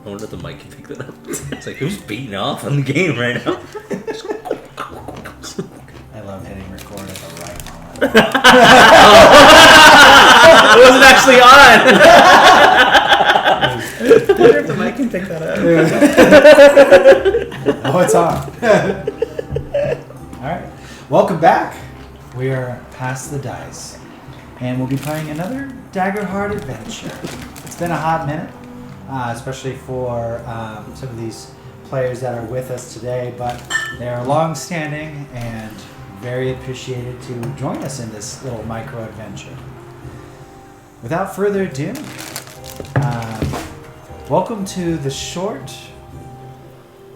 I wonder if the mic can pick that up. It's like, who's beating off on the game right now? I love hitting record at the right moment. It wasn't actually on! I wonder if the mic can pick that up. Oh, it's on. Alright. Welcome back. We are past the dice. And we'll be playing another Dagger Heart adventure. It's been a hot minute. Especially for some of these players that are with us today, but they are long-standing and very appreciated to join us in this little micro-adventure. Without further ado, welcome to the short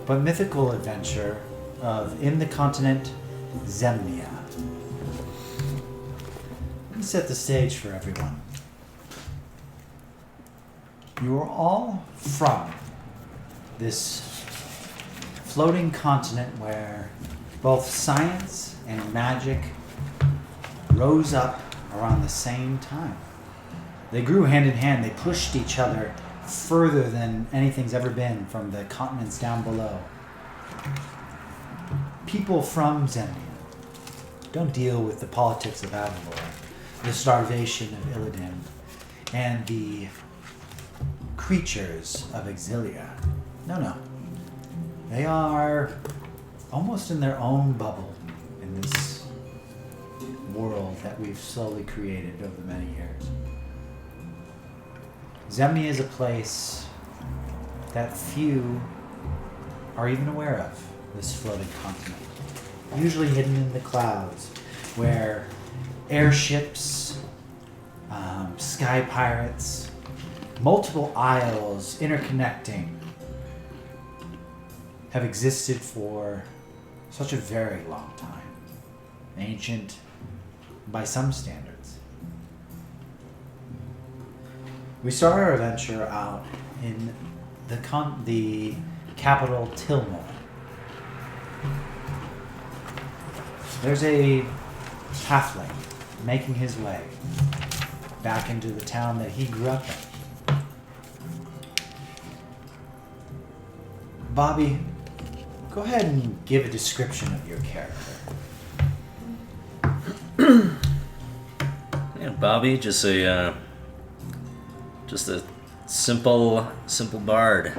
but mythical adventure of In the Continent, Xania. Let me set the stage for everyone. You are all from this floating continent where both science and magic rose up around the same time. They grew hand in hand. They pushed each other further than anything's ever been from the continents down below. People from Xenia don't deal with the politics of Avalor, the starvation of Illidan, and the creatures of Exilia. No. They are almost in their own bubble in this world that we've slowly created over many years. Xenia is a place that few are even aware of, this floating continent. Usually hidden in the clouds, where airships, sky pirates, multiple isles interconnecting have existed for such a very long time. Ancient by some standards. We start our adventure out in the capital Tillmore. There's a halfling making his way back into the town that he grew up in. Bobby, go ahead and give a description of your character. Yeah, Bobby, just a simple bard.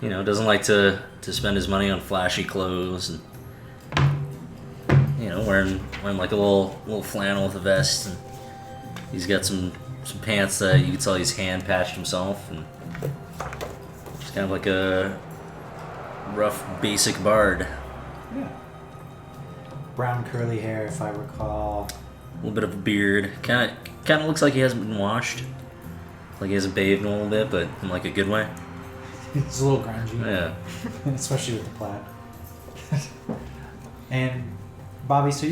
Doesn't like to spend his money on flashy clothes and wearing like a little flannel with a vest, and he's got some pants that you can tell he's hand patched himself, and it's kind of like a rough basic bard. Yeah. Brown curly hair, if I recall. A little bit of a beard. Kind of looks like he hasn't been washed. Like he hasn't bathed in a little bit, but in like a good way. It's a little grungy. Yeah. Especially with the plaid. And Bobby, so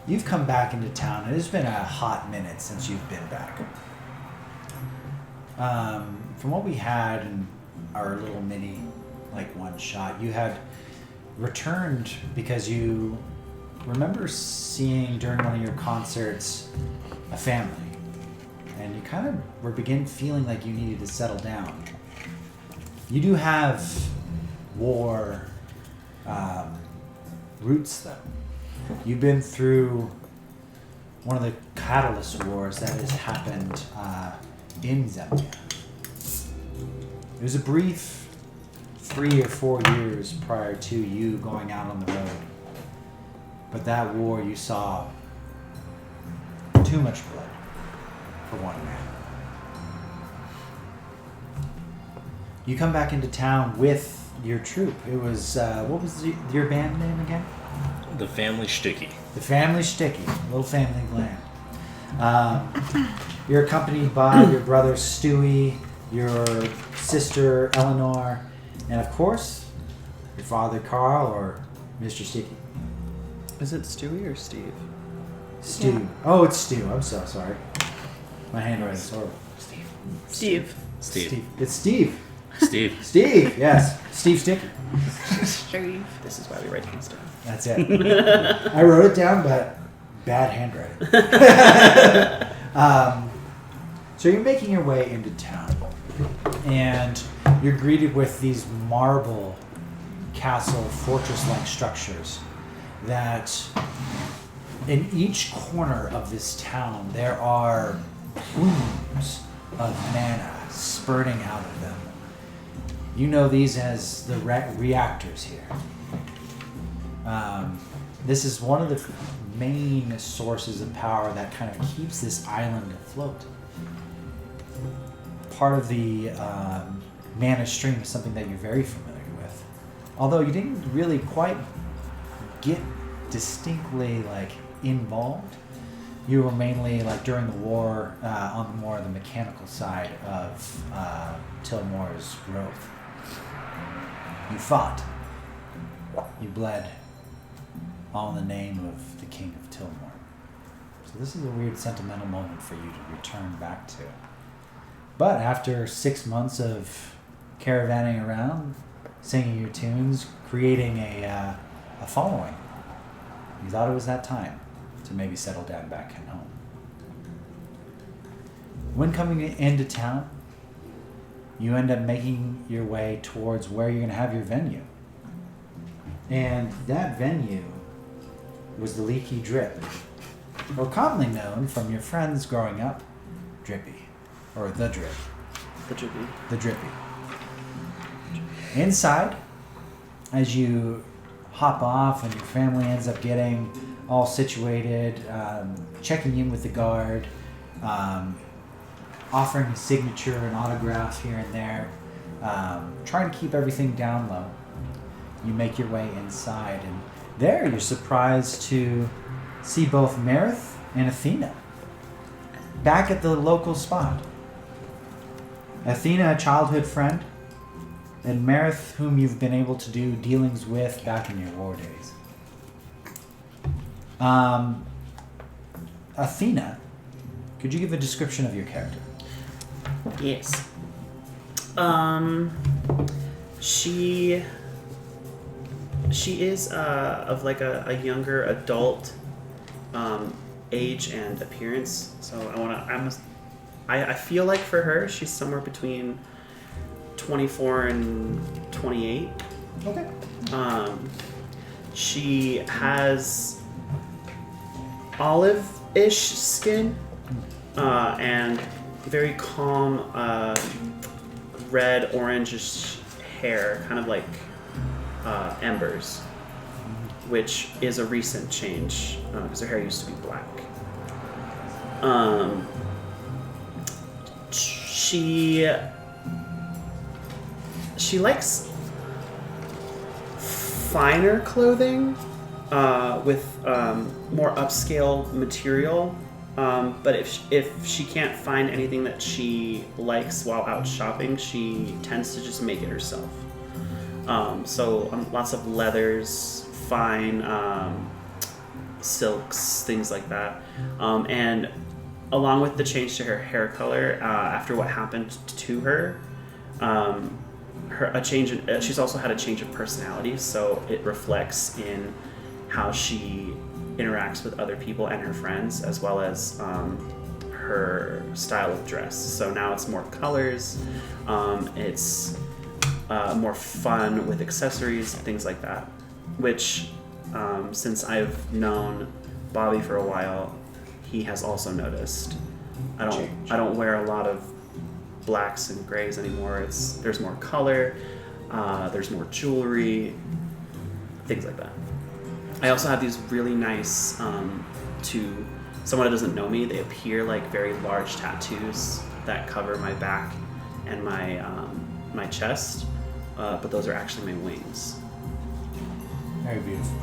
you've come back into town, and it's been a hot minute since you've been back. From what we had in our little mini, like, one shot, you had returned because you remember seeing during one of your concerts a family, and you kind of were beginning feeling like you needed to settle down. You do have war roots, though. You've been through one of the catalyst wars that has happened in Xenia. It was a brief 3 or 4 years prior to you going out on the road. But that war, you saw too much blood for one man. You come back into town with your troupe. It was, what was your band name again? The Family Sticky. The Family Sticky, little family gland. You're accompanied by your brother Stewie, your sister Eleanor, and of course, your father Carl, or Mr. Sticky. Is it Stewie or Steve? Stu. Yeah. Oh, it's Stu. I'm so sorry. My handwriting's horrible. Steve. It's Steve. Steve, yes. Steve Sticky. Steve. This is why we write things down. That's it. I wrote it down, but bad handwriting. So you're making your way into town, and you're greeted with these marble castle fortress-like structures that in each corner of this town there are pools of mana spurting out of them. You know these as the reactors here. This is one of the main sources of power that kind of keeps this island afloat. Part of the mana stream is something that you're very familiar with. Although you didn't really quite get distinctly involved. You were mainly during the war on the more of the mechanical side of Tillmore's growth. You fought. You bled. All in the name of the King of Tillmore. So this is a weird sentimental moment for you to return back to. But after 6 months of caravanning around, singing your tunes, creating a following, you thought it was that time to maybe settle down back at home. When coming into town, you end up making your way towards where you're going to have your venue. And that venue was the Leaky Drip, or commonly known from your friends growing up, Drippy, or the Drip. The Drippy. The Drippy. Inside, as you hop off and your family ends up getting all situated, checking in with the guard, offering a signature and autograph here and there, trying to keep everything down low. You make your way inside, and there you're surprised to see both Meredith and Athena back at the local spot. Athena, a childhood friend, and Meredith, whom you've been able to do dealings with back in your war days. Athena, could you give a description of your character? Yes. She is of a younger adult age and appearance. So I feel like for her she's somewhere between 24 and 28. Okay. She has olive-ish skin and very calm red orangish hair, kind of like embers, which is a recent change because her hair used to be black. She likes finer clothing with more upscale material. But if she can't find anything that she likes while out shopping, she tends to just make it herself. So lots of leathers, fine silks, things like that. And along with the change to her hair color, after what happened to her, she's also had a change of personality, so it reflects in how she interacts with other people and her friends, as well as her style of dress. So now it's more colors, it's more fun with accessories, things like that, which since I've known Bobby for a while, he has also noticed. I don't wear a lot of blacks and grays anymore. There's more color, there's more jewelry, things like that. I also have these really nice, to someone that doesn't know me, they appear like very large tattoos that cover my back and my chest, but those are actually my wings. Very beautiful.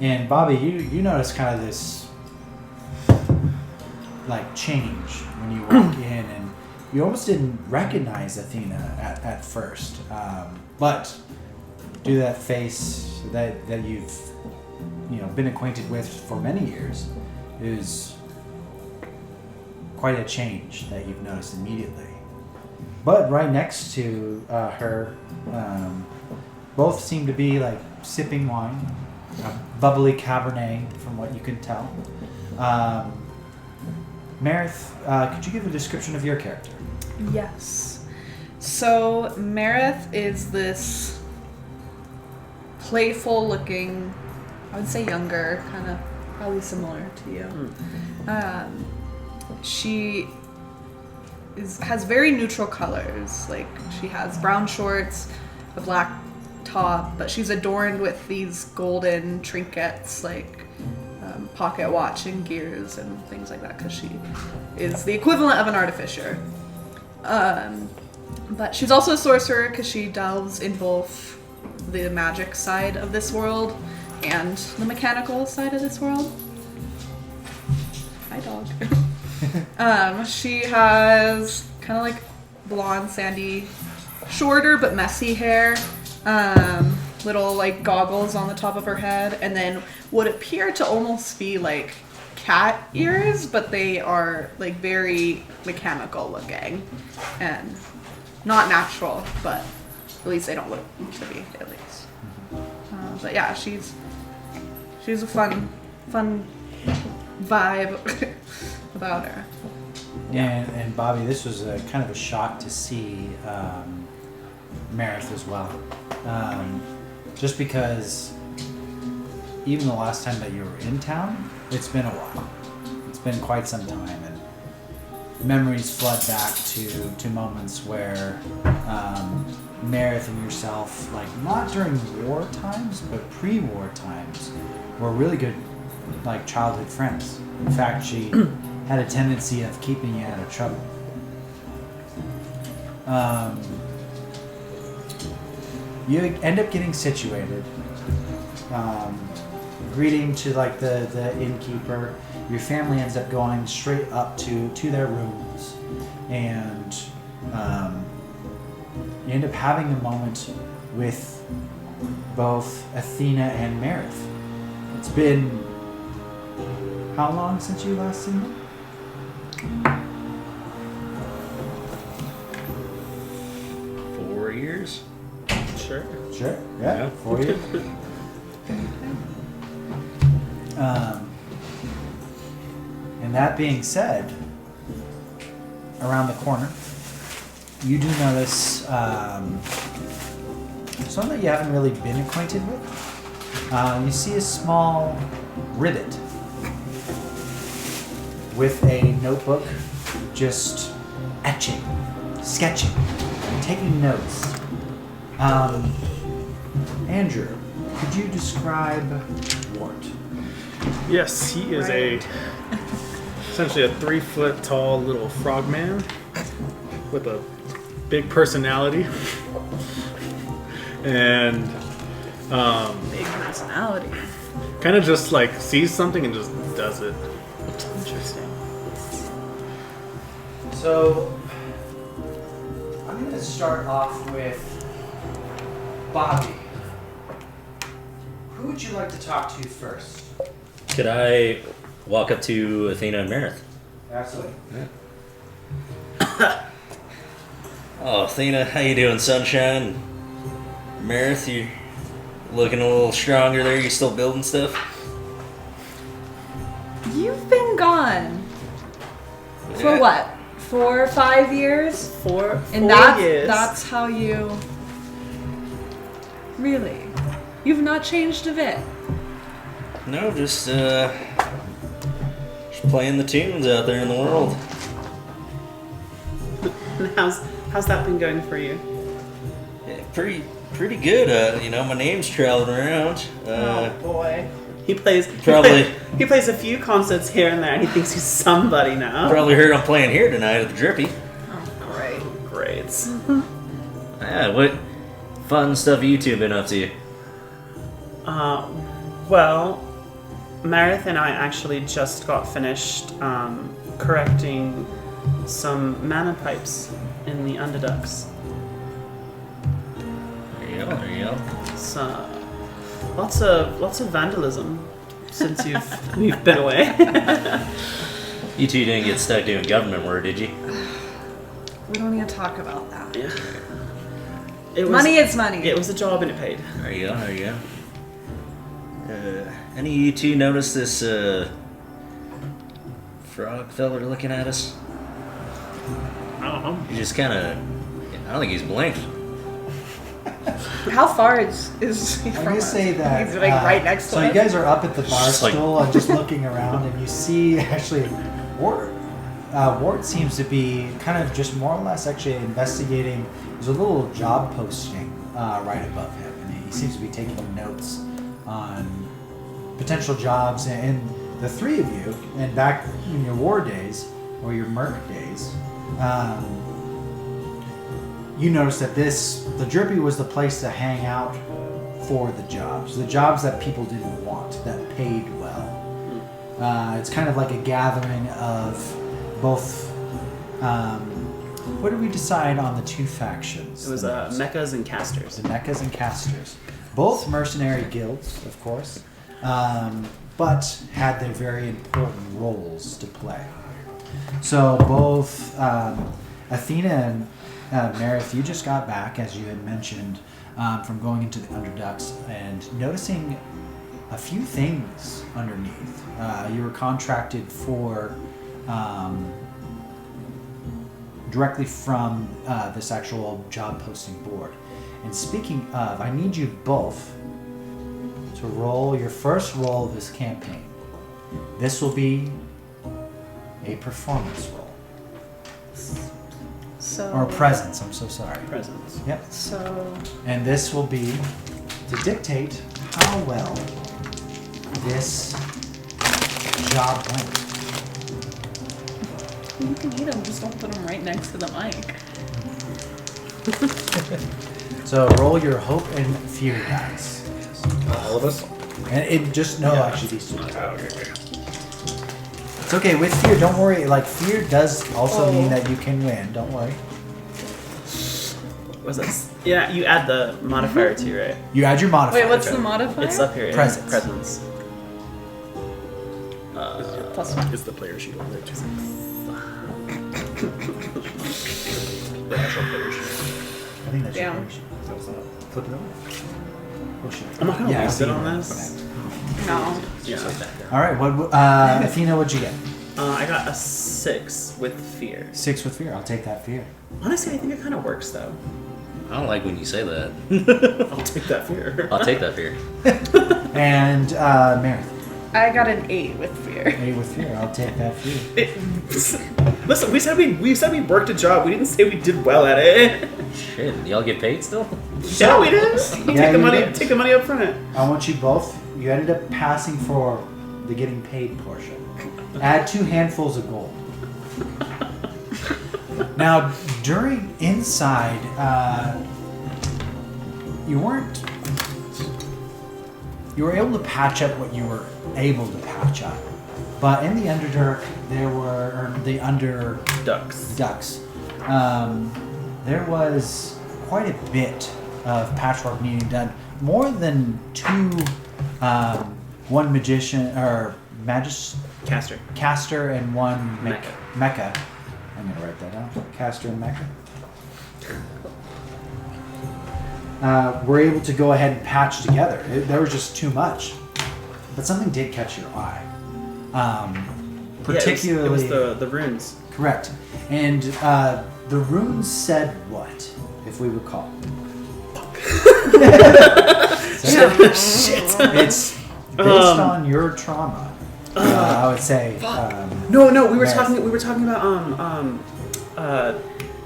And Bobby, you notice kind of this change when you walk in, and you almost didn't recognize Athena at first, but do that face that you've been acquainted with for many years is quite a change that you've noticed immediately. But right next to her, both seem to be sipping wine, a bubbly Cabernet from what you can tell. Meredith, could you give a description of your character? Yes. So Meredith is this playful looking, I would say younger, kind of probably similar to you. She has very neutral colors. Like she has brown shorts, a black top, but she's adorned with these golden trinkets like pocket watch and gears and things like that because she is the equivalent of an artificer. But she's also a sorcerer because she delves in both the magic side of this world and the mechanical side of this world. Hi, dog. She has kind of like blonde, sandy, shorter but messy hair, little like goggles on the top of her head, and then what appear to almost be like cat ears, but they are like very mechanical looking and not natural, but at least they don't look to be, at least. But yeah, she's a fun vibe about her. And Bobby, this was a kind of a shock to see Meredith as well. Just because even the last time that you were in town, it's been a while. It's been quite some time, and memories flood back to moments where Meredith and yourself, like not during war times, but pre-war times, were really good, like childhood friends. In fact, she had a tendency of keeping you out of trouble. You end up getting situated, greeting to like the innkeeper. Your family ends up going straight up to their rooms, and you end up having a moment with both Athena and Meredith. It's been how long since you last seen them? 4 years. Sure. Sure. Yeah. 4 years. And that being said, around the corner, you do notice something that you haven't really been acquainted with. You see a small Ribbet with a notebook, just etching, sketching, taking notes. Andrew, could you describe Wart? Yes, he is essentially a 3-foot tall little frogman with a big personality. And Big personality. kind of just like sees something and just does it. Interesting. So, I'm going to start off with Bobby. Who would you like to talk to first? Could I walk up to Athena and Meredith? Absolutely. Yeah. Oh, Athena, how you doing, sunshine? Meredith, you looking a little stronger there. You still building stuff? You've been gone for Yeah. what? 4 or 5 years? Four And years. that's how you... Really? You've not changed a bit. No, just playing the tunes out there in the world. How's that been going for you? Yeah, pretty good. My name's traveling around. Oh boy. He plays Probably- he plays a few concerts here and there and he thinks he's somebody now. Probably heard I'm playing here tonight at the Drippy. Oh great. Yeah, what fun stuff you two been up to? Well, Meredith and I actually just got finished correcting some mana pipes in the Underducts. There you go. So lots of vandalism since you've been away. You two didn't get stuck doing government work, did you? We don't need to talk about that. Yeah. It was, Money is money. It was a job and it paid. There you go. Any of you two notice this frog feller looking at us? I don't know. He just kind of. I don't think he's blinked. How far is he I'm from gonna us? say that. He's like right next to So us. you guys are up at the bar Just like- stool and just looking around, and you see actually Wart. Wart seems to be kind of just more or less actually investigating. There's a little job posting right above him, and he seems to be taking notes on potential jobs. And the three of you, and back in your war days or your merc days, you noticed that the Drippy was the place to hang out for the jobs that people didn't want, that paid well. It's kind of like a gathering of both. What did we decide on the two factions? It was mechas and casters. The mechas and casters, both mercenary guilds, of course, but had their very important roles to play. So both Athena and Meredith, you just got back, as you had mentioned, from going into the Underducts and noticing a few things underneath. You were contracted for directly from this actual job posting board. And speaking of, I need you both to roll your first roll of this campaign. This will be a performance roll. So Or presence, I'm so sorry. Presence. Yep. So And this will be to dictate how well this job went. you can eat them, just don't put them right next to the mic. So roll your hope and fear dice. All of us? And it just actually these two. Okay. It's okay with fear. Don't worry. Like fear does also mean that you can win. Don't worry. What's this? Yeah, you add the modifier too, right? You add your modifier. Wait, what's the modifier? It's up here. yeah. Presence. Presence. +1. Is the player sheet on there too? The actual player sheet. I think that's your Damn. player sheet. Flip it over. Oh shit. I'm not gonna waste it Athena. on this. No. Yeah. All right. What? Athena, what'd you get? I got a 6 with fear. 6 with fear. I'll take that fear. Honestly, I think it kind of works though. I don't like when you say that. I'll take that fear. I'll take that fear. And Meredith, I got an 8 with fear. 8 with fear. I'll take that fear. Listen, we said we worked a job. We didn't say we did well at it. Shit, y'all get paid still? Yeah, we did. Yeah, you did. Take the money up front. I want you both. You ended up passing for the getting paid portion. Add 2 handfuls of gold. Now, during inside, you were able to patch up what you were able to patch up, but in the Underducts, the Underducts, there was quite a bit of patchwork needing done. More than 2, one magician or caster and one mecha. I'm gonna write that down. Caster and mecha. Were able to go ahead and patch together. There was just too much, but something did catch your eye. Particularly, it was the runes. correct. And the runes said what, if we recall? Shit. It's based on your trauma. I would say. No, we were Meredith. talking about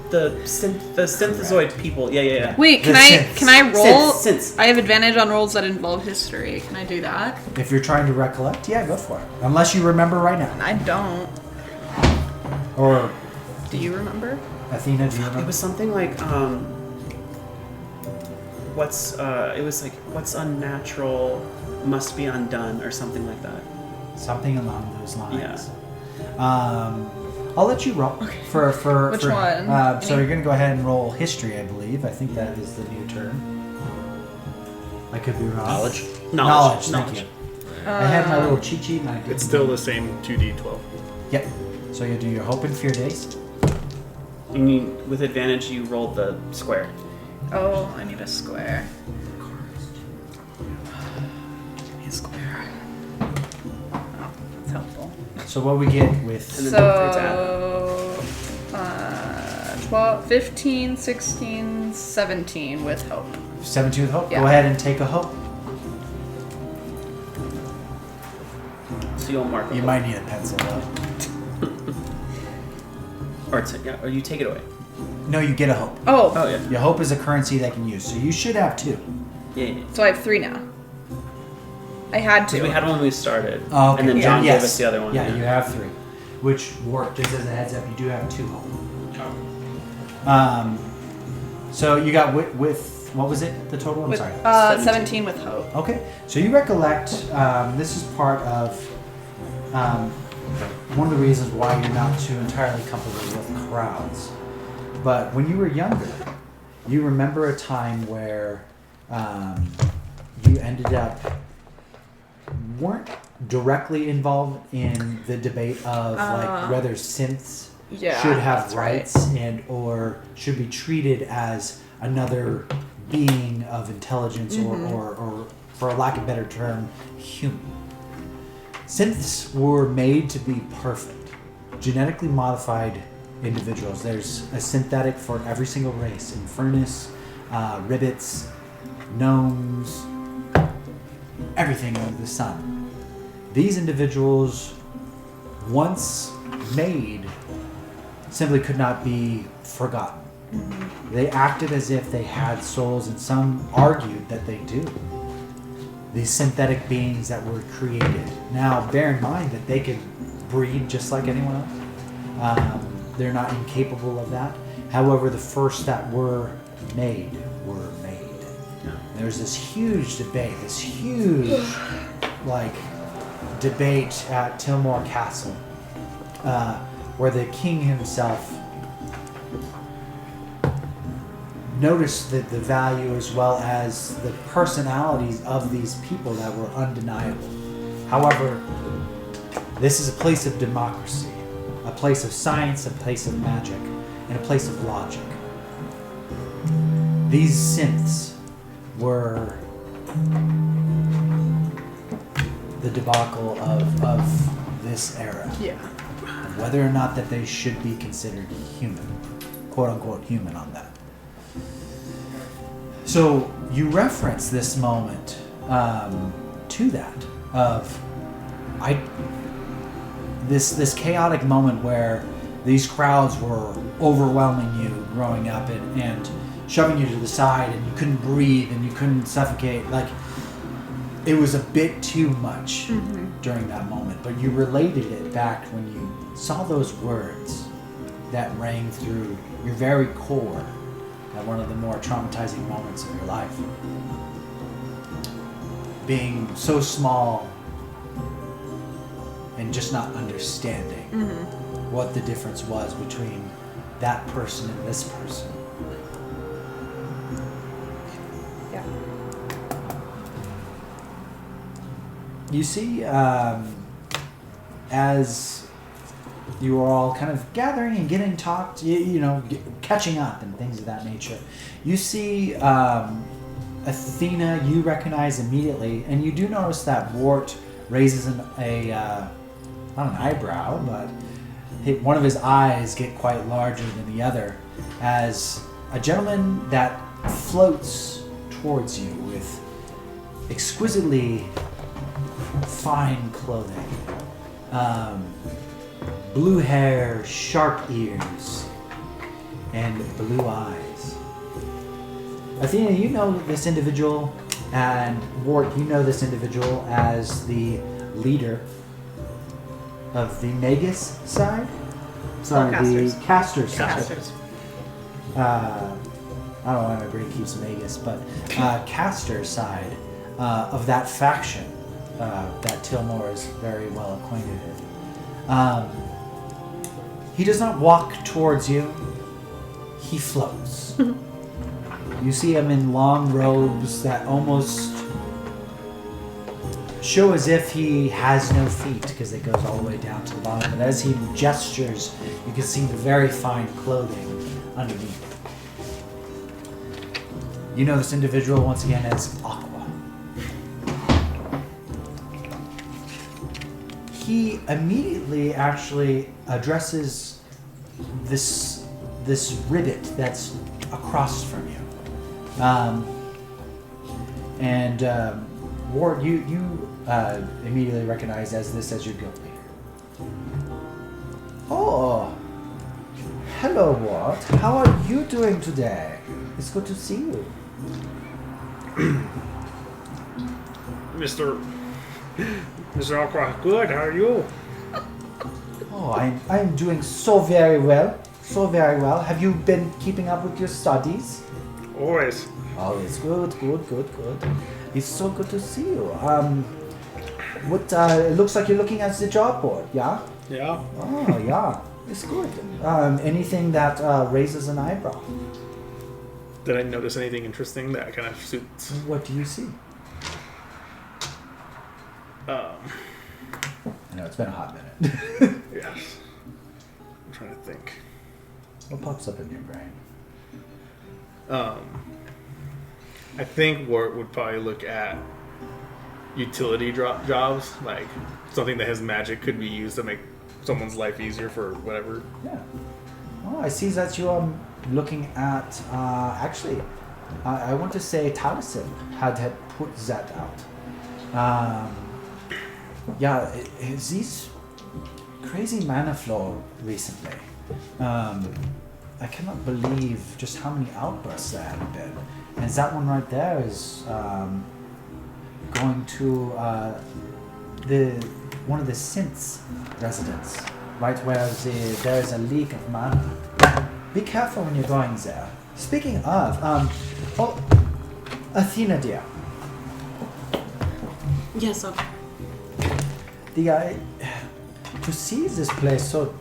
the synthezoid people. Yeah. Wait, The can synths. I roll? Synths. I have advantage on rolls that involve history. Can I do that? If you're trying to recollect, yeah, go for it. Unless you remember right now. I don't. Or Do you remember? Athena, do you It remember? was something like what's unnatural must be undone or something like that. Something along those lines. Yeah. I'll let you roll for Which for, one? So you're gonna go ahead and roll history, I believe. I think that is the new term. I could be wrong. Knowledge? Knowledge. Thank you. I had my little cheat sheet and I did. It's still the same 2d12. Yep. So you do your hope and fear dice. You need, with advantage, you rolled the square. Oh, I need a square. Give me a square. Oh, that's helpful. So what we get with... And then don't forget to So, 12, 15, 16, 17 with hope. 17 with hope? Yeah. Go ahead and take a hope. So you'll mark. You might need a pencil though. Or you take it away. No, you get a hope. Oh, Oh yeah. Your hope is a currency they can use, so you should have 2. Yeah. so I have 3 now. I had Because 2. we had one when we started, Oh, okay. and then Yeah, John yes. gave us the other one. Yeah, you have 3. Which, Wart, just as a heads up, you do have 2 hope. So you got with what was it? The total? I'm with, sorry. 17 with hope. Okay. So you recollect, this is part of one of the reasons why you're not too entirely comfortable with crowds. But when you were younger, you remember a time where you ended up weren't directly involved in the debate of like whether synths Yeah, should have that's right. rights and or should be treated as another being of intelligence or for a lack of a better term, human. Synths were made to be perfect, genetically modified individuals. There's a synthetic for every single race: Infernus, Ribbets, gnomes, everything under the sun. These individuals, once made, simply could not be forgotten. They acted as if they had souls, and some argued that they do. These synthetic beings that were created. Now, bear in mind that they could breed just like anyone else. They're not incapable of that. However, the first that were made were made. Yeah. There's this huge debate, this huge, debate at Tillmore Castle, where the king himself noticed that the value as well as the personalities of these people that were undeniable. However, this is a place of democracy, a place of science, a place of magic, and a place of logic. These synths were the debacle of this era. Yeah. Whether or not that they should be considered human, quote unquote human on that. So you reference this moment to that of this chaotic moment where these crowds were overwhelming you growing up and shoving you to the side, and you couldn't breathe and you couldn't suffocate. Like, it was a bit too much during that moment, but you related it back when you saw those words that rang through your very core at one of the more traumatizing moments of your life. Being so small and just not understanding what the difference was between that person and this person. Yeah. You see, as you are all kind of gathering and getting talked, catching up and things of that nature, you see Athena you recognize immediately, and you do notice that Wart raises not an eyebrow, but one of his eyes get quite larger than the other as a gentleman that floats towards you with exquisitely fine clothing, blue hair, sharp ears, and blue eyes. Athena, you know this individual, and Wart, you know this individual as the leader of the Magus side? Sorry, Casters. the Casters side. Casters. I don't know why my brain keeps Magus, but Caster side of that faction that Tillmore is very well acquainted with. He does not walk towards you. He floats. You see him in long robes that almost show as if he has no feet because it goes all the way down to the bottom. But as he gestures, you can see the very fine clothing underneath. You know this individual once again as Aqua. he immediately actually addresses this ribbet that's across from you. Wart, you immediately recognize this as your guild leader. Oh, hello, Wart. How are you doing today? It's good to see you. Mr. Aqua, good. How are you? Oh, I'm doing so very well. So very well. Have you been keeping up with your studies? Always. Always. Good. It's so good to see you. It looks like you're looking at the job board, yeah? Yeah. Oh, yeah. It's good. Anything that raises an eyebrow. Did I notice anything interesting that kind of suits? What do you see? I know, it's been a hot minute. Yes. I'm trying to think. What pops up in your brain? I think Wart would probably look at utility jobs, like something that has magic could be used to make someone's life easier for whatever. Yeah. Oh, I see that you are looking at, actually, I want to say Taliesin had put that out. These crazy mana flow recently. I cannot believe just how many outbursts there have been. And that one right there is going to one of the Synths residents, right where there is a leak of mana. Be careful when you're going there. Speaking of, Athena dear. Yes, okay. To see this place so,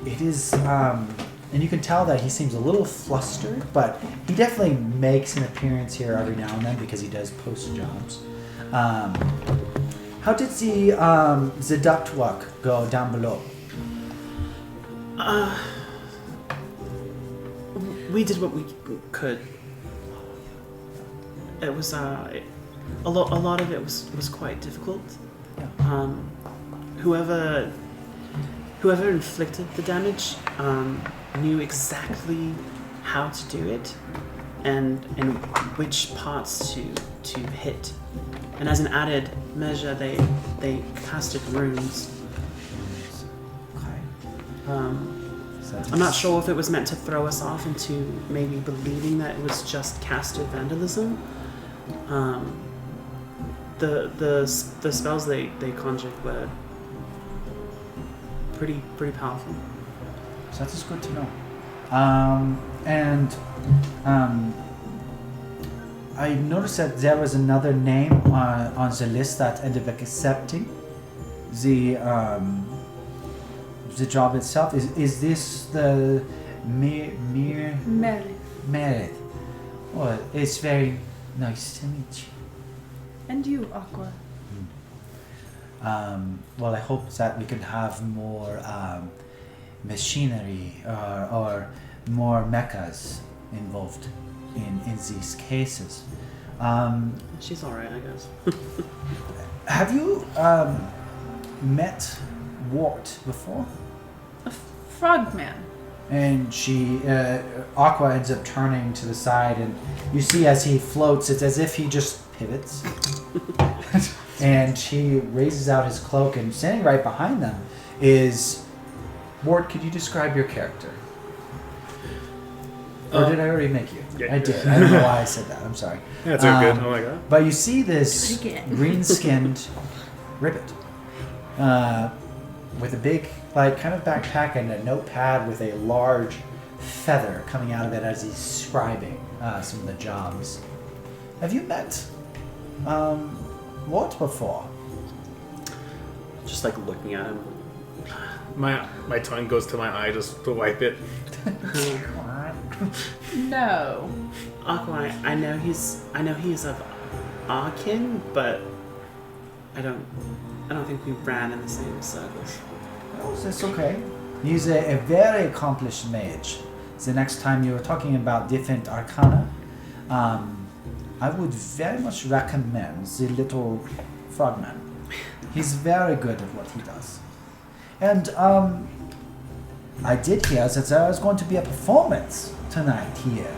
it is, and you can tell that he seems a little flustered, but he definitely makes an appearance here every now and then because he does post jobs. How did the ductwork go down below? We did what we could. It was a lot of it was quite difficult. Yeah. Whoever inflicted the damage knew exactly how to do it and which parts to hit. And as an added measure, they casted runes. Okay. I'm not sure if it was meant to throw us off into maybe believing that it was just caster vandalism. The spells they conjured were pretty powerful. So that is good to know. I noticed that there was another name on the list that ended up accepting the job itself. Is this the Meredith? Oh, it's very nice to meet you. And you, Aqua. Well, I hope that we can have more machinery or more mechas involved in these cases. She's all right, I guess. Have you met Wart before? A frogman. And Aqua ends up turning to the side, and you see as he floats, it's as if he just pivots. And she raises out his cloak, and standing right behind them is Wart. Could you describe your character? Or did I already make you? Yeah, I did. I don't know why I said that. I'm sorry. That's good. Oh my god. But you see this Again. green-skinned Ribbet with a big, kind of backpack and a notepad with a large feather coming out of it as he's scribing some of the jobs. Have you met Wart before? Just looking at him. My tongue goes to my eye just to wipe it. No. Aqua, I know he's of our kin, but I don't think we ran in the same circles. Oh, that's okay. He's a very accomplished mage. The next time you were talking about different arcana, I would very much recommend the little frogman. He's very good at what he does. And I did hear that there was going to be a performance tonight here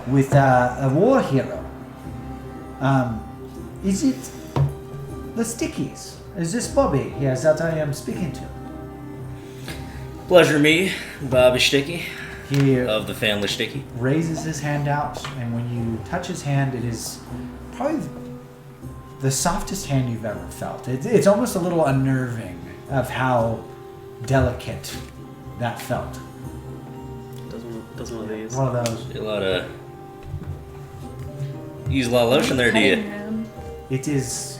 with a war hero. Is it the Stickies? Is this Bobby here that I am speaking to? Pleasure me, Bobby Sticky, He of the family Sticky. raises his hand out, and when you touch his hand, it is probably the softest hand you've ever felt. It's almost a little unnerving of how delicate that felt. Does one of these. One of those. Use a lot of lotion there, do you? It is.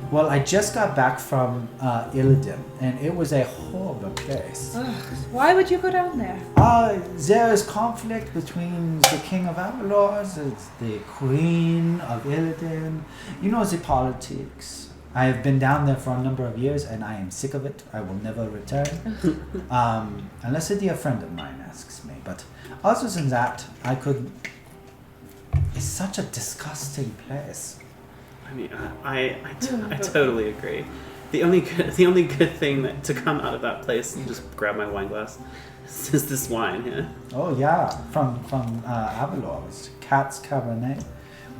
Well, I just got back from Illidan, and it was a horrible place. Ugh, why would you go down there? There is conflict between the King of Avalor, the Queen of Illidan. You know the politics. I have been down there for a number of years, and I am sick of it. I will never return. Unless a dear friend of mine asks me. But other than that, I could... It's such a disgusting place. I mean, I totally agree. The only good thing to come out of that place, and just grab my wine glass, is this wine here. Oh yeah, from Avalor. It's Cat's Cabernet.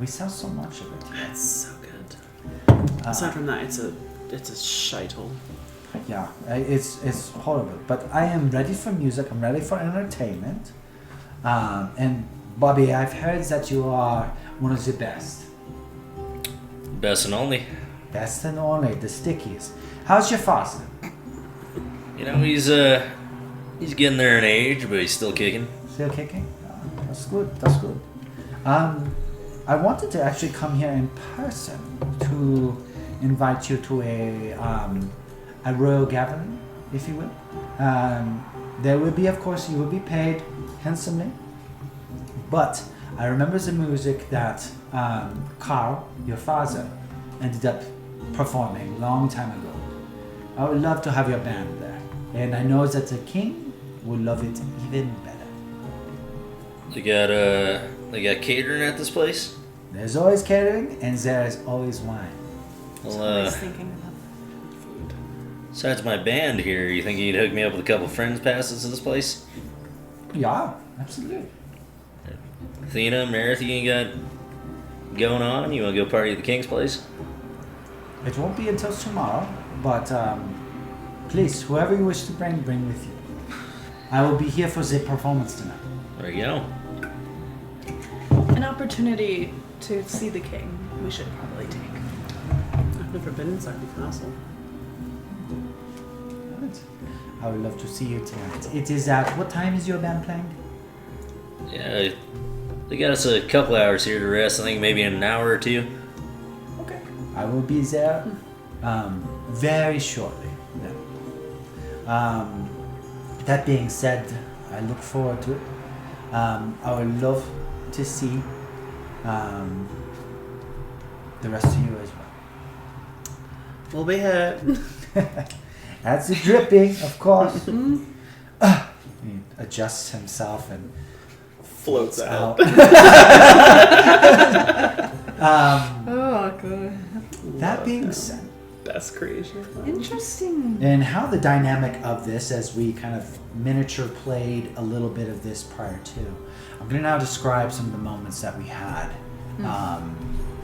We sell so much of it. It's so good. Aside from that, it's a shithole. Yeah, it's horrible. But I am ready for music. I'm ready for entertainment. And Bobby, I've heard that you are one of the best. Best and only. Best and only, the Stickies. How's your father? You know, he's getting there in age, but he's still kicking. Still kicking? That's good. That's good. I wanted to actually come here in person to invite you to a royal gathering, if you will. There will be, of course, you will be paid handsomely. But I remember the music that Carl, your father, ended up performing a long time ago. I would love to have your band there. And I know that the king would love it even better. They got catering at this place? There's always catering, and there's always wine. Well, Always thinking about Food. besides my band here, you think you'd hook me up with a couple friends passes to this place? Yeah, absolutely. Athena, Meredith, you ain't got going on? You want to go party at the king's place? It won't be until tomorrow, but please, whoever you wish to bring with you. I will be here for the performance tonight. There you go. an opportunity to see the king. We should probably take. I've never been inside the castle. Good. I would love to see you tonight. It is at what time is your band playing? Yeah, they got us a couple hours here to rest. I think maybe in an hour or two. Okay. I will be there very shortly. Then. That being said, I look forward to it. I would love to see the rest of you as well. We'll be here. That's a Drippy, of course. He adjusts himself and Floats out. Oh, good. That being said, Best creation. Interesting. and how the dynamic of this, as we kind of miniature played a little bit of this prior to, I'm going to now describe some of the moments that we had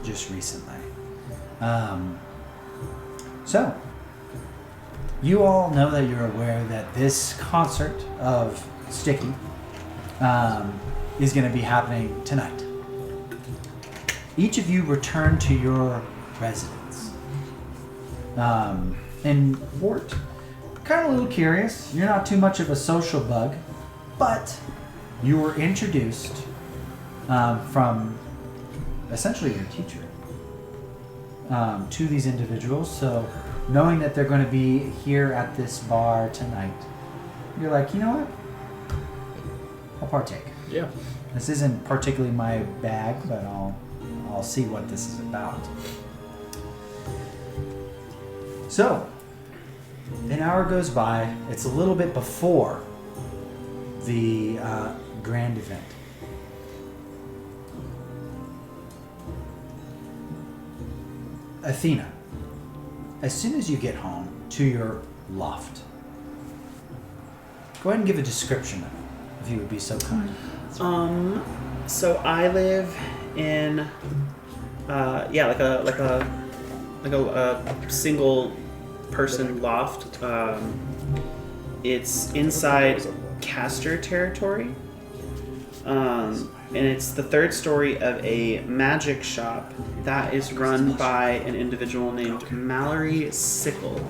just recently. So, you all know that you're aware that this concert of Sticky is going to be happening tonight. Each of you return to your residence. And Wart, kind of a little curious. You're not too much of a social bug, but you were introduced from essentially your teacher to these individuals. So knowing that they're going to be here at this bar tonight, you're like, you know what? I'll partake. Yeah. This isn't particularly my bag, but I'll see what this is about. So, an hour goes by. It's a little bit before the grand event. as soon as you get home to your loft, go ahead and give a description of it, if you would be so kind. So I live in, like a single person loft. It's inside caster territory. And it's the third story of a magic shop that is run by an individual named Mallory Sickle.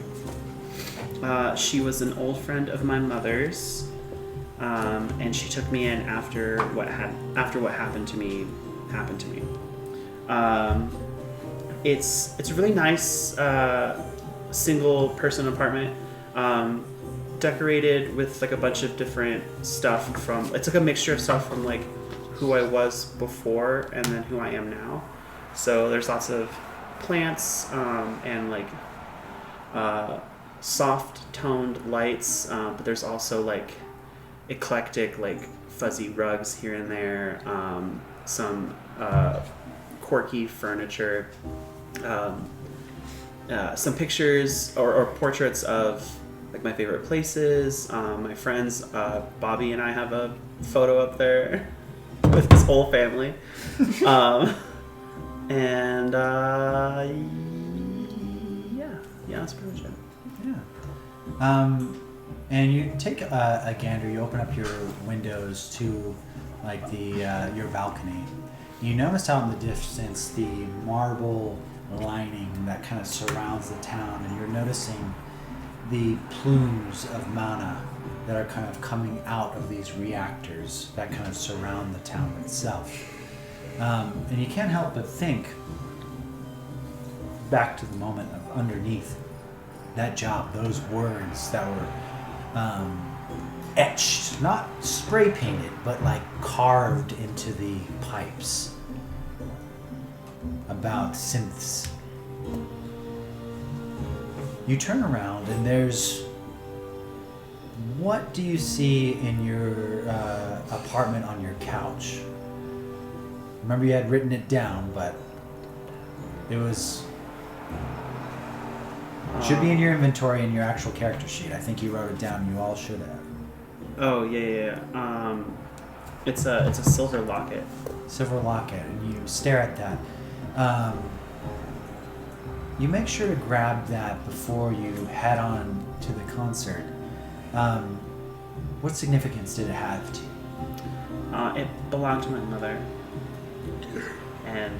She was an old friend of my mother's, and she took me in after what happened to me. It's a really nice single person apartment, decorated with like a bunch of different stuff it's like a mixture of stuff from like who I was before and then who I am now. So there's lots of plants and like soft toned lights, but there's also like eclectic like fuzzy rugs here and there, some quirky furniture, some pictures or portraits of like my favorite places. My friends, Bobby and I have a photo up there with his whole family. And that's pretty much it. Yeah. And you take a gander. You open up your windows to like your balcony. You notice out in the distance the marble lining that kind of surrounds the town, and you're noticing the plumes of mana that are kind of coming out of these reactors that kind of surround the town itself. And you can't help but think back to the moment of underneath that job, those words that were etched, not spray painted, but like carved into the pipes about synths. You turn around and there's, what do you see in your apartment on your couch? Remember you had written it down, but it was, should be in your inventory in your actual character sheet. I think you wrote it down. You all should have. Oh yeah. It's a silver locket. Silver locket, and you stare at that. You make sure to grab that before you head on to the concert. What significance did it have to you? It belonged to my mother, and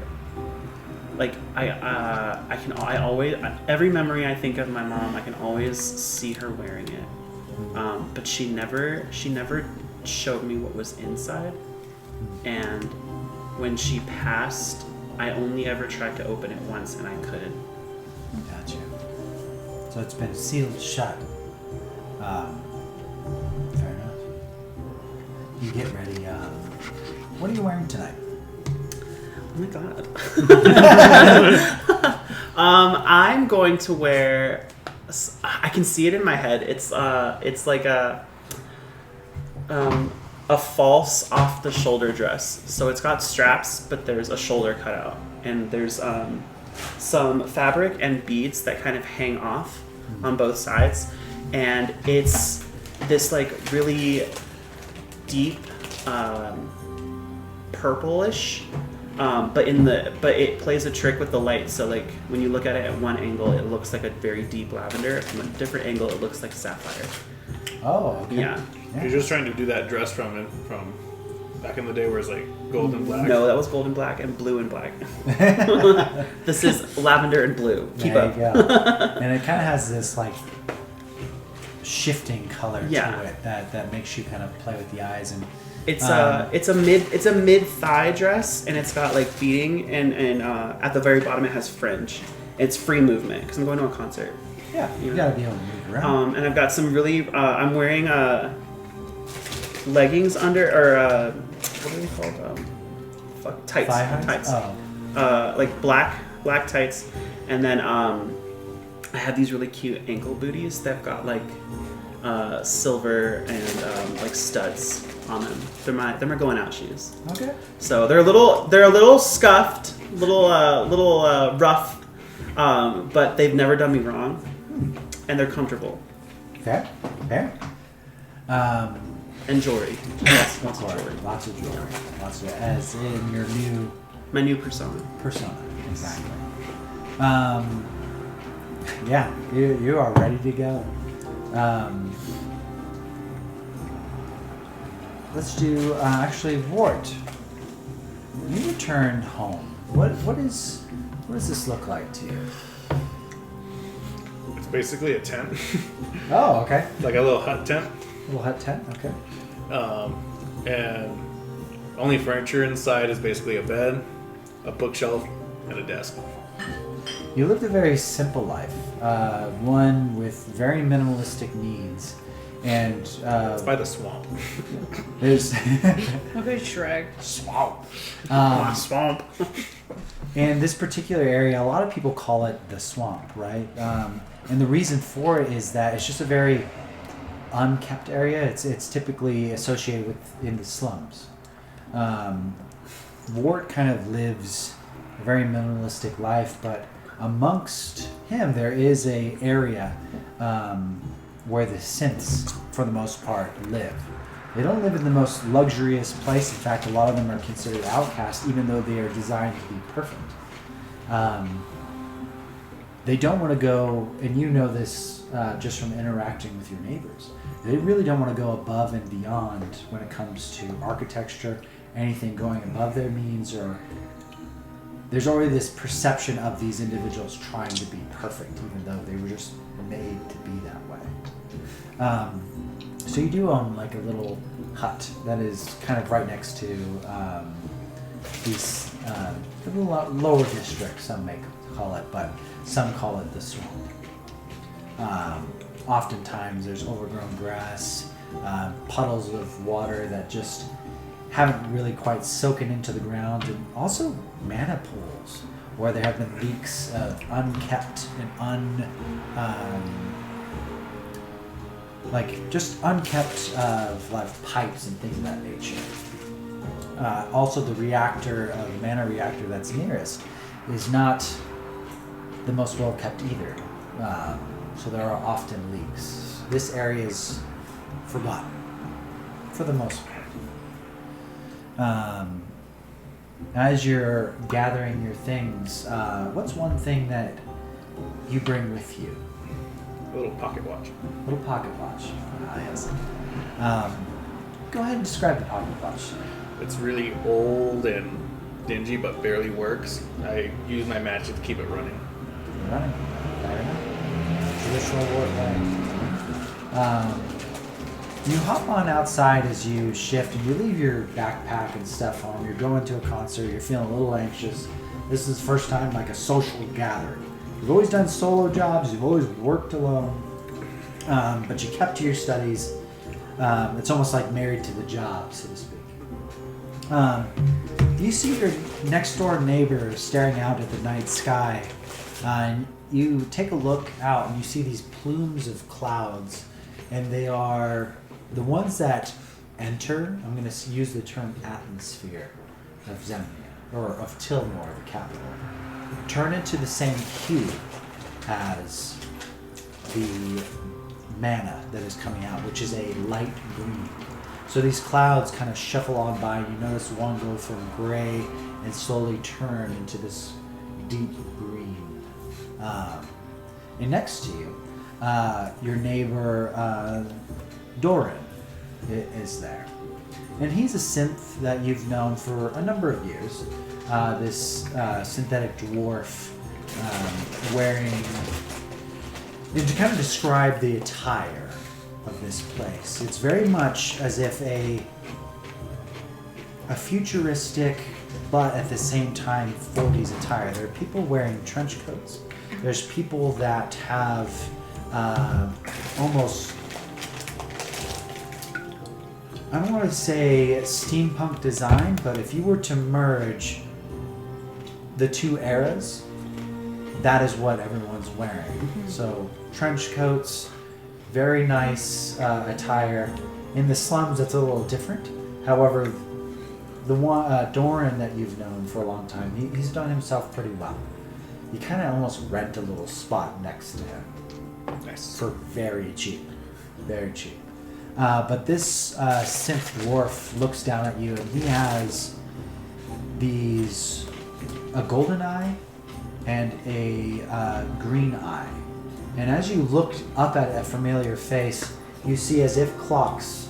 like I always, every memory I think of my mom, I can always see her wearing it. But she never showed me what was inside, and when she passed, I only ever tried to open it once, and I couldn't. Gotcha. So it's been sealed shut. Fair enough. You get ready. What are you wearing tonight? Oh my god. I'm going to wear. I can see it in my head. It's like a false off the shoulder dress. So it's got straps, but there's a shoulder cutout, and there's some fabric and beads that kind of hang off on both sides, and it's this like really deep purplish, but it plays a trick with the light. So like when you look at it at one angle, it looks like a very deep lavender. From a different angle, it looks like sapphire. Oh, okay. Yeah. You're just trying to do that dress from back in the day where it's like gold and black. No, that was gold and black and blue and black. This is lavender and blue. Keep there up. You go. And it kind of has this like shifting color to it that makes you kind of play with the eyes, and it's a mid thigh dress, and it's got like beading, and at the very bottom it has fringe. It's free movement because I'm going to a concert. Yeah, you gotta be able to move around. And I've got some really. I'm wearing leggings under, or what are they called? Tights. Thigh highs? Tights. Oh. Like black tights, and then I have these really cute ankle booties that've got like silver and like studs on them. They're my going out shoes. Okay. So they're a little scuffed, little rough, But they've never done me wrong, and they're comfortable. Fair. And jewelry. Lots of jewelry. Lots of jewelry. As in your new My new persona. Exactly. Yeah, you are ready to go. Let's do actually Wart. You returned home. What does this look like to you? It's basically a tent. Oh, okay. Like a little hut tent. Little hut tent. Okay. And only furniture inside is basically a bed, a bookshelf, and a desk. You lived a very simple life, one with very minimalistic needs, and It's by the swamp. there's Okay, Shrek. swamp. Swamp. And this particular area, a lot of people call it the swamp, right? And the reason for it is that it's just a very unkept area. It's typically associated with in the slums. Wart kind of lives a very minimalistic life, but amongst him there is a area where the synths, for the most part, live. They don't live in the most luxurious place. In fact, a lot of them are considered outcasts, even though they are designed to be perfect. They don't want to go, and you know this just from interacting with your neighbors, they really don't want to go above and beyond when it comes to architecture, anything going above their means, or there's already this perception of these individuals trying to be perfect, even though they were just made to be that way. So you do own like a little hut that is kind of right next to these the lower district, some may call it, but some call it the swamp. Oftentimes there's overgrown grass, puddles of water that just haven't really quite soaken into the ground, and also mana pools where there have been leaks of unkept and unkept like pipes and things of that nature. Also, the reactor, the mana reactor that's nearest, is not the most well kept either. So there are often leaks. This area is forgotten, for the most part. As you're gathering your things, what's one thing that you bring with you? A little pocket watch. Little pocket watch. Yes. Go ahead and describe the pocket watch. It's really old and dingy, but barely works. I use my magic to keep it running. Running. Fair enough. Traditional Wart way. You hop on outside as you shift, and you leave your backpack and stuff home. You're going to a concert. You're feeling a little anxious. This is the first time like a social gathering. You've always done solo jobs. You've always worked alone, but you kept to your studies. It's almost like married to the job, so to speak. You see your next door neighbor staring out at the night sky, and you take a look out and you see these plumes of clouds, and they are the ones that enter. I'm going to use the term atmosphere of Xania, or of Tillmore, the capital. Turn into the same hue as the mana that is coming out, which is a light green. So these clouds kind of shuffle on by, and you notice one go from gray and slowly turn into this deep green. And next to you, your neighbor Doran is there. And he's a synth that you've known for a number of years. This synthetic dwarf wearing... And to kind of describe the attire of this place, it's very much as if a futuristic, but at the same time 40s attire. There are people wearing trench coats. There's people that have almost, I don't want to say steampunk design, but if you were to merge the two eras, that is what everyone's wearing. Mm-hmm. So trench coats, very nice attire. In the slums, it's a little different. However, the one Doran that you've known for a long time, he's done himself pretty well. you kind of almost rent a little spot next to him. Nice. For very cheap. Very cheap. But this synth dwarf looks down at you, and he has a golden eye and a green eye. And as you look up at a familiar face, you see as if clocks,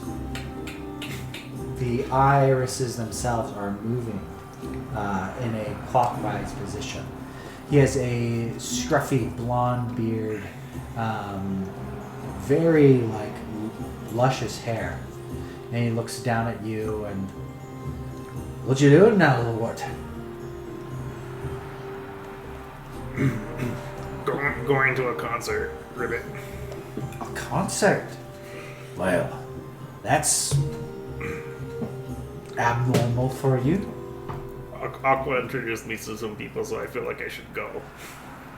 the irises themselves are moving in a clockwise position. He has a scruffy blonde beard, very like luscious hair, and he looks down at you and, "What you doing now, little Wart?" Going to a concert, Ribbet. "A concert? Well, that's abnormal for you." Aqua introduced me to some people, so I feel like I should go.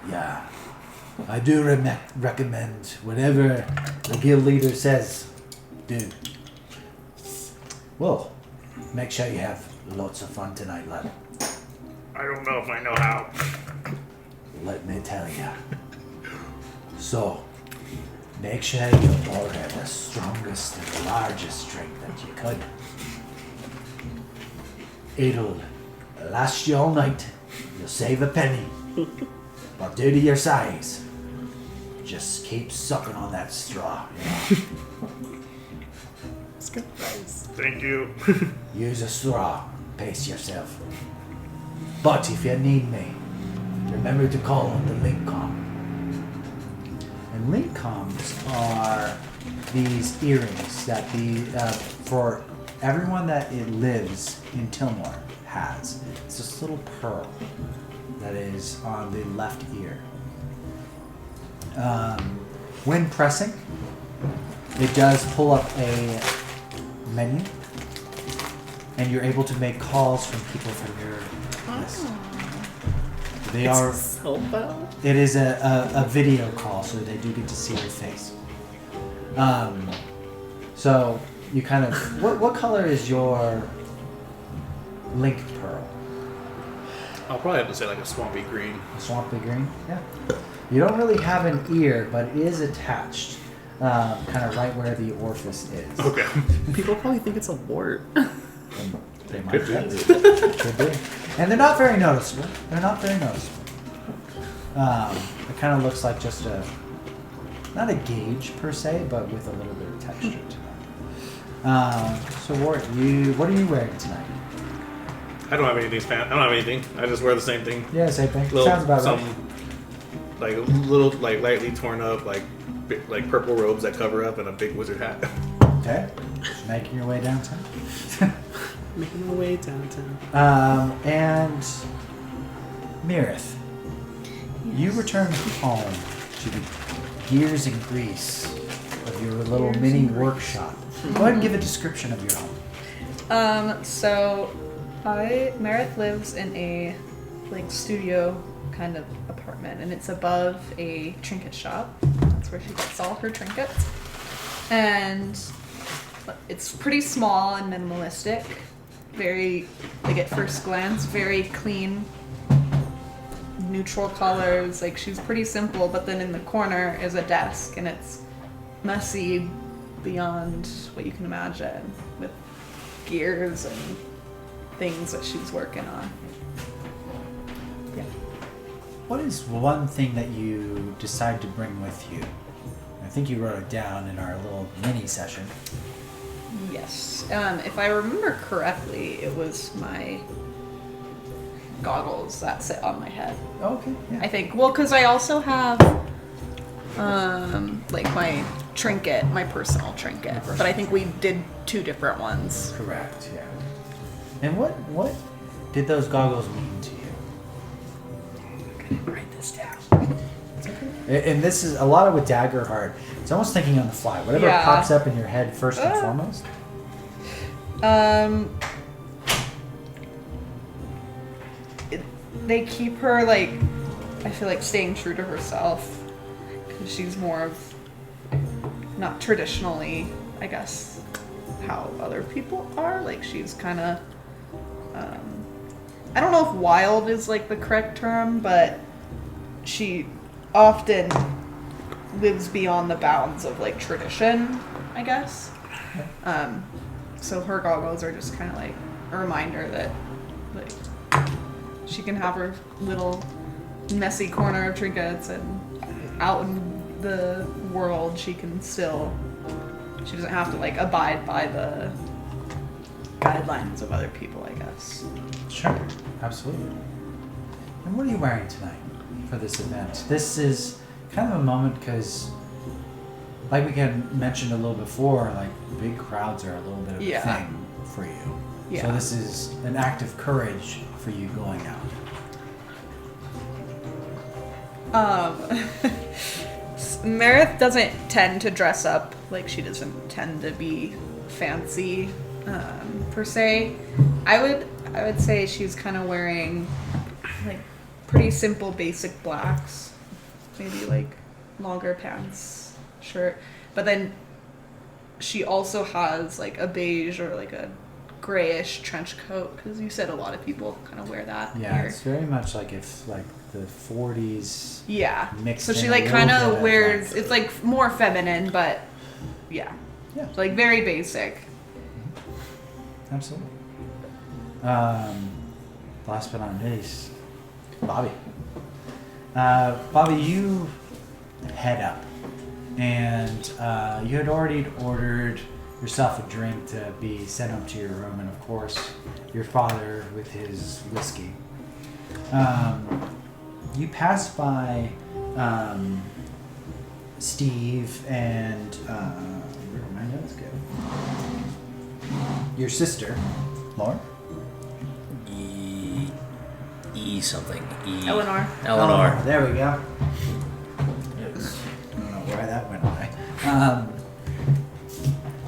"Yeah, I do recommend whatever the guild leader says, do. Well, make sure you have lots of fun tonight, lad. I don't know if I know how. Let me tell you. So, make sure you order the strongest and largest drink that you could. It'll last you all night. You'll save a penny. But due to your size, just keep sucking on that straw. You know? It's good advice. Thank you. Use a straw. Pace yourself. But if you need me, remember to call on the Linkcom. And Linkcoms are these earrings that for everyone that it lives in Tillmore has. It's this little pearl that is on the left ear. When pressing, it does pull up a menu, and you're able to make calls from people from your list. They are. Cell phone? It is a video call, so they do get to see your face. So you kind of what color is your link pearl? I'll probably have to say like a swampy green. A swampy green. Yeah. You don't really have an ear, but it is attached, kind of right where the orifice is. Okay. People probably think it's a wart. They might Could be. Could be. And they're not very noticeable. They're not very noticeable. It kind of looks like just not a gauge per se, but with a little bit of texture to it. So Wart, what are you wearing tonight? I don't have anything. I don't have anything. I just wear the same thing. Yeah, same thing. Little, Sounds about some, right. Like little, like lightly torn up, like purple robes that cover up, and a big wizard hat. Okay. Just making your way downtown. Making my way downtown. And Meredith, you return home to the gears and grease of your little Gears mini and grease. workshop. Go ahead and give a description of your home. So Meredith lives in a studio kind of apartment, and it's above a trinket shop. That's where she gets all her trinkets. And it's pretty small and minimalistic. Very, at first glance, very clean, neutral colors. She's pretty simple, but then in the corner is a desk, and it's messy beyond what you can imagine, with gears and things that she's working on. Yeah. What is one thing that you decide to bring with you? I think you wrote it down in our little mini session. Yes. If I remember correctly, it was my goggles that sit on my head. Oh, okay. Yeah. I think. Well, because I also have, my trinket, my personal trinket. But I think we did two different ones. Correct. Yeah. And what did those goggles mean to you? I'm gonna write this down. And this is a lot of with dagger hard. It's almost thinking on the fly. Whatever Yeah. pops up in your head first and foremost. They keep her I feel like staying true to herself, because she's more of not traditionally, I guess, how other people are. She's kind of, I don't know if wild is the correct term, but she often lives beyond the bounds of like tradition, I guess. So her goggles are just kind of like a reminder that like she can have her little messy corner of trinkets, and out in the world she doesn't have to like abide by the guidelines of other people, I guess. Sure, absolutely. And what are you wearing tonight for this event? This is kind of a moment because, like we had mentioned a little before, like big crowds are a little bit of a thing for you. Yeah. So this is an act of courage for you going out. Meredith doesn't tend to dress up, like she doesn't tend to be fancy per se. I would say she's kind of wearing like pretty simple basic blacks, maybe like longer pants, shirt, but then she also has like a beige or like a grayish trench coat, because you said a lot of people kind of wear that Yeah, here. it's very much like if like the 40s. Yeah. Mixed so she in a like little kind bit of of, wears, like- it's like more feminine, but yeah. Yeah. Like very basic. Absolutely. Last but not least, Bobby. Bobby, you head up, and you had already ordered yourself a drink to be sent up to your room, and of course, your father with his whiskey. You pass by Steve and where did my notes go? Your sister, Lauren. E something. E. Eleanor. Eleanor. There we go. I don't know why that went away.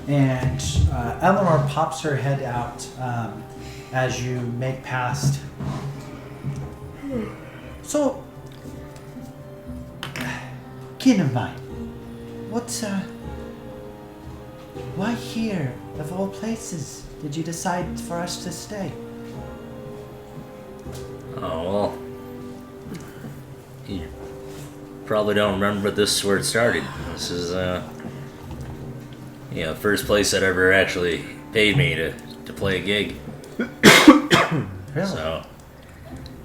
And Eleanor pops her head out as you make past. So, kin of mine, why here, of all places, did you decide for us to stay? Oh, well. You probably don't remember this where it started. This is, first place that ever actually paid me to play a gig. Really? So,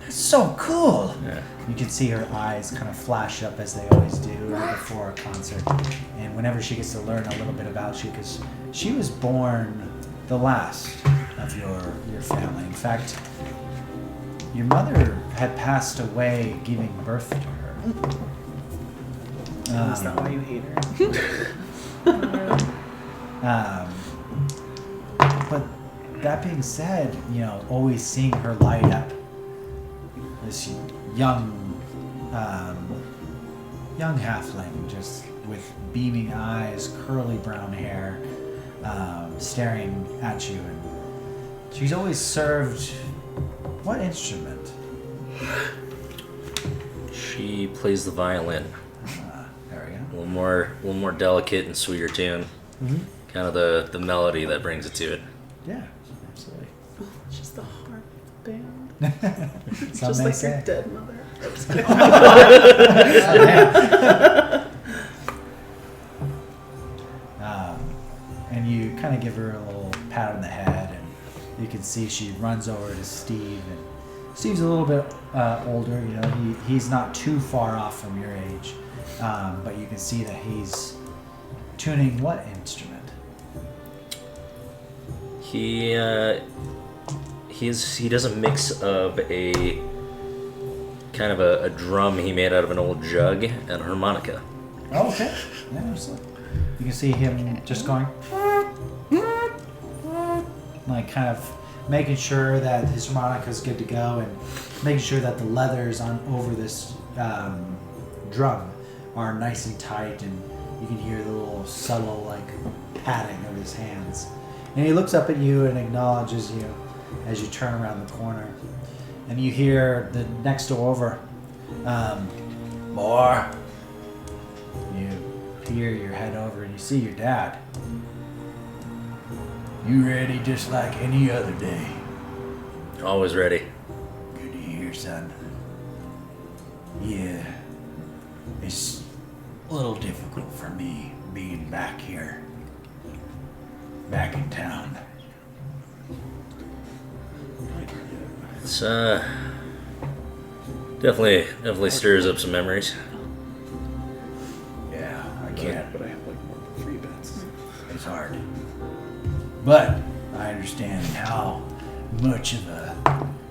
That's so cool! yeah. You can see her eyes kind of flash up as they always do right before a concert. And whenever she gets to learn a little bit about you, because she was born the last of your family. In fact, your mother had passed away giving birth to her. Is that why you hate her? But that being said, always seeing her light up, this young halfling, just with beaming eyes, curly brown hair, staring at you, and she's always served. What instrument? She plays the violin. There we go. A little more delicate and sweeter tune. Mm-hmm. Kind of the melody that brings it to it. Yeah, absolutely. It's just the harp band. Some Just may like say. your dead mother. And you kind of give her a little pat on the head, and you can see she runs over to Steve, and Steve's a little bit older. He's not too far off from your age, but you can see that he's tuning what instrument? He does a mix of a kind of a drum he made out of an old jug and a harmonica. Oh, okay. Yeah, absolutely. You can see him just going, like kind of making sure that his harmonica's good to go, and making sure that the leathers on over this drum are nice and tight, and you can hear the little subtle like patting of his hands. And he looks up at you and acknowledges you as you turn around the corner, and you hear the next door over, more. You peer your head over and you see your dad. You ready just like any other day? Always ready. Good to hear, son. Yeah, It's a little difficult for me being back here, back in town. It's definitely stirs up some memories. Yeah, I can't. But I have like more than 3 bets. It's hard. But I understand how much of a...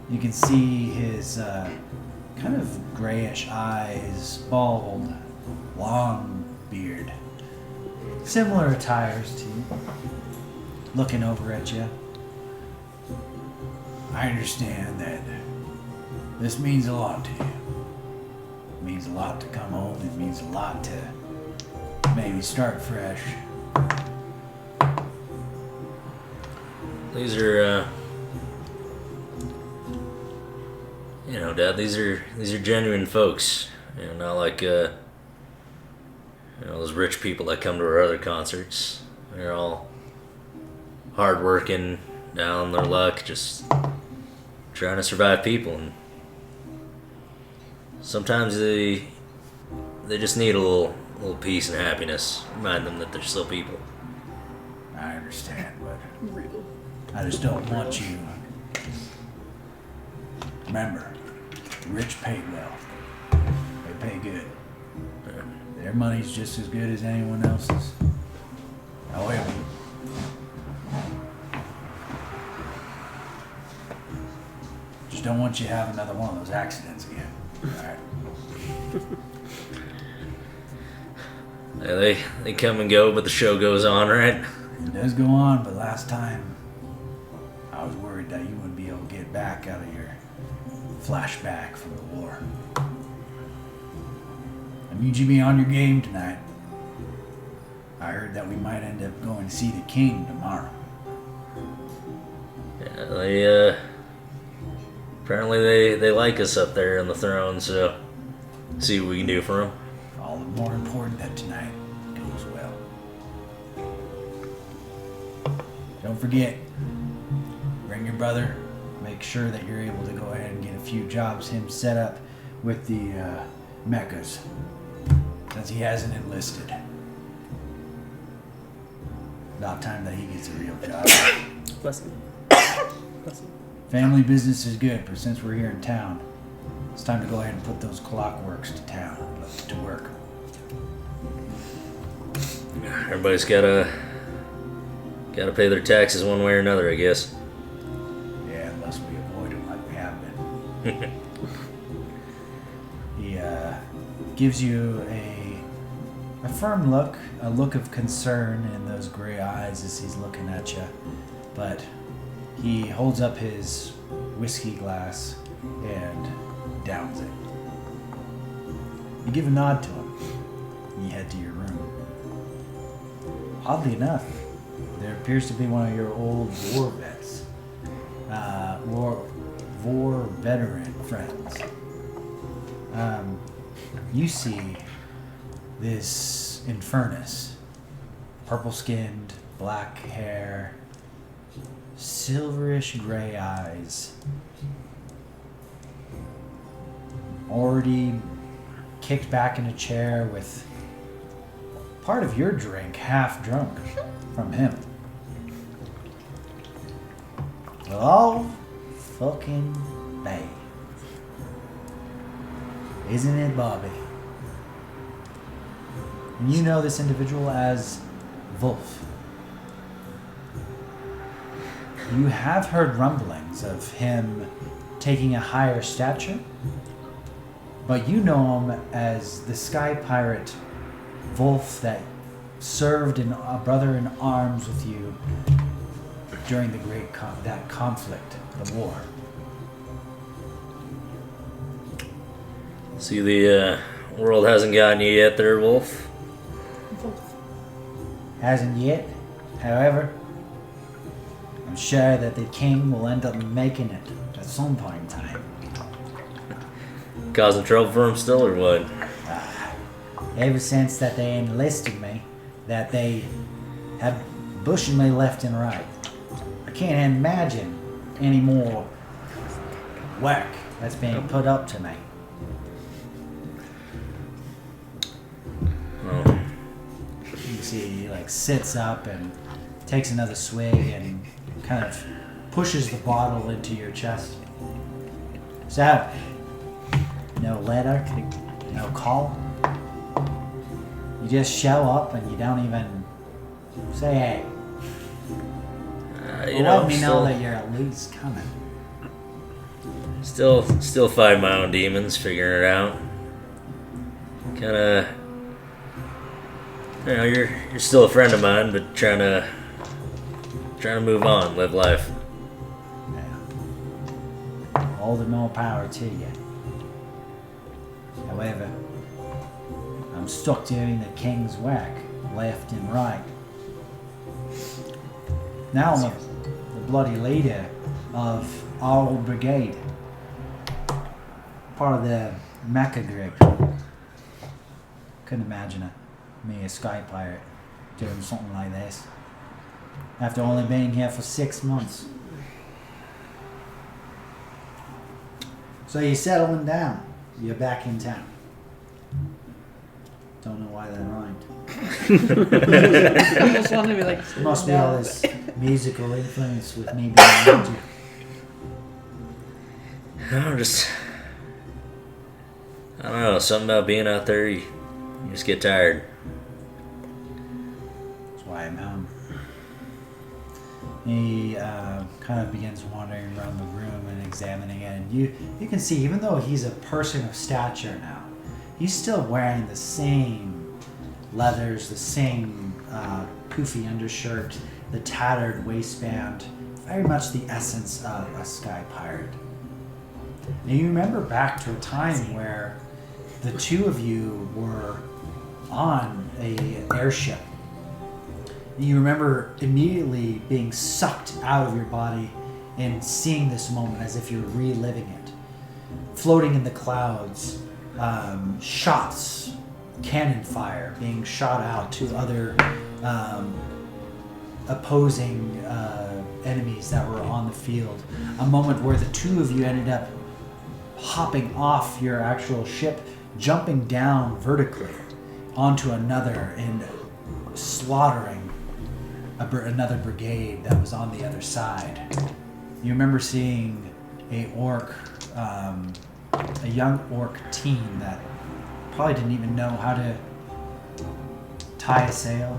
You can see his kind of grayish eyes, bald, long beard. Similar attires to you. Looking over at you. I understand that this means a lot to you. It means a lot to come home. It means a lot to maybe start fresh. These are, Dad. These are genuine folks. Not like those rich people that come to our other concerts. They're all hardworking, down on their luck, just trying to survive people, and sometimes they just need a little peace and happiness. Remind them that they're still people. I understand, but I just don't want you. Remember, the rich pay well. They pay good. Their money's just as good as anyone else's. However, just don't want you to have another one of those accidents again. Alright? Yeah, they come and go, but the show goes on, right? It does go on, but last time I was worried that you wouldn't be able to get back out of your flashback from the war. I need you to be on your game tonight. I heard that we might end up going to see the king tomorrow. Yeah, they apparently they like us up there on the throne, so see what we can do for them. All the more important that tonight goes well. Don't forget, bring your brother. Make sure that you're able to go ahead and get a few jobs him set up with the mechas, since he hasn't enlisted. About time that he gets a real job. Bless him. Bless him. Family business is good, but since we're here in town, it's time to go ahead and put those clockworks to work. Everybody's gotta pay their taxes one way or another, I guess. Yeah, unless we avoid them like we have been. He gives you a firm look, a look of concern in those gray eyes as he's looking at you. But he holds up his whiskey glass and downs it. You give a nod to him, and you head to your room. Oddly enough, there appears to be one of your old war vets. War veteran friends. You see this Infernus, purple-skinned, black hair, silverish gray eyes, already kicked back in a chair with part of your drink half drunk from him. Oh, fucking babe. Isn't it, Bobby? And you know this individual as Wolf. You have heard rumblings of him taking a higher stature, but you know him as the sky pirate Wolf that served in a brother in arms with you during the great that conflict, the war. See, the world hasn't gotten you yet there, Wolf. Hasn't yet. However, I'm sure that the king will end up making it at some point in time. Causing trouble for him still, or what? Ever since that they enlisted me, that they have bushing me left and right. I can't imagine any more work that's being put up to me. see he like sits up and takes another swig and kind of pushes the bottle into your chest. So, no letter, no call. You just show up and you don't even say hey. Let me know that you're at least coming. Still fighting my own demons, figuring it out. Kinda, you're still a friend of mine, but trying to move on, live life. Yeah. All the more power to you. However, I'm stuck doing the king's work, left and right. Now I'm the bloody leader of our old brigade. Part of the Mecha group. Couldn't imagine me, a sky pirate, doing something like this. After only being here for 6 months. So you're settling down. You're back in town. Don't know why that rhymed. I just wanted to be like, Must be all this musical influence with me being around you. I don't know, something about being out there, you just get tired. That's why I'm home. He kind of begins wandering around the room and examining it. And you can see, even though he's a person of stature now, he's still wearing the same leathers, the same poofy undershirt, the tattered waistband. Very much the essence of a sky pirate. Now you remember back to a time where the two of you were on an airship. And you remember immediately being sucked out of your body and seeing this moment as if you're reliving it. Floating in the clouds, shots, cannon fire being shot out to other opposing enemies that were on the field. A moment where the two of you ended up hopping off your actual ship, jumping down vertically onto another and slaughtering another brigade that was on the other side. You remember seeing a young orc teen that probably didn't even know how to tie a sail,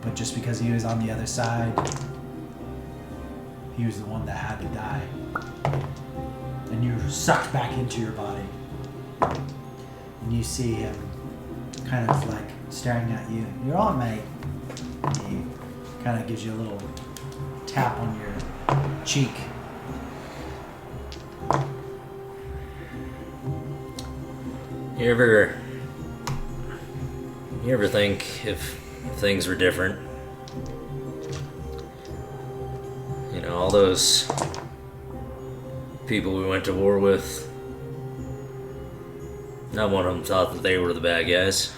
but just because he was on the other side, he was the one that had to die. And you were sucked back into your body. And you see him kind of like staring at you. You're on, mate. He kind of gives you a little tap on your cheek. You ever think if things were different? You know, all those people we went to war with, not one of them thought that they were the bad guys.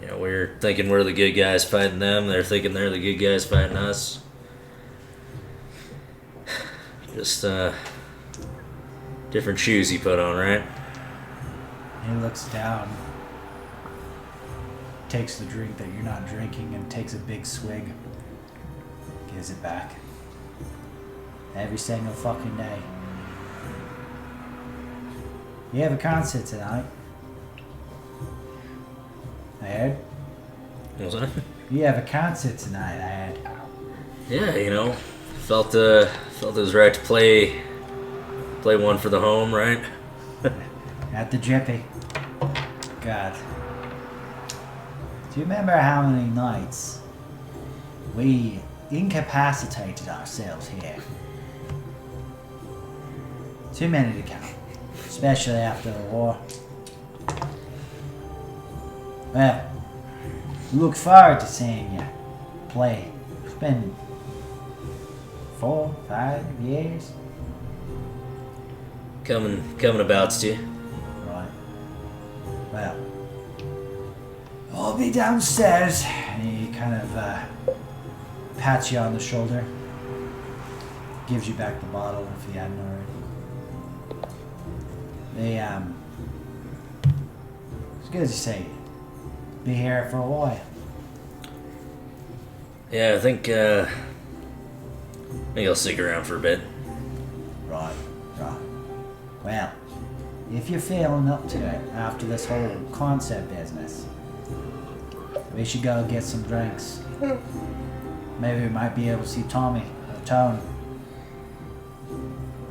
You know, we're thinking we're the good guys fighting them, they're thinking they're the good guys fighting us. Just, different shoes you put on, right? He looks down, takes the drink that you're not drinking and takes a big swig, gives it back. Every single fucking day. You have a concert tonight. I heard. What was that? You have a concert tonight, I heard. Yeah, you know, felt it was right to play one for the home, right? At the Drippy. God. Do you remember how many nights we incapacitated ourselves here? Too many to count. Especially after the war. Well, we look forward to seeing you play. It's been 4, 5 years. Coming abouts to you. Right. Well, I'll be downstairs. And he kind of pats you on the shoulder. Gives you back the bottle if you hadn't already. They, It's good as you say. Be here for a while. Yeah, I think I'll stick around for a bit. Right. Well, if you're feeling up to it after this whole concept business, we should go get some drinks. Maybe we might be able to see Tommy or Tone.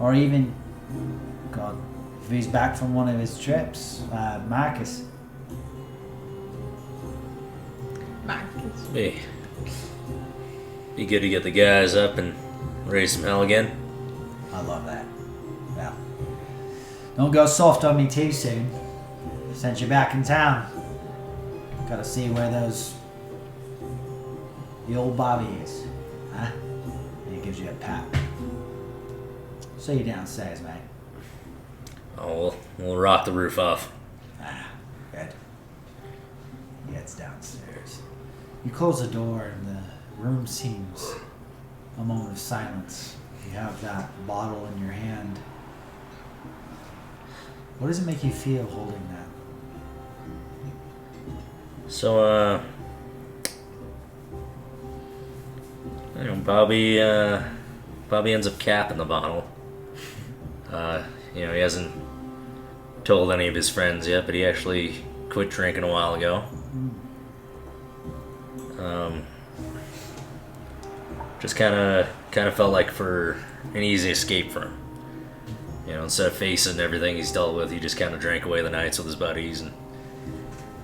Or even, God, if he's back from one of his trips, Marcus. Be good to get the guys up and raise some hell again. I love that. Well, don't go soft on me too soon. Since you're back in town, gotta see where the old Bobby is. Huh? And he gives you a pat. See you downstairs, mate. Oh, we'll rock the roof off. Good. He heads downstairs. You close the door and the room seems a moment of silence. You have that bottle in your hand. What does it make you feel holding that? So, Bobby ends up capping the bottle. He hasn't told any of his friends yet, but he actually quit drinking a while ago. Just kind of felt like for an easy escape for him. Instead of facing everything he's dealt with, he just kind of drank away the nights with his buddies and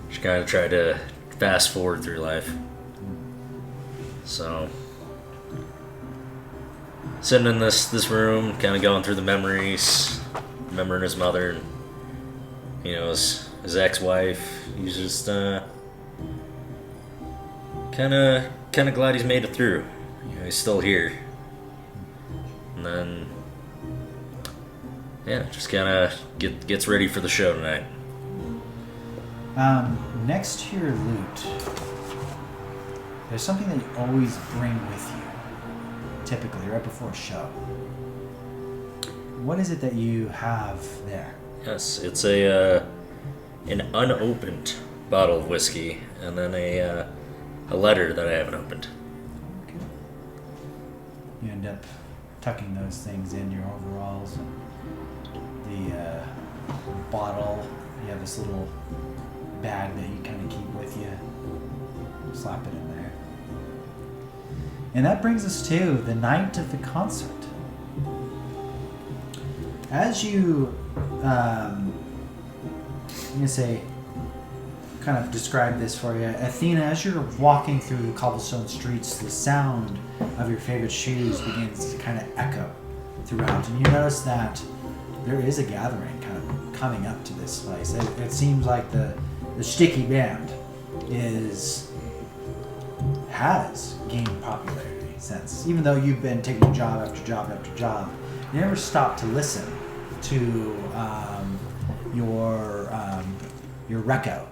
just kind of tried to fast forward through life. So, sitting in this room, kind of going through the memories, remembering his mother and his ex-wife. He's just kind of glad he's made it through. He's still here. And then, just kind of gets ready for the show tonight. Next to your loot, there's something that you always bring with you, typically right before a show. What is it that you have there? Yes, it's an unopened bottle of whiskey, and then a letter that I haven't opened. Okay. You end up tucking those things in your overalls, and the bottle. You have this little bag that you kind of keep with you. Slap it in there. And that brings us to the night of the concert. As you, I'm going to say, kind of describe this for you. Athena, as you're walking through the cobblestone streets, the sound of your favorite shoes begins to kind of echo throughout. And you notice that there is a gathering kind of coming up to this place. It seems like the sticky band has gained popularity since. Even though you've been taking job after job after job, you never stop to listen to your reco.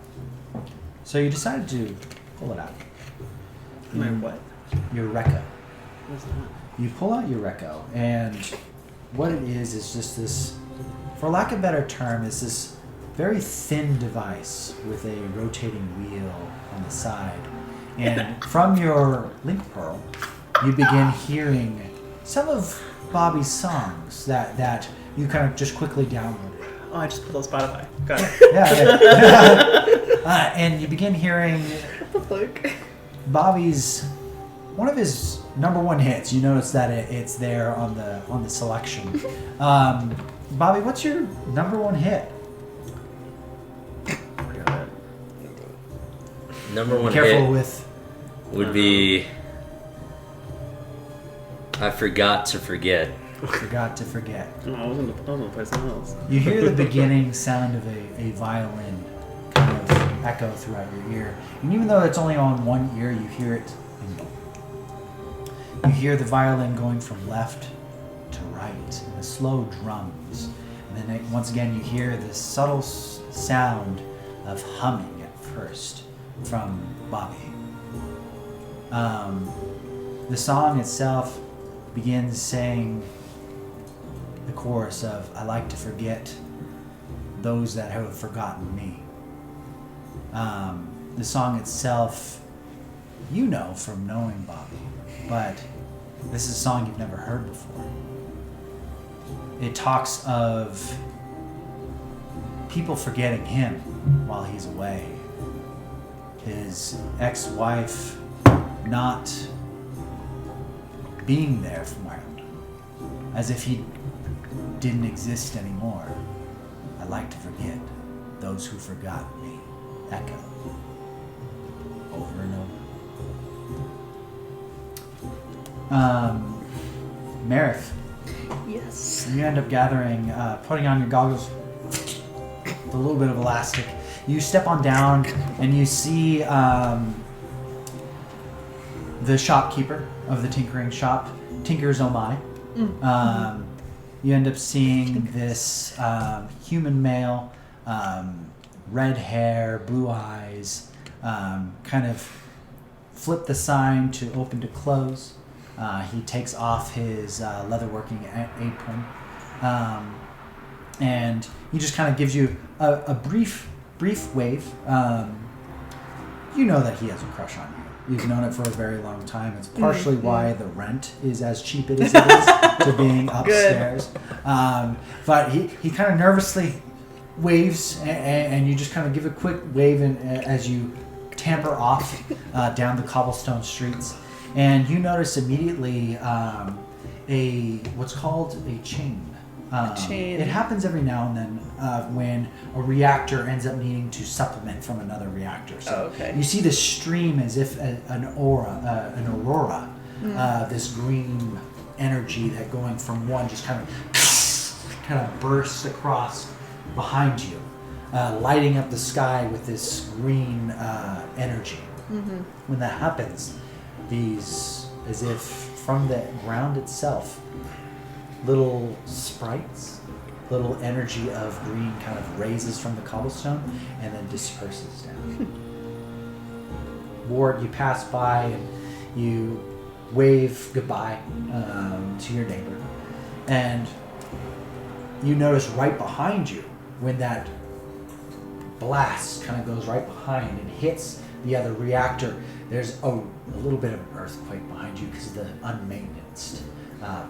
So you decided to pull it out. My what? Your reco. What's that? You pull out your reco, and what it is just this, for lack of a better term, is this very thin device with a rotating wheel on the side. And from your link pearl, you begin hearing some of Bobby's songs that you kind of just quickly downloaded. Oh, I just put on Spotify. Got it. Yeah. And you begin hearing What the fuck? Bobby's, one of his number one hits. You notice that it's there on the selection. Bobby, what's your number one hit? Number one Careful hit with. would be I Forgot to Forget. Forgot to Forget. Oh, I was gonna play something else. You hear the beginning sound of a violin kind of echo throughout your ear. And even though it's only on one ear, you hear it. You hear the violin going from left to right, and the slow drums. And then once again, you hear this subtle sound of humming at first from Bobby. The song itself begins saying the chorus of "I like to forget those that have forgotten me." The song itself, you know from knowing Bobby, but this is a song you've never heard before. It talks of people forgetting him while he's away. His ex-wife not being there for him, as if he didn't exist anymore. I like to forget those who forgot me. Echo. Over and over. Meredith, Yes. you end up gathering, putting on your goggles with a little bit of elastic. You step on down and you see the shopkeeper of the tinkering shop, Tinker's Oh My. You end up seeing this human male, red hair, blue eyes, kind of flip the sign to open to close. He takes off his leatherworking apron, and he just kind of gives you a brief wave. You know that he has a crush on you. You've known it for a very long time. It's partially why the rent is as cheap as it is to being upstairs. But he kind of nervously waves, and you just kind of give a quick wave as you tamper off down the cobblestone streets. And you notice immediately what's called a chain. Chain. It happens every now and then when a reactor ends up needing to supplement from another reactor. So okay. you see this stream as if an aurora, this green energy that going from one just kind of bursts across behind you, lighting up the sky with this green energy. When that happens, these, as if from the ground itself, little sprites, little energy of green kind of raises from the cobblestone and then disperses down. Wart, you pass by and you wave goodbye to your neighbor. And you notice right behind you, when that blast kind of goes right behind and hits the other reactor, there's a little bit of an earthquake behind you because of the unmaintenanced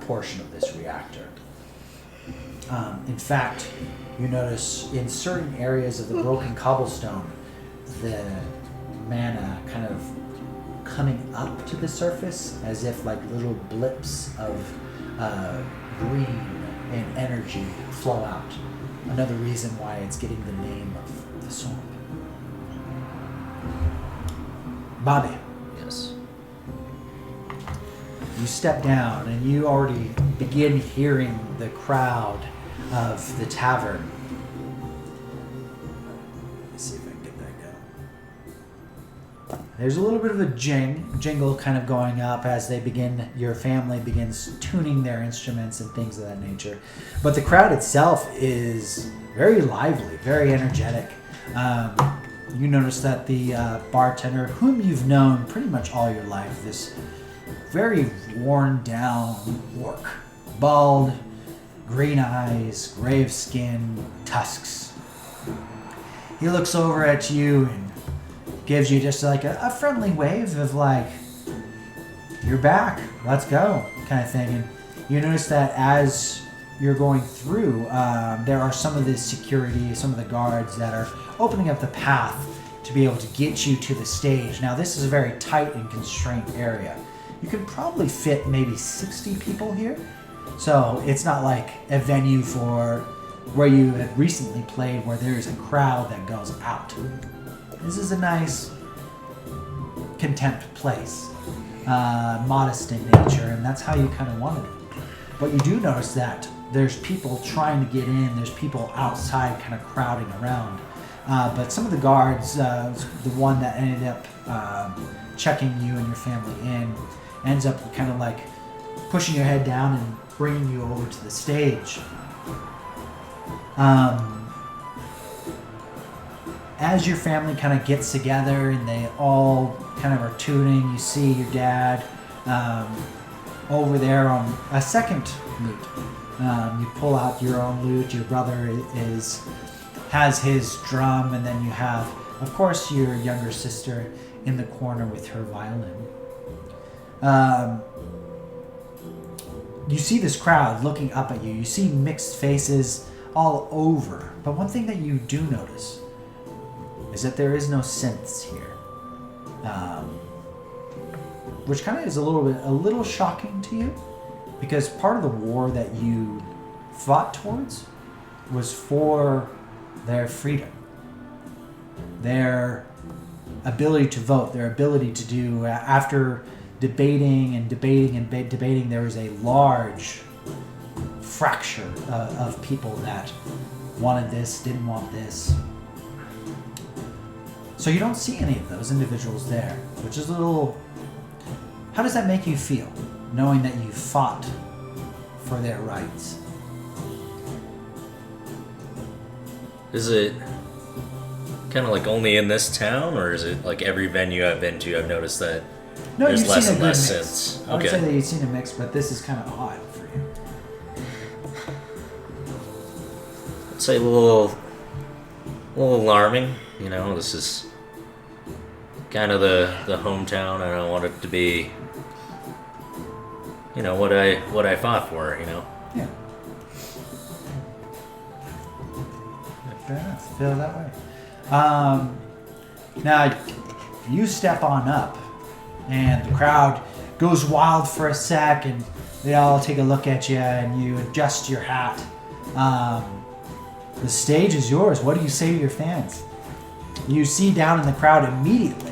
portion of this reactor. In fact, you notice in certain areas of the broken cobblestone, the mana kind of coming up to the surface as if like little blips of green and energy flow out. Another reason why it's getting the name of the swamp. Bobby. Yes. You step down and you already begin hearing the crowd of the tavern. Let's see if I can get that going. There's a little bit of a jingle kind of going up as your family begins tuning their instruments and things of that nature. But the crowd itself is very lively, very energetic. You notice that the bartender, whom you've known pretty much all your life, this very worn down orc, bald, green eyes, grave skin, tusks. He looks over at you and gives you just like a friendly wave of like, you're back, let's go, kind of thing. And you notice that as you're going through, there are some of the security, some of the guards that are opening up the path to be able to get you to the stage. Now, this is a very tight and constrained area. You can probably fit maybe 60 people here. So it's not like a venue for where you had recently played where there's a crowd that goes out. This is a nice, contempt place, modest in nature, and that's how you kind of want it. But you do notice that there's people trying to get in, there's people outside kind of crowding around. But some of the guards, the one that ended up checking you and your family in, ends up kind of like pushing your head down and bringing you over to the stage. As your family kind of gets together and they all kind of are tuning, you see your dad over there on a second lute. You pull out your own lute, your brother has his drum, and then you have of course, your younger sister in the corner with her violin. You see this crowd looking up at you. You see mixed faces all over. But one thing that you do notice is that there is no synths here. Which kind of is a little shocking to you, because part of the war that you fought towards was for their freedom, their ability to vote, their ability to do, after debating, there was a large fracture of people that wanted this, didn't want this. So you don't see any of those individuals there, which is a little... How does that make you feel, knowing that you fought for their rights? Is it kind of like only in this town, or is it like every venue I've been to, I've noticed that No, there's you've less seen a and good less mix. synths? I would Okay. say that you've seen a mix, but this is kind of odd for you. I'd say a little alarming. You know, this is kind of the hometown. I don't want it to be, you know, what I fought for. You know. Yeah. Fair enough. Feel that way. Now, you step on up, and the crowd goes wild for a sec, and they all take a look at you, and you adjust your hat. The stage is yours. What do you say to your fans? You see down in the crowd immediately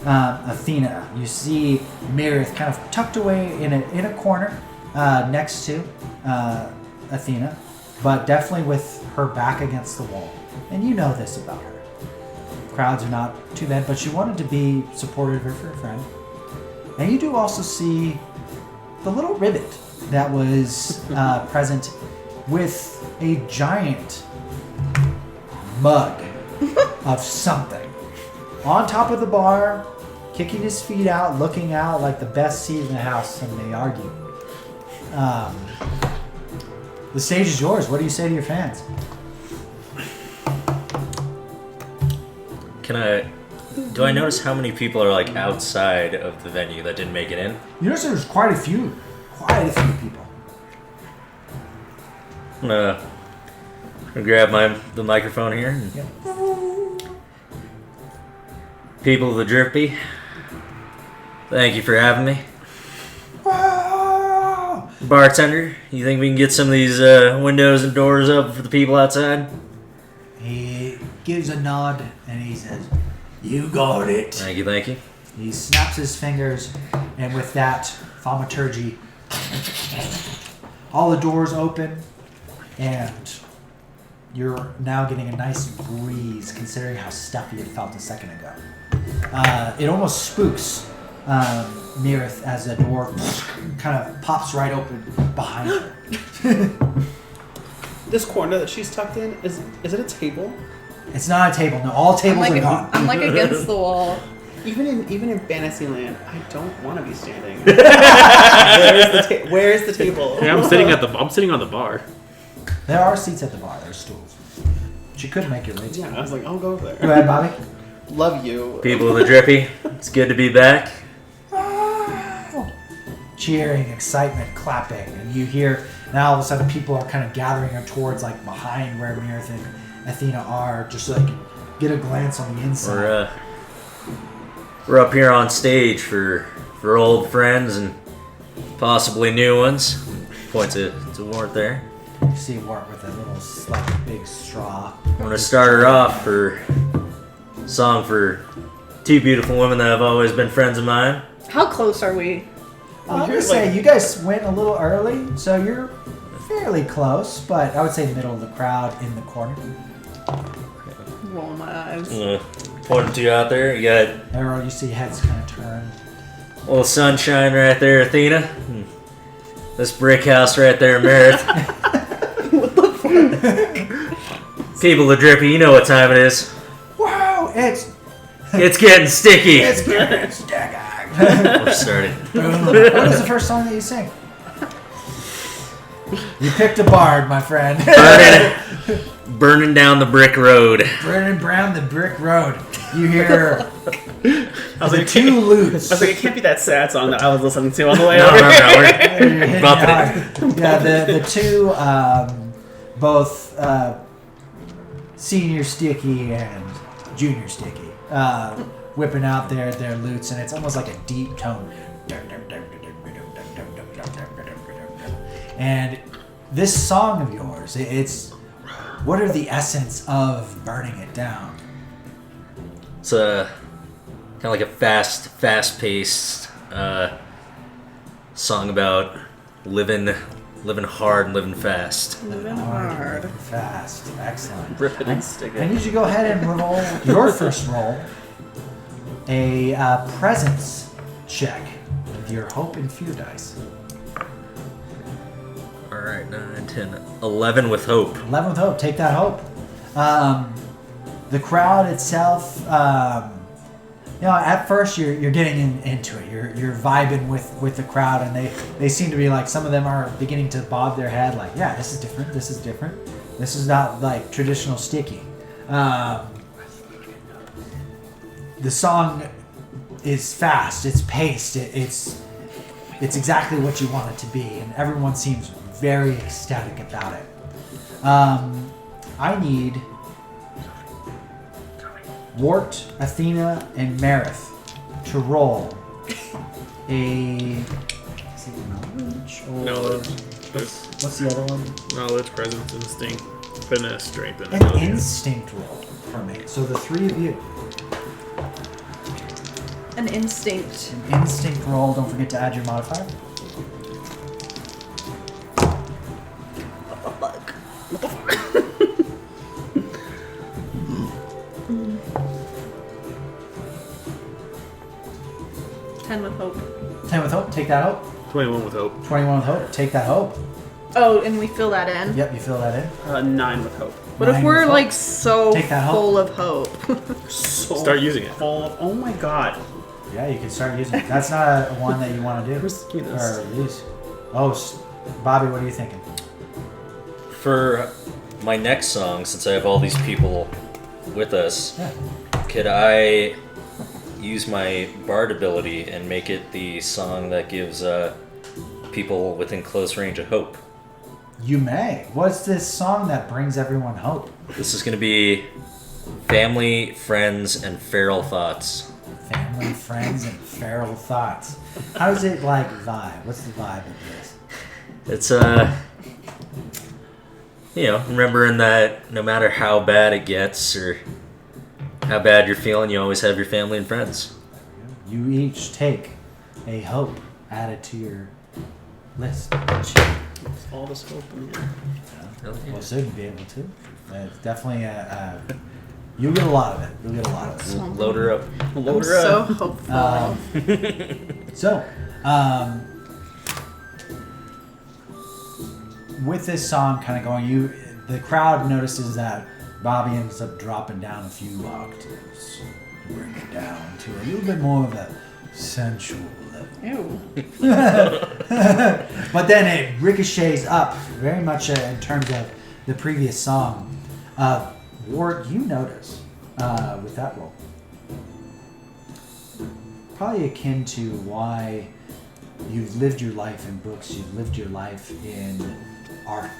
Athena. You see Meredith kind of tucked away in a corner next to Athena, but definitely with her back against the wall. And you know this about her. Crowds are not too bad, but she wanted to be supportive of her friend. And you do also see the little Ribbet that was present with a giant mug of something on top of the bar, kicking his feet out, looking out like the best seat in the house, and they argue. The stage is yours. What do you say to your fans? Do I notice how many people are like outside of the venue that didn't make it in? You notice there's quite a few people. I'm gonna grab the microphone here. And Yep. people of the Drippy, thank you for having me. Wow! Bartender, you think we can get some of these windows and doors up for the people outside? He gives a nod and he says, "You got it." Thank you, thank you. He snaps his fingers, and with that thaumaturgy, all the doors open, and you're now getting a nice breeze considering how stuffy it felt a second ago. It almost spooks Meredith as the door kind of pops right open behind her. This corner that she's tucked in, is it a table? It's not a table. No, all tables are gone. I'm like against the wall. Even in Fantasyland, I don't want to be standing. Where's the table? Hey, I'm sitting on the bar. There are seats at the bar. There's stools. She could make it way too. Yeah, I was like, I'll go over there. Go ahead, Bobby. Love you. People of the Drippy, it's good to be back. Cheering, excitement, clapping, and you hear now all of a sudden people are kind of gathering up towards like behind where Meredith and Athena are, just like get a glance on the inside. We're up here on stage for old friends and possibly new ones. Point to Wart there. You see Wart with a little like big straw. I'm gonna start her off for a song for two beautiful women that have always been friends of mine. How close are we? I'm gonna say you guys went a little early, so you're fairly close, but I would say middle of the crowd in the corner. Rolling my eyes. I'm gonna point to you out there. You got Everyone, you see heads kind of turn. a little sunshine right there, Athena. And this brick house right there, Meredith. What the fuck? People of the Drippy, you know what time it is. Wow, it's Getting sticky. it's dagger. We're starting. What is the first song that you sing? You picked a bard, my friend. Burning down the brick road. Burning down the brick road. You hear I was the like, two lutes. I was like, it can't be that sad song that I was listening to on the way No, over. no, no. You're We're hitting bumping hard. Yeah, the two, both senior sticky and junior sticky, whipping out their lutes, and it's almost like a deep tone. And this song of yours, it's what are the essence of burning it down? It's a kind of like a fast-paced song about living hard and living fast. Living hard. Fast. Excellent. Rip it and stick it. I need you to go ahead and roll your first roll. A presence check with your hope and fear dice. All right, 9, 10, 11 with hope. 11 with hope. Take that hope. The crowd itself, at first you're getting into it. You're vibing with the crowd, and they seem to be like, some of them are beginning to bob their head like, yeah, this is different. This is different. This is not like traditional sticky. The song is fast. It's paced. It's exactly what you want it to be, and everyone seems very ecstatic about it. I need Wart, Athena, and Meredith to roll a. Is it knowledge or Knowledge. what's the other one? Knowledge, presence, instinct, finesse, strength, and An agility. instinct roll for me. So the three of you, An instinct. an instinct roll. Don't forget to add your modifier. With hope. 10 with hope. Take that hope. 21 with hope. 21 with hope. Take that hope. Oh, and we fill that in. Yep, you fill that in. 9 with hope. What if 9 we're with like hope. so Take that hope. full of hope? So Start using it. full of, oh my god. Yeah, you can start using it. That's not a one that you want to do. Give me this. Or these. Oh, Bobby, what are you thinking? For my next song, since I have all these people with us, Yeah. could I use my bard ability and make it the song that gives people within close range of hope? You may. What's this song that brings everyone hope? This is going to be Family, Friends, and Feral Thoughts. Family, friends, and feral thoughts. How does it like vibe? What's the vibe of this? It's remembering that no matter how bad it gets or how bad you're feeling, you always have your family and friends. You each take a hope added to your list. All this hope in here. Well, soon be able to. It's definitely you'll get a lot of it. You'll get a lot of it. Load her up. I'm Load her so up. hopeful. With this song kind of going, the crowd notices that Bobby ends up dropping down a few octaves to bring it down to a little bit more of a sensual level. Ew. But then it ricochets up very much in terms of the previous song. Wart, you notice with that roll, probably akin to why you've lived your life in books, you've lived your life in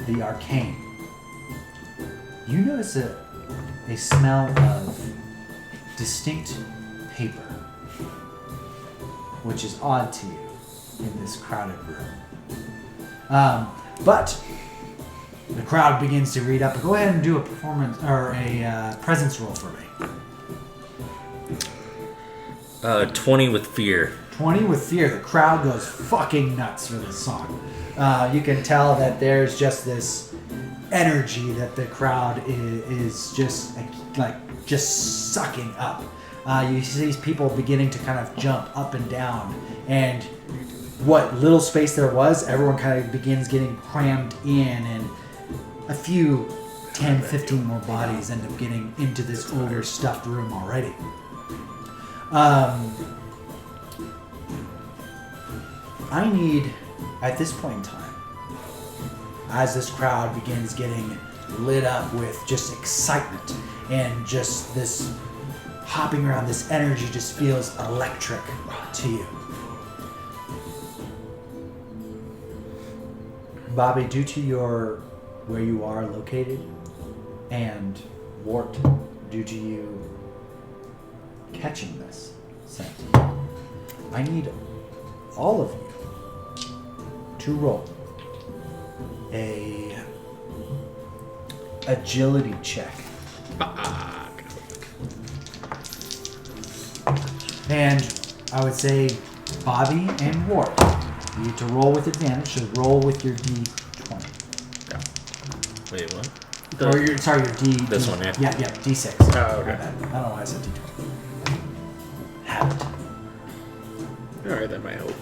the arcane. You notice a smell of distinct paper, which is odd to you in this crowded room. But the crowd begins to read up. Go ahead and do a performance or a presence roll for me. 20 with fear. 20 with fear. The crowd goes fucking nuts for this song. You can tell that there's just this energy that the crowd is just just sucking up. You see these people beginning to kind of jump up and down, and what little space there was, everyone kind of begins getting crammed in, and a few 10, 15 more bodies end up getting into this overstuffed room already. I need, at this point in time, as this crowd begins getting lit up with just excitement and just this hopping around, this energy just feels electric to you. Bobby, due to where you are located, and Wart, due to you catching this scent, I need all of you to roll a agility check. And I would say Bobby and Wart, you need to roll with advantage, so roll with your D20. Wait, what? Or your D... This one, yeah. Yeah, D6. Oh, okay. I don't know why I said D20. Have it. Alright, that might help.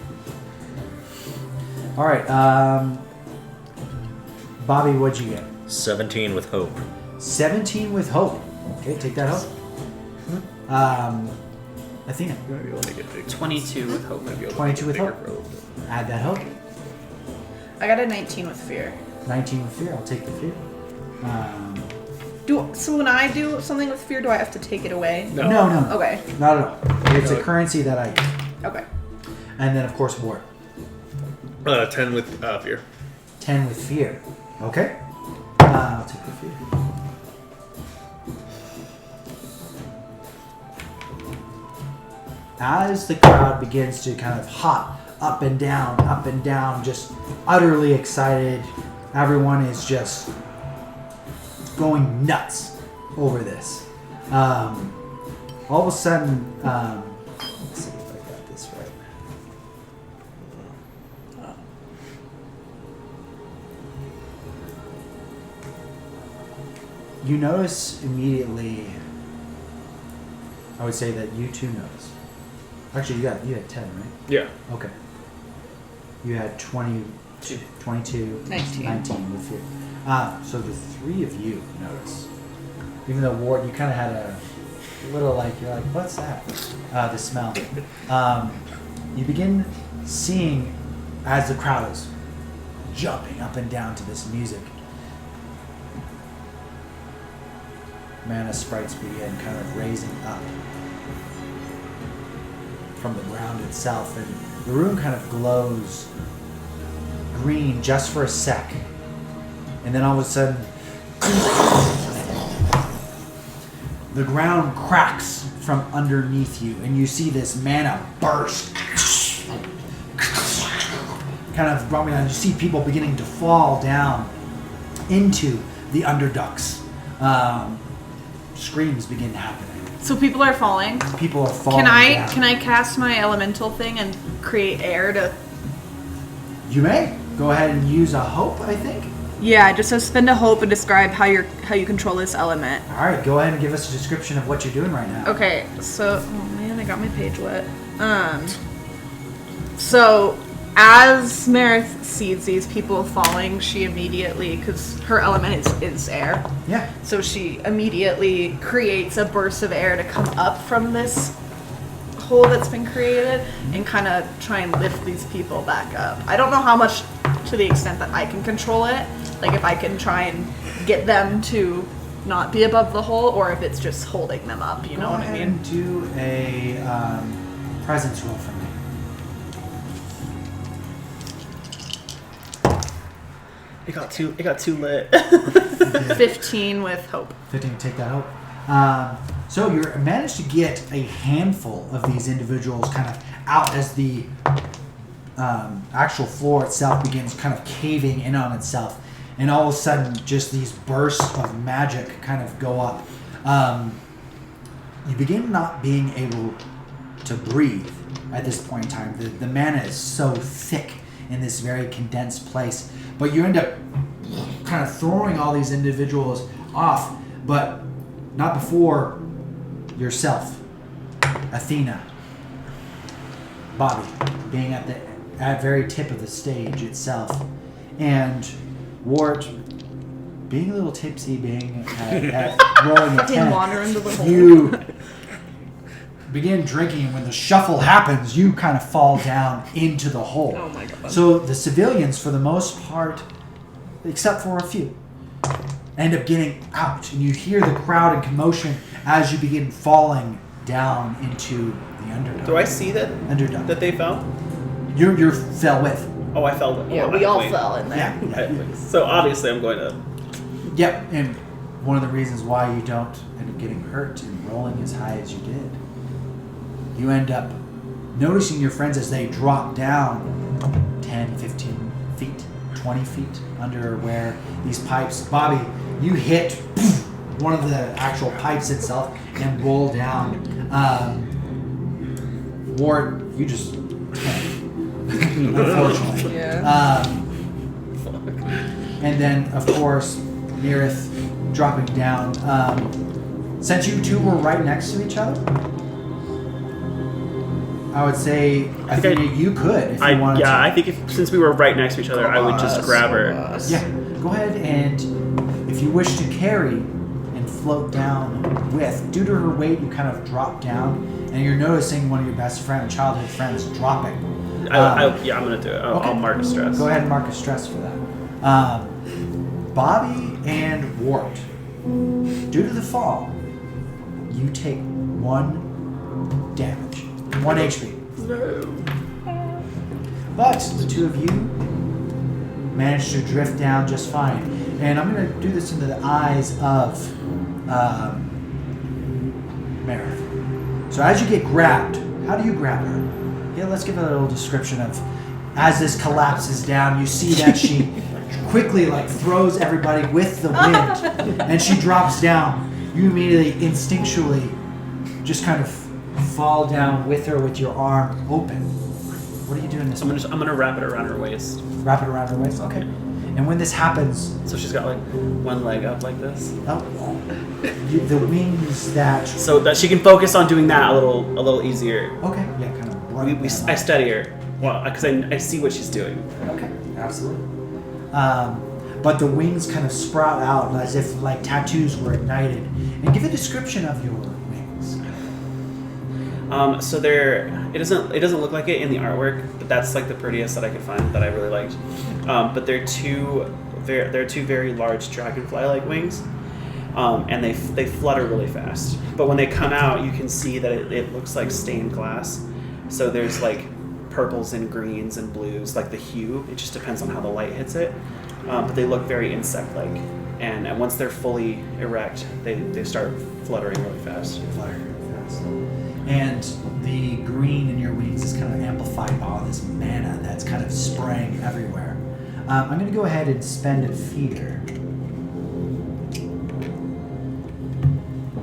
Alright, Bobby, what'd you get? 17 with hope. 17 with hope. Okay, take that hope. Athena, You might be able to get big. 22 with hope. 22 with hope. Add that hope. I got a 19 with fear. 19 with fear. I'll take the fear. So when I do something with fear, do I have to take it away? No. No. Okay. Not at all. It's a currency that I use. Okay. And then, of course, Wart. 10 with fear. 10 with fear. Okay. I'll take the fear. As the crowd begins to kind of hop up and down, just utterly excited, everyone is just going nuts over this. All of a sudden, let's see if I got this right. You notice immediately, I would say that you too notice. Actually, you had 10, right? Yeah. Okay. You had 22, 19 with fear. So the three of you notice. Even though Wart, you kind of had a little you're like, what's that? The smell. You begin seeing as the crowd is jumping up and down to this music. Mana sprites begin kind of raising up from the ground itself, and the room kind of glows green just for a sec, and then all of a sudden the ground cracks from underneath you, and you see this mana burst kind of bumping down. You see people beginning to fall down into the Underducts. Screams begin happening. So people are falling. People are falling down. Can I cast my elemental thing and create air to? You may go ahead and use a hope, I think. Yeah, just so spend a hope and describe how you control this element. All right, go ahead and give us a description of what you're doing right now. Okay, so oh man, I got my page wet. So as Meredith sees these people falling, she immediately, because her element is air, Yeah. so she immediately creates a burst of air to come up from this hole that's been created and kind of try and lift these people back up. I don't know how much to the extent that I can control it, like if I can try and get them to not be above the hole, or if it's just holding them up, you know what I mean? And do a presence roll for me. It got too lit. 15 with hope. 15, take that hope. So you managed to get a handful of these individuals kind of out as the actual floor itself begins kind of caving in on itself. And all of a sudden, just these bursts of magic kind of go up. You begin not being able to breathe at this point in time. The mana is so thick in this very condensed place. But you end up kind of throwing all these individuals off, but not before yourself, Athena, Bobby, being at the very tip of the stage itself, and Wart being a little tipsy, being at rolling a 10. Wander into the hole. You begin drinking, and when the shuffle happens, you kind of fall down into the hole. Oh my god. So the civilians, for the most part, except for a few, end up getting out, and you hear the crowd in commotion as you begin falling down into the underduct. Do I see that Underduct. that they fell? You fell with. Oh, I fell. Yeah, we all fell in there. Yeah. So obviously, I'm going to. Yep, and one of the reasons why you don't end up getting hurt and rolling as high as you did, you end up noticing your friends as they drop down 10, 15 feet, 20 feet under where these pipes. Bobby, you hit one of the actual pipes itself and roll down. Wart, you just unfortunately. Yeah. And then, of course, Meredith dropping down. Since you two were right next to each other, I would say Athena, you could if you wanted to. I think since we were right next to each other, I would just grab her. Yeah, go ahead and if you wish to carry and float down with, due to her weight, you kind of drop down, and you're noticing one of your best friend, childhood friends, dropping. I'm gonna do it. I'll mark a stress. Go ahead and mark a stress for that. Bobby and Wart, due to the fall, you take 1 damage, 1 HP. No. But the two of you managed to drift down just fine. And I'm going to do this into the eyes of Meredith. So as you get grabbed, how do you grab her? Yeah, let's give a little description of as this collapses down, you see that she quickly throws everybody with the wind and she drops down. You immediately instinctually just kind of fall down with her with your arm open. What are you doing this I'm gonna wrap it around her waist. Wrap it around her waist? Okay. And when this happens, So she's got one leg up like this. the wings that... So that she can focus on doing that a little easier. Okay, yeah, kind of... I study her. Well, because I see what she's doing. Okay, absolutely. But the wings kind of sprout out as if tattoos were ignited. And give a description of your wings. So it doesn't look like it in the artwork, but that's the prettiest that I could find that I really liked. But they're two very large dragonfly-like wings, and they flutter really fast. But when they come out, you can see that it looks like stained glass. So there's purples and greens and blues, the hue. It just depends on how the light hits it. But they look very insect-like, and once they're fully erect, they start fluttering really fast. And the green in your wings is kind of amplified by all this mana that's kind of spraying everywhere. I'm going to go ahead and spend a feeder.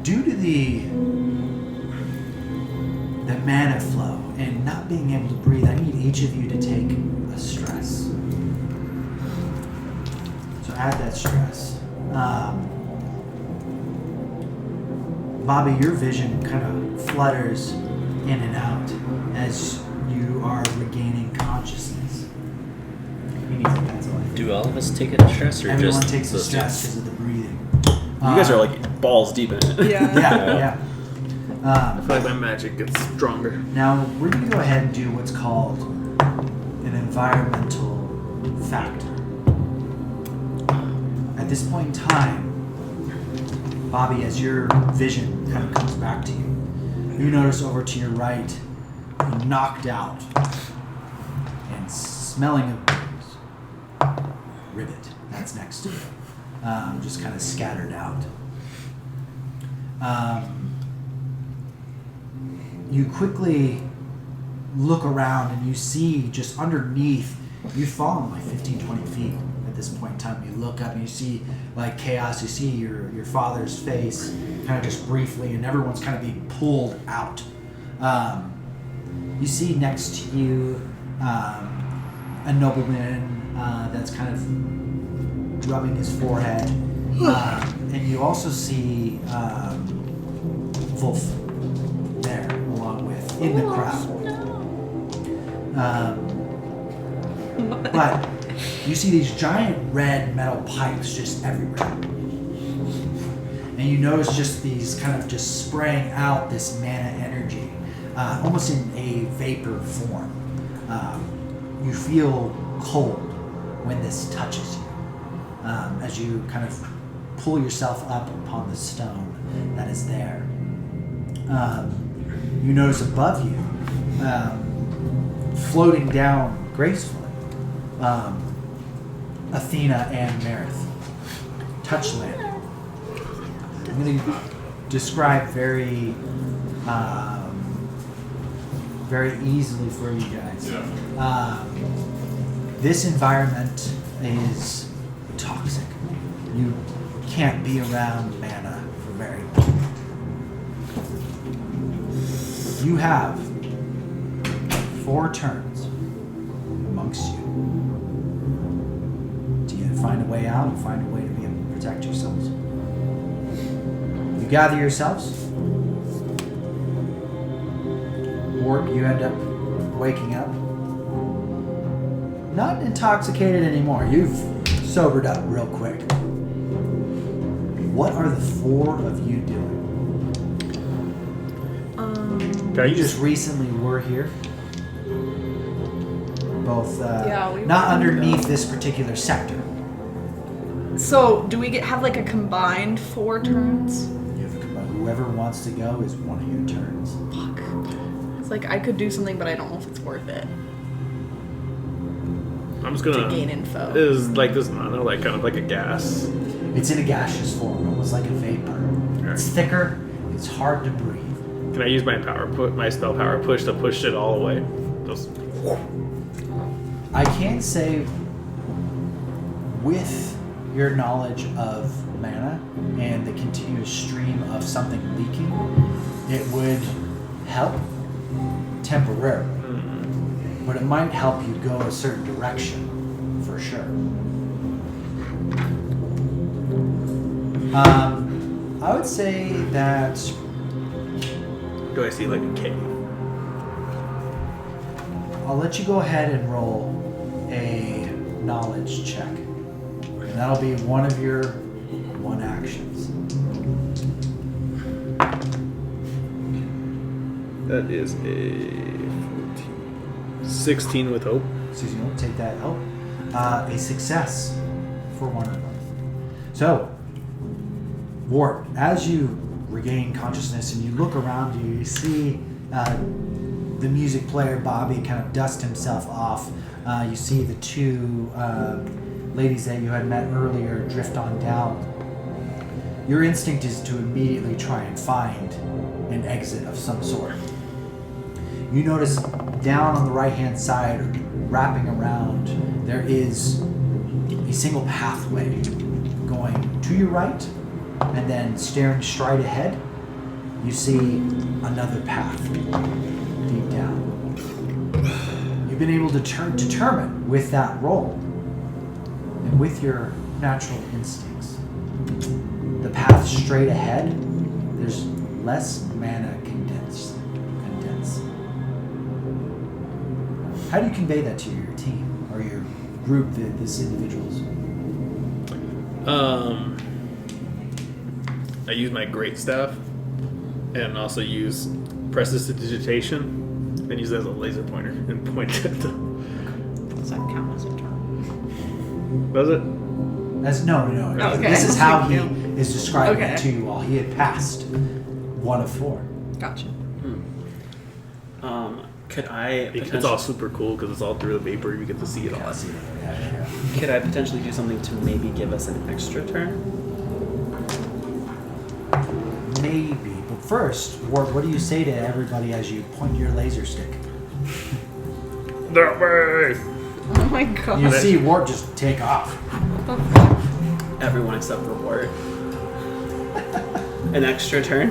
Due to the mana flow and not being able to breathe, I need each of you to take a stress. So add that stress. Bobby, your vision kind of flutters in and out as you are regaining consciousness. He needs a pencil. Do all of us take a stress, or Everyone just takes a those two? stress because of the breathing. You guys are balls deep in it. Yeah. Yeah. I feel like my magic gets stronger. Now, we're going to go ahead and do what's called an environmental factor. At this point in time, Bobby, as your vision kind of comes back to you, you notice over to your right, knocked out and smelling of booze. Ribbet, that's next to you. Just kind of scattered out. You quickly look around and you see just underneath, you've fallen 15, 20 feet at this point in time. You look up and you see chaos. You see your father's face kind of just briefly, and everyone's kind of being pulled out. You see next to you a nobleman that's kind of rubbing his forehead. And you also see Wolf there along with in the crowd. But you see these giant red metal pipes just everywhere. And you notice just these kind of just spraying out this mana energy, almost in a vapor form. You feel cold when this touches you. as you kind of pull yourself up upon the stone that is there. You notice above you, floating down gracefully, Athena and Meredith. Touchland. I'm going to describe very easily for you guys. This environment is toxic. You can't be around mana for very long. You have 4 turns amongst you to either find a way out or find a way to be able to protect yourselves. You gather yourselves. Wart, you end up waking up. Not intoxicated anymore. You've sobered up real quick. What are the 4 of you doing? You just recently were here. Both we not were underneath this particular sector. So, do we have like a combined 4 turns? You have whoever wants to go is one of your turns. Fuck. It's like I could do something, but I don't know if it's worth it I'm just to gonna. gain info. Is like this mana, like kind of like a gas. It's in a gaseous form, almost like a vapor. It's thicker. It's hard to breathe. Can I use my my spell power push to push it all away? Just I can say, with your knowledge of mana and the continuous stream of something leaking, it would help temporarily. But it might help you go a certain direction, for sure. I would say that... do I see like a cave? I'll let you go ahead and roll a knowledge check. And that'll be one of your 1 actions. That is a 16 with hope. So you don't take that help. A success for one of them. So, Wart, as you regain consciousness and you look around you, you see the music player Bobby kind of dust himself off. You see the 2 ladies that you had met earlier drift on down. Your instinct is to immediately try and find an exit of some sort. You notice down on the right-hand side, wrapping around, there is a single pathway going to your right, and then staring straight ahead, you see another path deep down. You've been able to determine with that roll and with your natural instincts, the path straight ahead, there's less mana condense. How do you convey that to your team or your group, this individuals? I use my great staff, and also use prestidigitation, and use it as a laser pointer and point it. Does that count as a turn? Does it? No. Okay. This is how he is describing Okay. it to you all. He had passed 1 of 4. Gotcha. Could I It's all super cool because it's all through the vapor. You get to see it all. could I potentially do something to maybe give us an extra turn? Maybe. But first, Wart, what do you say to everybody as you point your laser stick? That way! Oh my god. You see Wart just take off. What the fuck? Everyone except for Wart. An extra turn?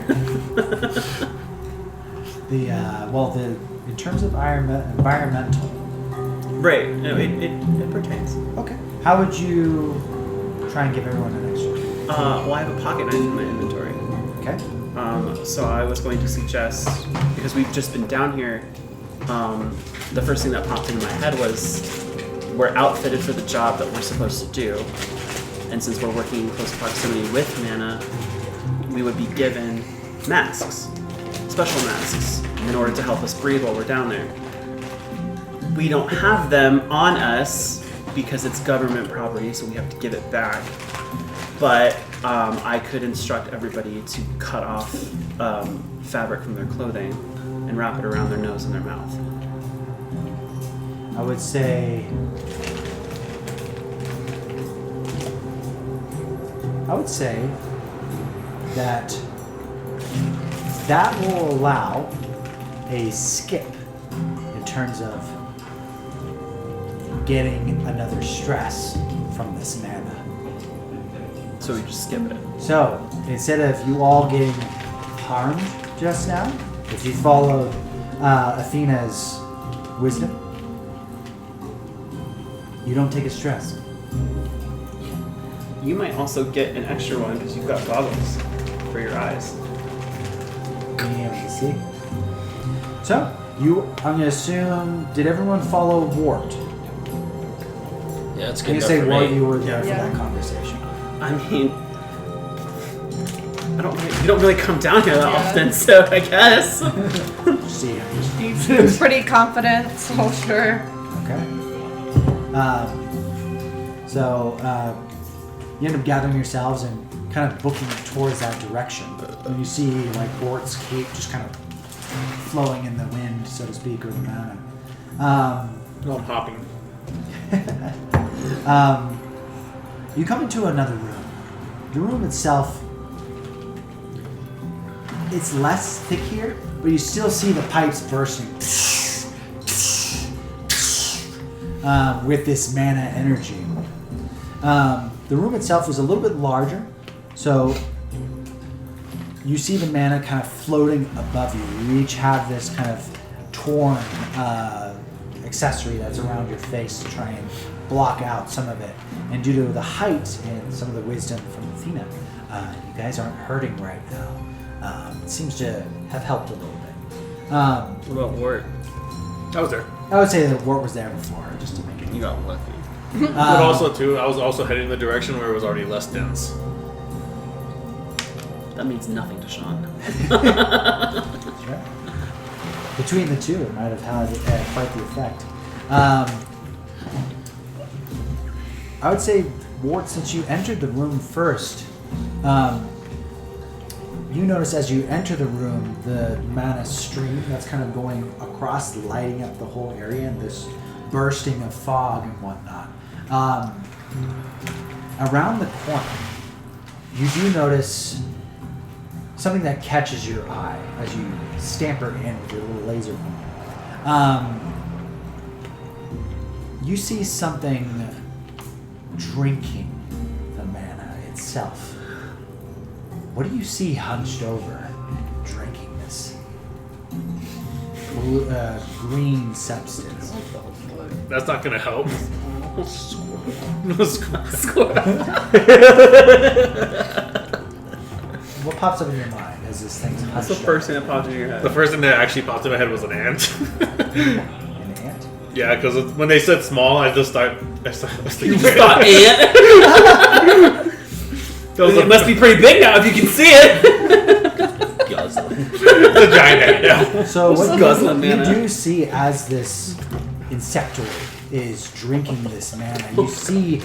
In terms of environmental. Right. No, it pertains. Okay. How would you try and give everyone an extra? Well, I have a pocket knife in my inventory. Okay. So I was going to suggest, because we've just been down here, the first thing that popped into my head was we're outfitted for the job that we're supposed to do. And since we're working in close proximity with mana, we would be given masks, special masks, in order to help us breathe while we're down there. We don't have them on us because it's government property, so we have to give it back. But I could instruct everybody to cut off fabric from their clothing and wrap it around their nose and their mouth. I would say that will allow a skip in terms of getting another stress from this mana. So we just skip it. So, instead of you all getting harmed just now, if you followed Athena's wisdom, you don't take a stress. You might also get an extra one because you've got goggles for your eyes. Yeah, see. So, I'm gonna assume, did everyone follow Wart? Yeah, it's I'm good gonna say enough Wart, for me. you were there Yeah. for that conversation. I mean, you don't really come down here that often, so I guess. See, He seems pretty confident, so sure. okay. So, you end up gathering yourselves and kind of booking towards that direction. And you see, like, Wart's cape just kind of flowing in the wind, so to speak, or the mana. No, I'm hopping. You come into another room. The room itself, it's less thick here, but you still see the pipes bursting with this mana energy. The room itself is a little bit larger, so you see the mana kind of floating above you. You each have this kind of torn accessory that's around your face to try and block out some of it. And due to the height and some of the wisdom from Athena, you guys aren't hurting right now. It seems to have helped a little bit. What about Wart? I was there. I would say that Wart was there before, just to make it. You got lucky. But also, too, I was also heading in the direction where it was already less dense. That means nothing to Sean. That's right. Between the two, it might have had quite the effect. I would say, Wart, since you entered the room first, you notice as you enter the room, the mana stream that's kind of going across, lighting up the whole area, and this bursting of fog and whatnot. Around the corner, you do notice something that catches your eye as you scamper in with your little laser beam. You see something drinking the mana itself. What do you see hunched over, drinking this green substance? That's not gonna help. What pops up in your mind as this thing's hunched That's the first thing that popped in your head. The first thing that actually popped in my head was an ant. An ant? Yeah, because when they said small, I was thinking, You just thought ant? It must be pretty big now if you can see it. it's a giant ant. Yeah. So what guzzling you mana. do see as this insectoid is drinking this mana, you see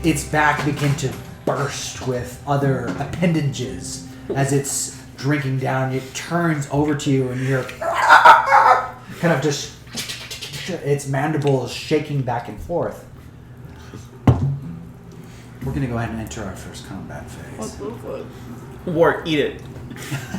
its back begin to burst with other appendages as it's drinking down. It turns over to you and you're kind of just, its mandibles shaking back and forth. We're going to go ahead and enter our first combat phase. Wart, eat it.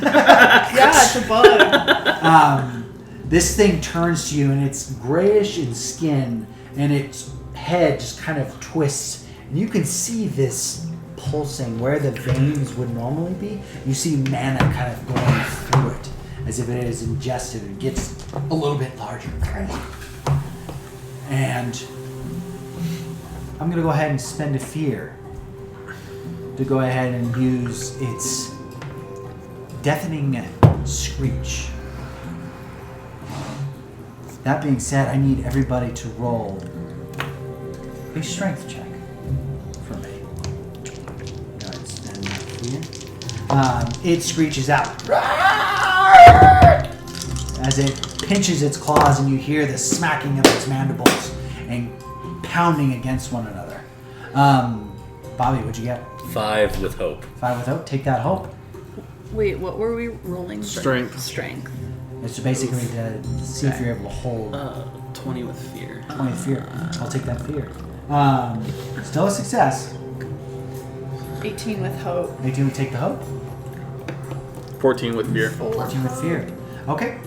Yeah, it's a bug. This thing turns to you and it's grayish in skin and its head just kind of twists. And you can see this pulsing where the veins would normally be. You see mana kind of going through it as if it is ingested and gets a little bit larger. And I'm going to go ahead and spend a fear to go ahead and use its deafening screech. That being said, I need everybody to roll a strength check for me. Go ahead and spend that fear. It screeches out as it pinches its claws, and you hear the smacking of its mandibles and pounding against one another. Bobby, what'd you get? 5 with hope. 5 with hope. Take that hope. Wait, what were we rolling? for? Strength. Strength. It's basically to see if you're able to hold 20 with fear. 20 fear. I'll take that fear. Still a success. 18 with hope. 18 would take the hope. 14 with fear. 14 with fear. Okay.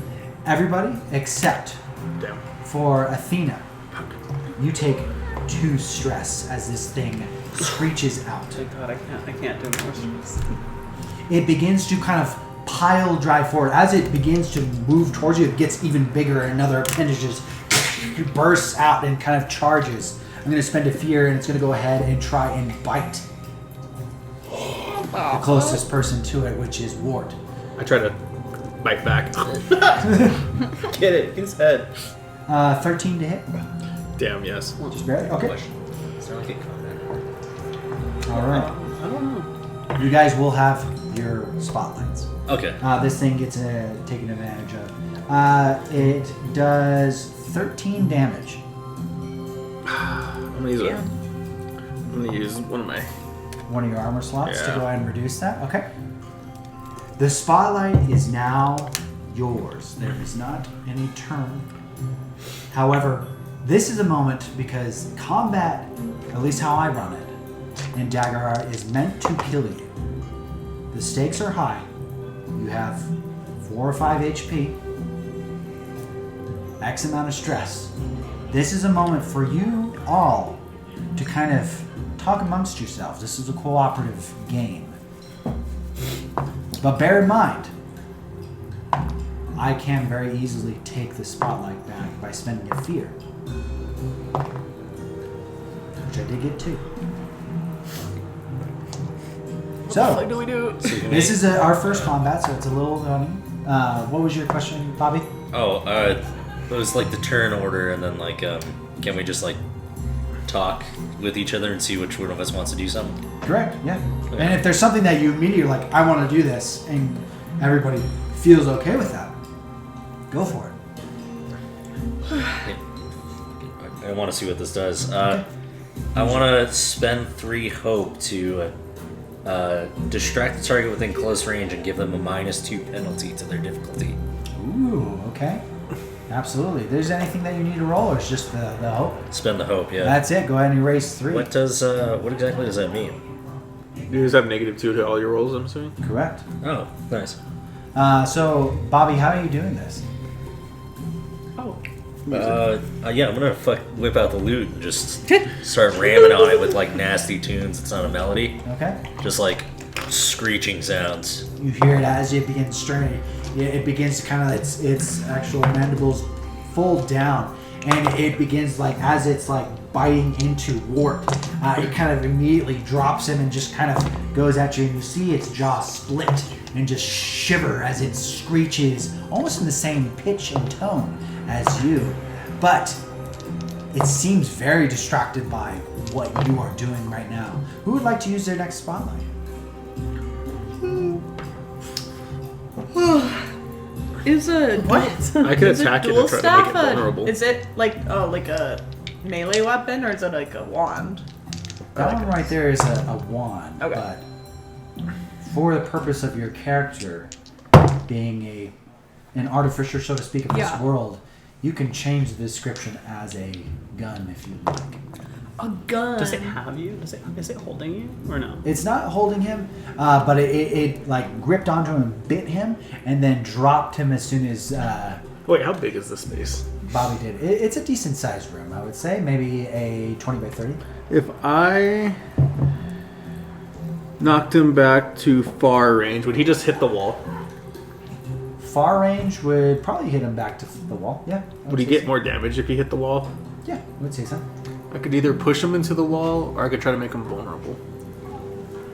Everybody except Damn. for Athena. You take 2 stress as this thing screeches out. Thank God, I can't do more stress. It begins to kind of pile drive forward. As it begins to move towards you, it gets even bigger, and another appendage just bursts out and kind of charges. I'm going to spend a fear, and it's going to go ahead and try and bite the closest person to it, which is Wart. I try to bite back. Get it, his head. 13 to hit. Damn, yes. Just barely. Okay. Is there like a combat? All right. I don't know. You guys will have your spotlights. Okay. This thing gets taken advantage of. It does 13 damage. I'm gonna use one of my. One of your armor slots to Yeah. go ahead and reduce that. Okay. The spotlight is now yours. There is not any turn. However, this is a moment because combat, at least how I run it, in Dagger Art is meant to kill you. The stakes are high. You have 4 or 5 HP, X amount of stress. This is a moment for you all to kind of talk amongst yourselves. This is a cooperative game. But bear in mind, I can very easily take the spotlight back by spending a fear. Which I did get 2. So, What do we do? this is our first combat, so it's a little funny. What was your question, Bobby? Oh, it was like the turn order, and then like, can we just like talk with each other and see which one of us wants to do something? Correct, yeah. And if there's something that you immediately are like, I want to do this, and everybody feels okay with that, go for it. I want to see what this does. I want to spend 3 hope to distract the target within close range and give them a -2 penalty to their difficulty. Ooh, okay. Absolutely. If there's anything that you need to roll, or it's just the hope? Spend the hope, yeah. That's it. Go ahead and erase 3. What exactly does that mean? You just have -2 to all your rolls, I'm assuming? Correct. Oh, nice. So, Bobby, how are you doing this? Yeah, I'm gonna whip out the lute and just start ramming on it with like nasty tunes. It's not a melody, Okay. just like screeching sounds. You hear it as it begins stirring. It begins to kind of its actual mandibles fold down, and it begins like as it's like biting into Wart. It kind of immediately drops him and just kind of goes at you, and you see its jaw split and just shiver as it screeches, almost in the same pitch and tone as you, but it seems very distracted by what you are doing right now. Who would like to use their next spotlight? Is a What? I could is attack it dual and try to staff make it vulnerable. Is it like a melee weapon, or is it like a wand? That one right there is a wand, Okay. but for the purpose of your character being an artificer, so to speak, of Yeah. this world, you can change the description as a gun if you like. A gun. Does it have you? Is it holding you or no? It's not holding him, but it like gripped onto him and bit him, and then dropped him as soon as Wait, how big is this space? Bobby did. It's a decent sized room, I would say, maybe a 20 by 30. If I knocked him back to far range, would he just hit the wall? Far range would probably hit him back to the wall. Yeah. I Would he say get so. more damage if he hit the wall? Yeah, I would say so. I could either push him into the wall, or I could try to make him vulnerable.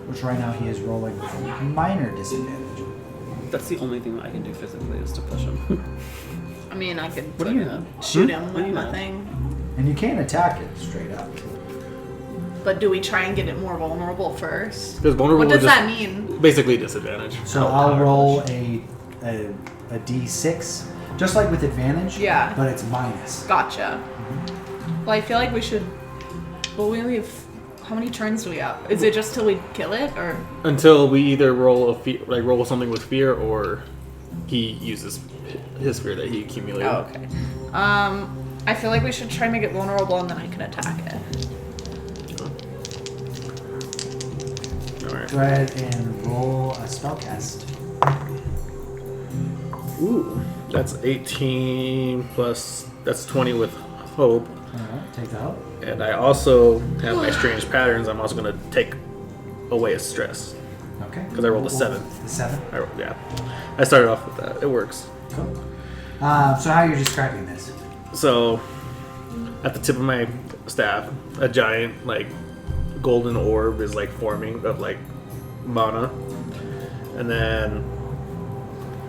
Which right now he is rolling with a minor disadvantage. That's the only thing that I can do physically is to push him. I mean, I could What do you know? shoot him What do with you my know? thing. And you can attack it straight up. But do we try and get it more vulnerable first? Because vulnerable What does is just that mean? basically disadvantage. So I'll roll a d6, just like with advantage. Yeah. But it's minus. Gotcha. Well, I feel like we should Well, we only have. How many turns do we have? Is it just till we kill it, or? Until we either roll roll something with fear, or he uses his fear that he accumulated. Oh, okay. I feel like we should try and make it vulnerable, and then I can attack it. All right. Go ahead and roll a spellcast. Ooh, that's 18 plus. That's 20 with hope. Alright, take the help. And I also have my strange patterns. I'm also going to take away a stress. Okay. Because I rolled a 7. The 7? I started off with that. It works. Cool. So how are you describing this? So, at the tip of my staff, a giant, like, golden orb is, like, forming of, like, mana. And then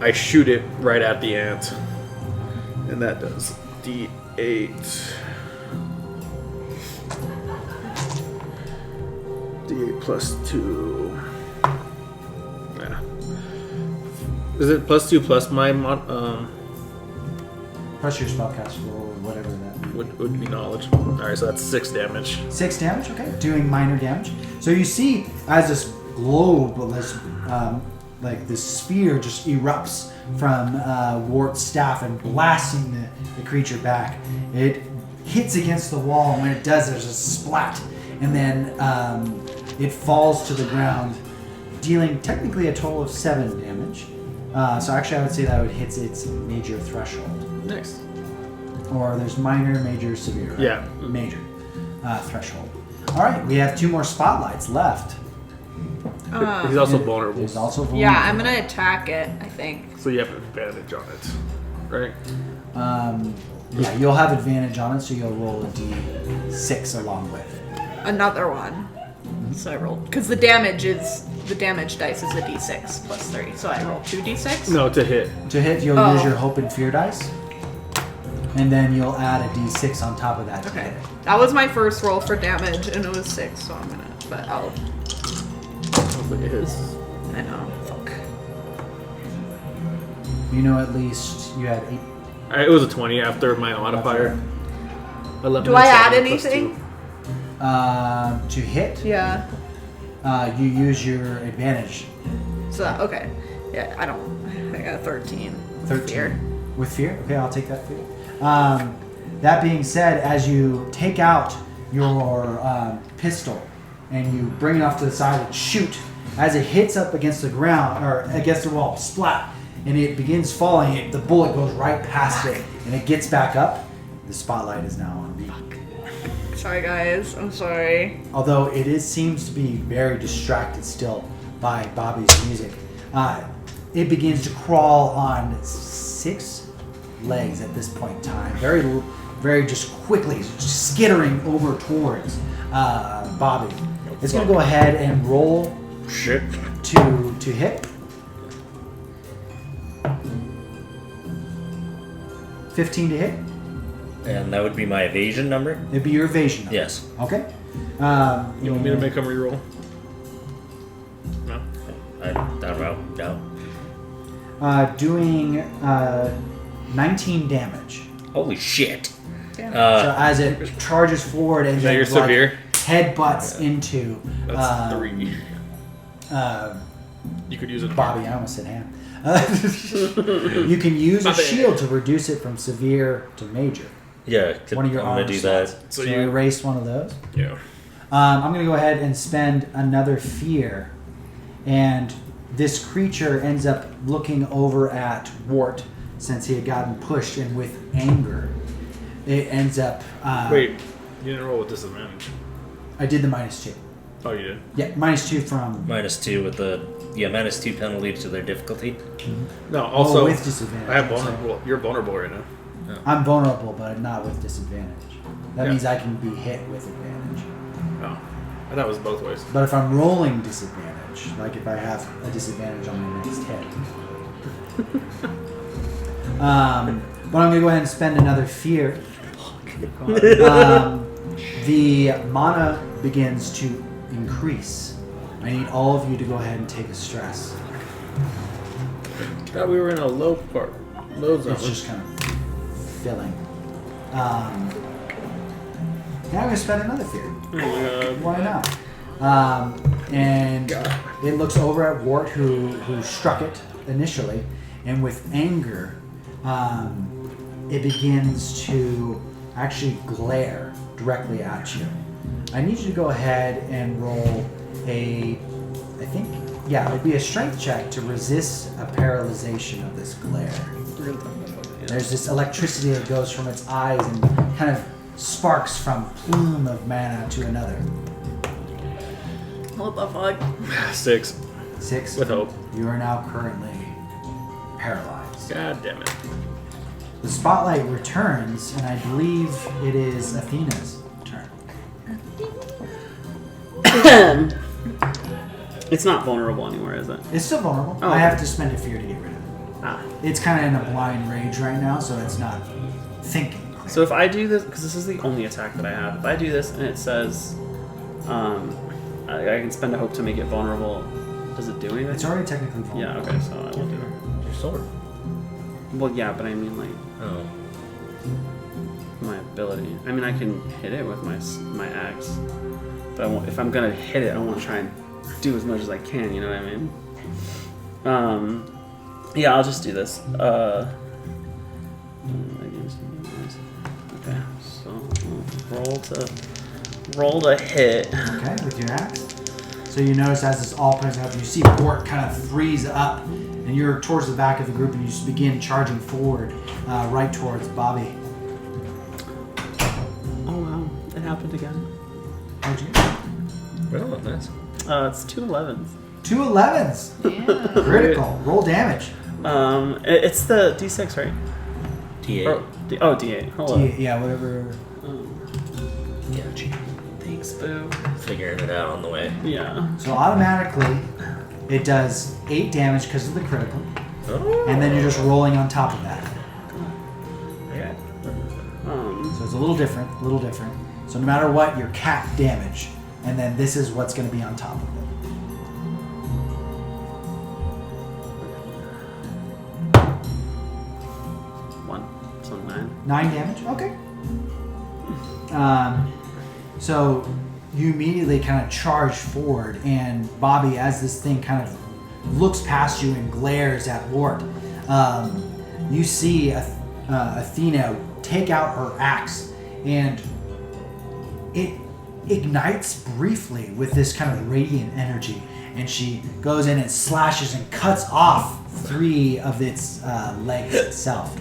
I shoot it right at the ant. And that does D8. D8 plus 2. Yeah. Is it plus 2 plus my Plus your spellcast roll or whatever that would be knowledge. Alright, so that's 6 damage. 6 damage, okay. Doing minor damage. So you see as this globe, this like this sphere just erupts from Wart's staff and blasting the creature back. It hits against the wall, and when it does, there's a splat. And then it falls to the ground, dealing technically a total of 7 damage. So actually I would say that would hit its major threshold. Nice. Or there's minor, major, severe. Right? Yeah. Major threshold. All right, we have 2 more spotlights left. He's also vulnerable. He's also vulnerable. Yeah, I'm gonna attack it, I think. So you have advantage on it, right? Yeah, you'll have advantage on it, so you'll roll a d6 along with. Another one. So I rolled. Because the damage dice is a d6 plus 3. So I roll 2d6? No, to hit. To hit, you'll use your hope and fear dice. And then you'll add a d6 on top of that to Okay. hit it. That was my first roll for damage, and it was 6, so I'm gonna. But I'll. Hopefully it is. I know. Fuck. You know at least you had 8. It was a 20 after my modifier. 11 Do I and add 7 plus anything? 2. To hit, Yeah. you use your advantage. So, okay. Yeah, I don't. I got 13. 13. Fear. With fear? Okay, I'll take that fear. That being said, as you take out your pistol and you bring it off to the side and shoot, as it hits up against the ground, or against the wall, splat, and it begins falling, the bullet goes right past it, and it gets back up. The spotlight is now on me. Sorry, guys. I'm sorry. Although it seems to be very distracted still by Bobby's music. It begins to crawl on 6 legs at this point in time. Very just quickly, just skittering over towards Bobby. It's going to go ahead and roll Shit. to hit. 15 to hit. And that would be my evasion number? It'd be your evasion number. Yes. Okay. You want me to make him reroll? No. I don't know. No. Doing 19 damage. Holy shit. Damn. So as it charges forward and Is that then your severe? headbutts into That's 3. uh, You could use it. Bobby, I almost said hand. You can use My a bad. shield to reduce it from severe to major. Yeah, One of your I'm armor gonna do slots. that. So So you you- erase one of those. Yeah. I'm going to go ahead and spend another fear. And this creature ends up looking over at Wart since he had gotten pushed, and with anger, it ends up... Wait, you didn't roll with disadvantage. I did the -2. Oh, you did? Yeah, -2 from... -2 with the -2 penalty to their difficulty. No, also, with disadvantage. I have I'm sorry. vulnerable. You're vulnerable right now. I'm vulnerable, but not with disadvantage. That Yeah. means I can be hit with advantage. Oh. I thought it was both ways. But if I'm rolling disadvantage, like if I have a disadvantage on my next hit. But I'm going to go ahead and spend another fear. The mana begins to increase. I need all of you to go ahead and take a stress. Thought we were in a low zone. It's just kind of filling. Yeah, I'm gonna spend another fear. Oh my god. Why not? And it looks over at Wart, who struck it initially, and with anger, it begins to actually glare directly at you. I need you to go ahead and roll it'd be a strength check to resist a paralyzation of this glare. There's this electricity that goes from its eyes and kind of sparks from plume of mana to another. What the fuck? 6. 6. With hope. You are now currently paralyzed. God damn it. The spotlight returns, and I believe it is Athena's turn. It's not vulnerable anymore, is it? It's still vulnerable. Oh, I okay. have to spend a fear to get rid of it. Ah. It's kind of in a blind rage right now, so it's not thinking. So if I do this, because this is the only attack that I have, if I do this and it says I can spend a hope to make it vulnerable, does it do anything? It's already technically vulnerable. Yeah, okay, so I won't do that. Your sword. Well, yeah, but I mean, like, Oh. my ability. I mean, I can hit it with my axe, but if I'm gonna hit it, I want to try and do as much as I can. You know what I mean? Yeah, I'll just do this. Okay, so roll to hit. Okay, with your axe. So you notice as this all plays out, you see Wart kind of freeze up, and you're towards the back of the group, and you just begin charging forward, right towards Bobby. Oh wow, it happened again. How'd you get? Well, nice. It's 2 11s. 2 11s. Yeah. Critical. Roll damage. It's the D6, right? D8. D8. Hold on. Yeah, whatever. Gotcha. Thanks, boo. Figuring it out on the way. Yeah. So automatically, it does 8 damage because of the critical, Oh. and then you're just rolling on top of that. Okay. So it's a little different, So no matter what, you're capped damage, and then this is what's going to be on top of it. So 9. 9 damage. Okay. So you immediately kind of charge forward, and Bobby, as this thing kind of looks past you and glares at Wart, you see Athena take out her axe, and it ignites briefly with this kind of radiant energy, and she goes in and slashes and cuts off 3 of its legs itself.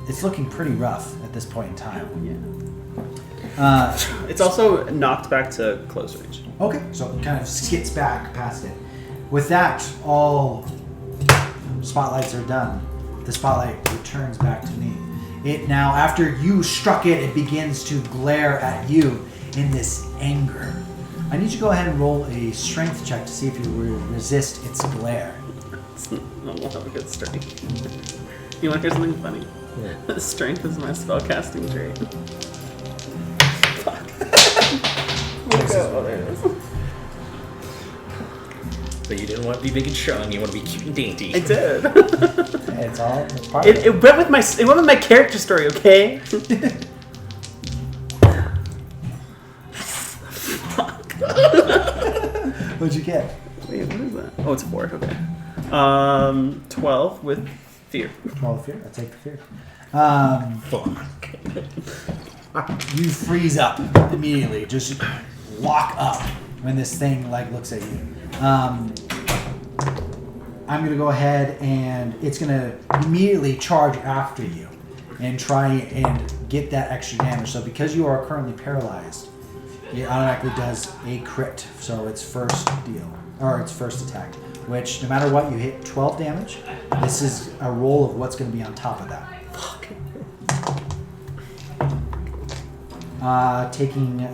It's looking pretty rough at this point in time. Yeah. It's also knocked back to close range. Okay, so it kind of skids back past it. With that, all spotlights are done. The spotlight returns back to me. It now, after you struck it, it begins to glare at you in this anger. I need you to go ahead and roll a strength check to see if you will resist its glare. I won't have a good strength. You want to hear something funny? Yeah. Strength is my spellcasting trait. Fuck. But you didn't want to be big and strong. You want to be cute and dainty. I did. It's all it's part of It went with my character story, okay? What'd you get? Wait, what is that? Oh, it's a 4. Okay. 12 with fear. 12 fear. I'll take the fear. Fuck. You freeze up immediately. Just lock up when this thing looks at you. I'm going to go ahead and it's going to immediately charge after you and try and get that extra damage. So because you are currently paralyzed, it automatically does a crit. So its first attack, which no matter what, you hit 12 damage. This is a roll of what's going to be on top of that. Fuck. Taking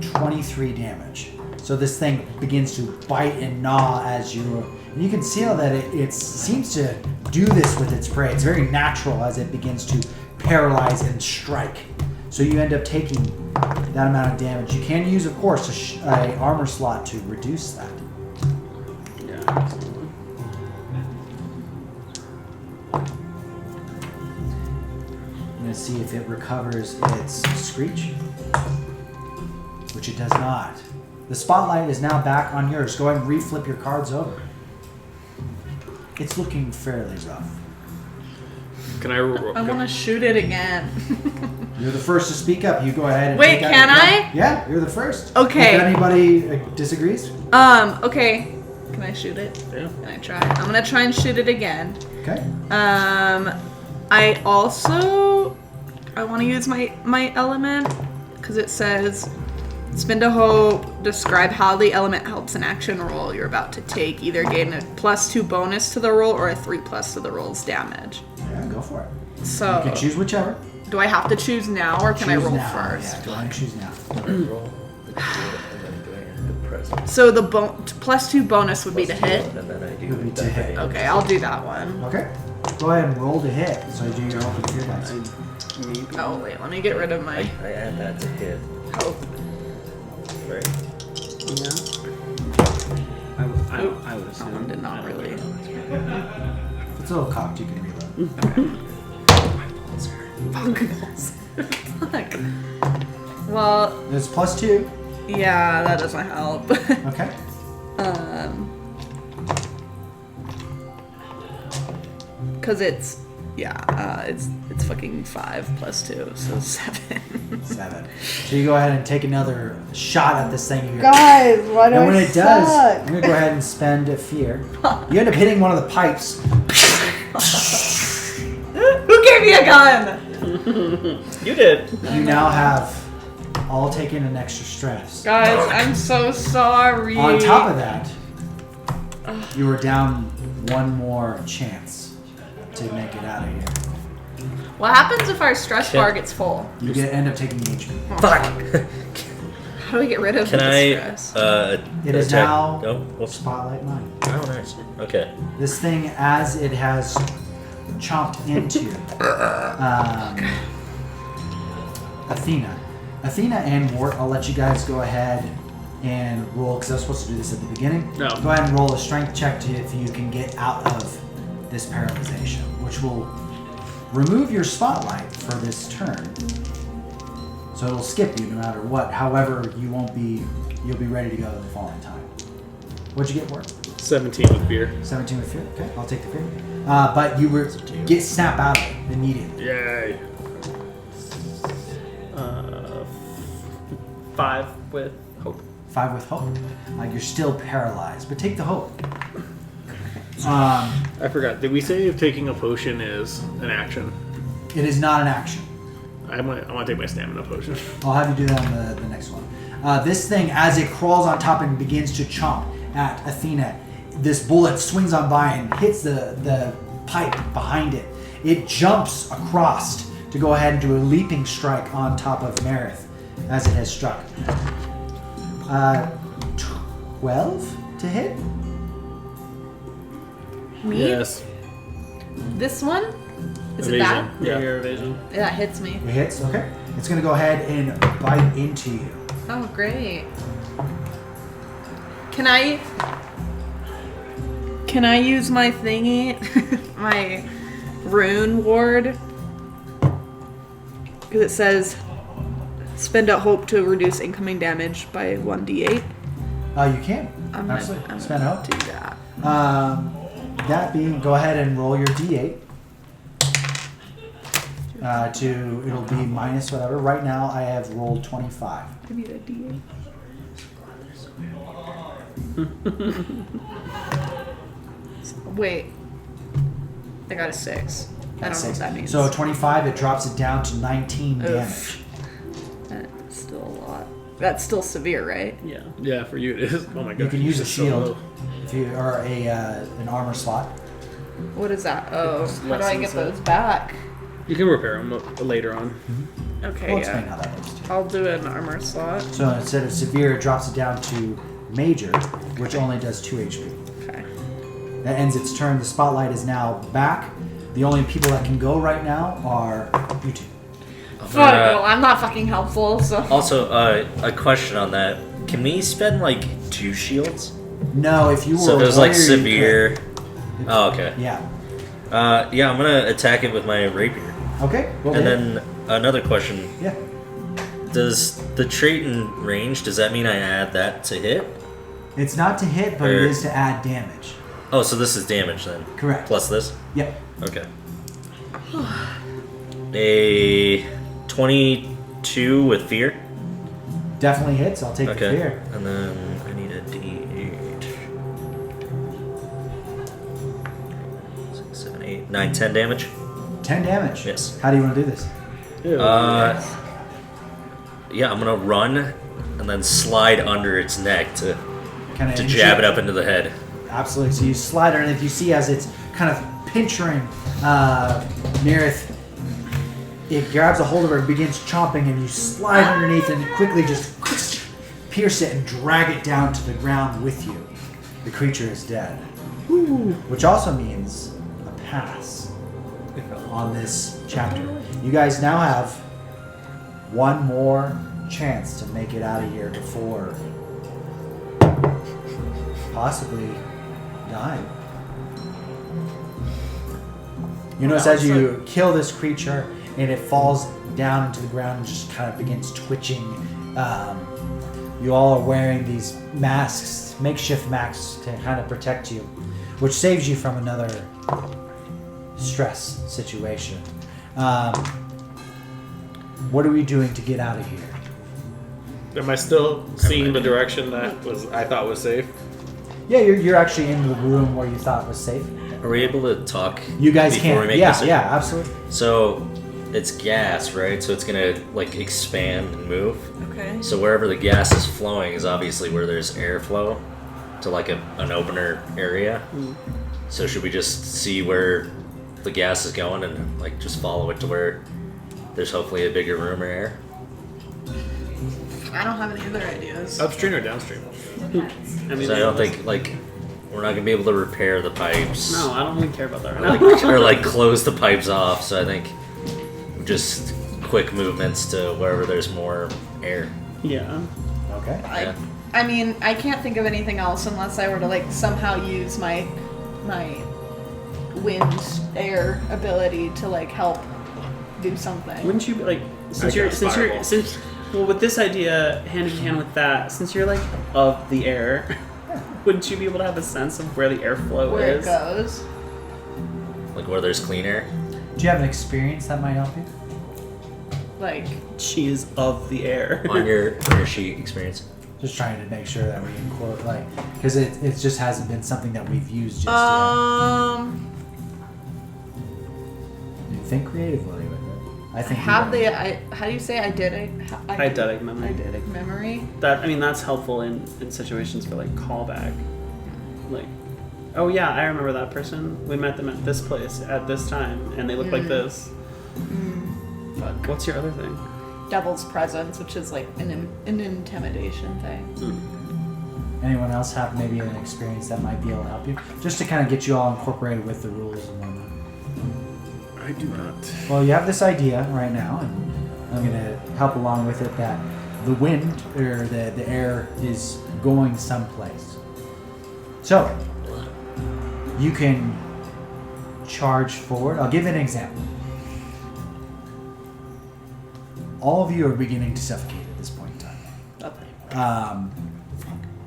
23 damage. So this thing begins to bite and gnaw as you... And you can see how that it seems to do this with its prey. It's very natural as it begins to paralyze and strike. So you end up taking that amount of damage. You can use, of course, a armor slot to reduce that. Yeah. to see if it recovers its Screech, which it does not. The spotlight is now back on yours. Go ahead and reflip your cards over. It's looking fairly rough. Can I? I want to shoot it again. You're the first to speak up. You go ahead and Wait, take out can your gun. I? Yeah, you're the first. Okay. If anybody disagrees. Okay. Can I shoot it? Yeah. Can I try? I'm gonna try and shoot it again. Okay. I want to use my element because it says spend a hope. Describe how the element helps an action roll you're about to take. Either gain a +2 bonus to the roll or a 3+ to the roll's damage. Yeah, go for it. So You can choose whichever. do I have to choose now or can I Choose roll now. first? Yeah, go ahead and choose now. Roll the D8 and then do it in the present. So the +2 bonus would be to hit. And then I Would be do to hit. Okay, I'll do that one. Okay. Go ahead and roll to hit. So you do your open fear dice. Maybe. Oh wait, let me get rid of my I add that to hit. hope. Right. Yeah. I would That one assume. did not really. If it's a little cocked, you can reload. Fuck. Well, It's +2. yeah, that doesn't help. Okay. Cause it's it's fucking 5 + 2, so 7. 7. So you go ahead and take another shot at this thing. You Guys, why do and when I it does, suck? I'm gonna go ahead and spend a fear. You end up hitting one of the pipes. Who gave me a gun? You did. You now have all taken an extra stress. Guys, I'm so sorry. On top of that, you are down one more chance to make it out of here. What happens if our stress Shit. bar gets full? You end up taking HP. Fuck! How do we get rid of Can the I, stress? It is attack? now Oh, whoops. Spotlight mine. Oh, nice. Okay. This thing, as it has chomped into Athena. Athena and Wart, I'll let you guys go ahead and roll, because I was supposed to do this at the beginning. No. Go ahead and roll a strength check to if you can get out of this paralyzation, which will remove your spotlight for this turn. So it'll skip you no matter what. However, you'll be ready to go the following time. What'd you get, Wart? 17 with beer. 17 with fear. Okay, I'll take the fear. But you were get snap out of it immediately. Yay. 5 with hope. 5 with hope. You're still paralyzed, but take the hope. I forgot. Did we say if taking a potion is an action? It is not an action. I want to take my stamina potion. I'll have you do that on the next one. This thing, as it crawls on top and begins to chomp at Athena, this bullet swings on by and hits the pipe behind it. It jumps across to go ahead and do a leaping strike on top of Meredith as it has struck. 12 to hit? Me? Yes. This one? Is it Evasion. that? Yeah. Your evasion. Yeah, that hits me. It hits? Okay. It's going to go ahead and bite into you. Oh, great. Can I use my thingy, my rune ward? Because it says spend a hope to reduce incoming damage by 1d8. You can. I'm Absolutely. gonna Spend a hope. do that. That being, go ahead and roll your d8. It'll be minus whatever. Right now, I have rolled 25. Give me the d8. Wait. I got a 6. I don't know what that means. So 25, it drops it down to 19 damage. That's still a lot. That's still severe, right? Yeah. Yeah, for you it is. Oh my god. You can use a it's so shield low. if you or an armor slot. What is that? Oh, It's how do I get lessens it. those back? You can repair them later on. Okay, We'll explain yeah. how that works too. I'll do an armor slot. So instead of severe, it drops it down to major, which only does 2 HP. Okay. That ends its turn. The spotlight is now back. The only people that can go right now are you two. Fuck, well, I'm not fucking helpful, so. Also, a question on that. Can we spend like 2 shields? No, if you were So a there's like warrior, you severe. Oh, okay. could. Yeah. Yeah, I'm gonna attack it with my rapier. Okay. Roll And to hit. then another question. Yeah. Does the trait in range, does that mean I add that to hit? It's not to hit, but it is to add damage. Oh, so this is damage then? Correct. Plus this? Yep. Okay. A 22 with fear. Definitely hits. I'll take the Okay. fear. And then I need a D8. 6, 7, 8, 9, 10 damage. 10 damage. Yes. How do you want to do this? Yeah, I'm gonna run and then slide under its neck to Kind of jab it up into the head. Absolutely. So you slide underneath. You see as it's kind of pinchering Meredith, it grabs a hold of her and begins chomping, and you slide underneath and quickly just pierce it and drag it down to the ground with you. The creature is dead. Which also means a pass on this chapter. You guys now have one more chance to make it out of here before possibly dying. You notice as you kill this creature and it falls down into the ground and just kind of begins twitching, you all are wearing these masks, makeshift masks to kind of protect you, which saves you from another stress situation. What are we doing to get out of here? Am I still seeing the direction that I thought was safe? Yeah, you're actually in the room where you thought was safe. Are we able to talk? You guys before can. we make Yeah, this? yeah, absolutely. So it's gas, right? So it's gonna like expand and move. Okay. So wherever the gas is flowing is obviously where there's airflow to like an opener area. So should we just see where the gas is going and like just follow it to where there's hopefully a bigger room or air? I don't have any other ideas. Upstream or downstream? I mean, So I don't think like we're not gonna be able to repair the pipes. No, I don't really care about that right now. Or like close the pipes off. So I think just quick movements to wherever there's more air. Yeah. Okay. Yeah. I mean, I can't think of anything else unless I were to like somehow use my wind air ability to like help do something. Wouldn't you like since well with this idea hand in hand with that, since you're like of the air, wouldn't you be able to have a sense of where the airflow where is? it goes? Like where there's clean air. Do you have an experience that might help you? Like She is of the air. On your sheet experience. Just trying to make sure that we include, like, because it just hasn't been something that we've used just yet. You think creatively with it. I think. how do you say eidetic? Eidetic memory. Eidetic memory. That's helpful in situations for like callback. Like, oh yeah, I remember that person. We met them at this place at this time, and they look like this. But what's your other thing? Devil's presence, which is like an intimidation thing. Anyone else have maybe an experience that might be able to help you, just to kind of get you all incorporated with the rules and whatnot. I do not. Well, you have this idea right now, and I'm going to help along with it that the wind or the air is going someplace. So you can charge forward. I'll give you an example. All of you are beginning to suffocate at this point in time.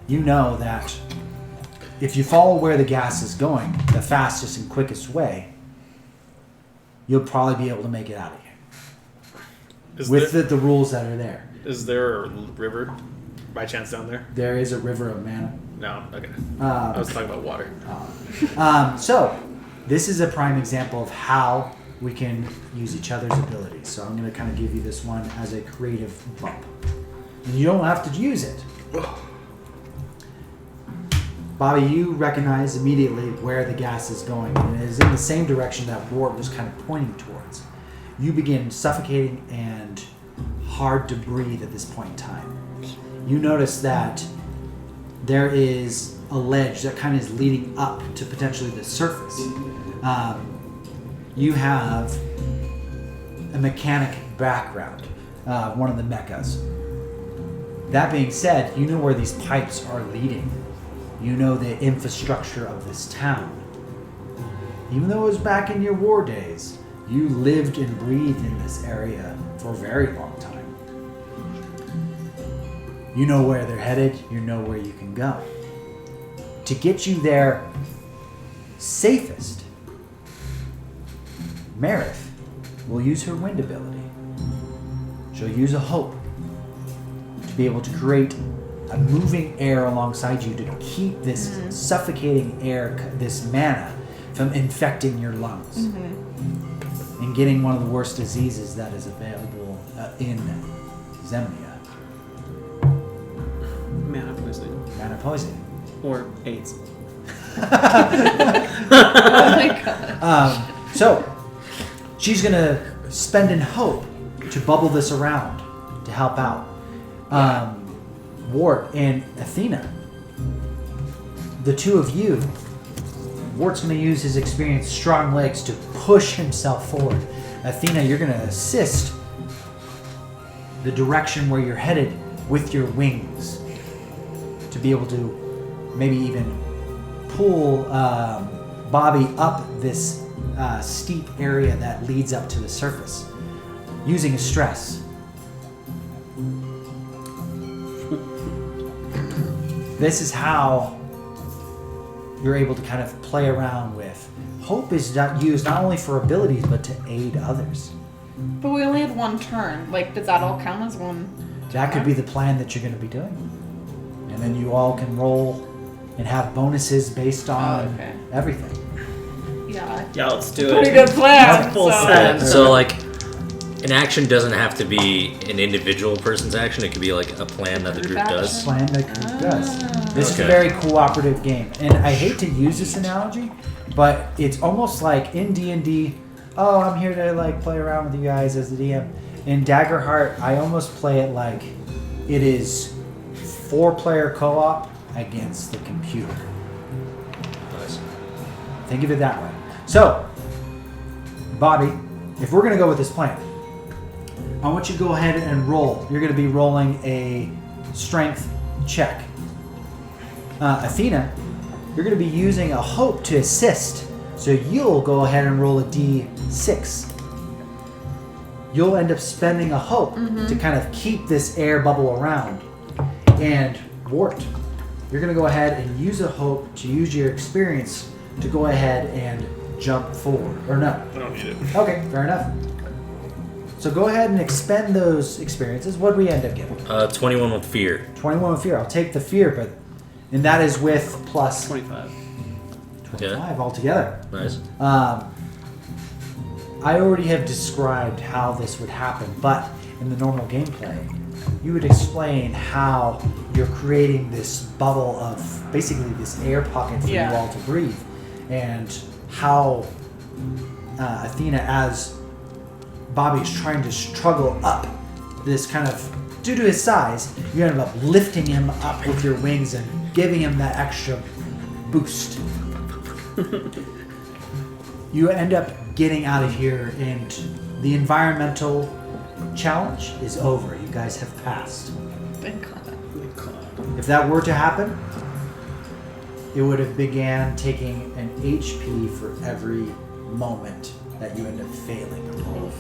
You know that if you follow where the gas is going, the fastest and quickest way, you'll probably be able to make it out of here. With the rules that are there. Is there a river by chance down there? There is a river of mana. No, okay. I was talking about water. So, this is a prime example of how we can use each other's abilities. So I'm going to kind of give you this one as a creative bump. And you don't have to use it. Bobby, you recognize immediately where the gas is going, and it is in the same direction that Wart was kind of pointing towards. You begin suffocating and hard to breathe at this point in time. You notice that there is a ledge that kind of is leading up to potentially the surface. You have a mechanic background, one of the mechas. That being said, you know where these pipes are leading. You know the infrastructure of this town. Even though it was back in your war days, You lived and breathed in this area for a very long time. You know where they're headed. You know where you can go. To get you there safest, Meredith will use her wind ability. She'll use a hope to be able to create a moving air alongside you to keep this suffocating air, this mana, from infecting your lungs and getting one of the worst diseases that is available in Xenia. Mana poisoning. Mana poisoning. Or AIDS. Oh my god. So, she's going to spend in hope to bubble this around to help out. Wart and Athena, the two of you, Wart's going to use his experienced strong legs to push himself forward. Athena, you're going to assist the direction where you're headed with your wings to be able to maybe even pull Bobby up this steep area that leads up to the surface using a stress. This is how you're able to kind of play around with. Hope is not used not only for abilities, but to aid others. But we only had one turn. Like, does that all count as one That could be the plan that you're going to be doing. And then you all can roll and have bonuses based on everything. Yeah. Yeah, let's do Pretty it. good plan. Full so. set. So, like, an action doesn't have to be an individual person's action. It could be like a plan that the group does. Plan that group does. This is a Okay. very cooperative game. And I hate to use this analogy, but it's almost like in D&D, oh, I'm here to like play around with you guys as the DM. In Daggerheart, I almost play it like it is 4-player co-op against the computer. Nice. Think of it that way. So, Bobby, if we're going to go with this plan, I want you to go ahead and roll. You're going to be rolling a strength check. Athena, you're going to be using a hope to assist. So you'll go ahead and roll a d6. You'll end up spending a hope to kind of keep this air bubble around. And Wart, you're going to go ahead and use a hope to use your experience to go ahead and jump forward. Or no. I don't need it. Okay, fair enough. So go ahead and expend those experiences. What do we end up getting? 21 with fear. 21 with fear. I'll take the fear, and that is with plus 25. 25 altogether. Nice. I already have described how this would happen, but in the normal gameplay, you would explain how you're creating this bubble of basically this air pocket for you all to breathe, and how Athena, as Bobby's trying to struggle up this kind of, due to his size, you end up lifting him up with your wings and giving him that extra boost. You end up getting out of here, and the environmental challenge is over. You guys have passed. Thank God. If that were to happen, it would have began taking an HP for every moment that you end up failing a roll.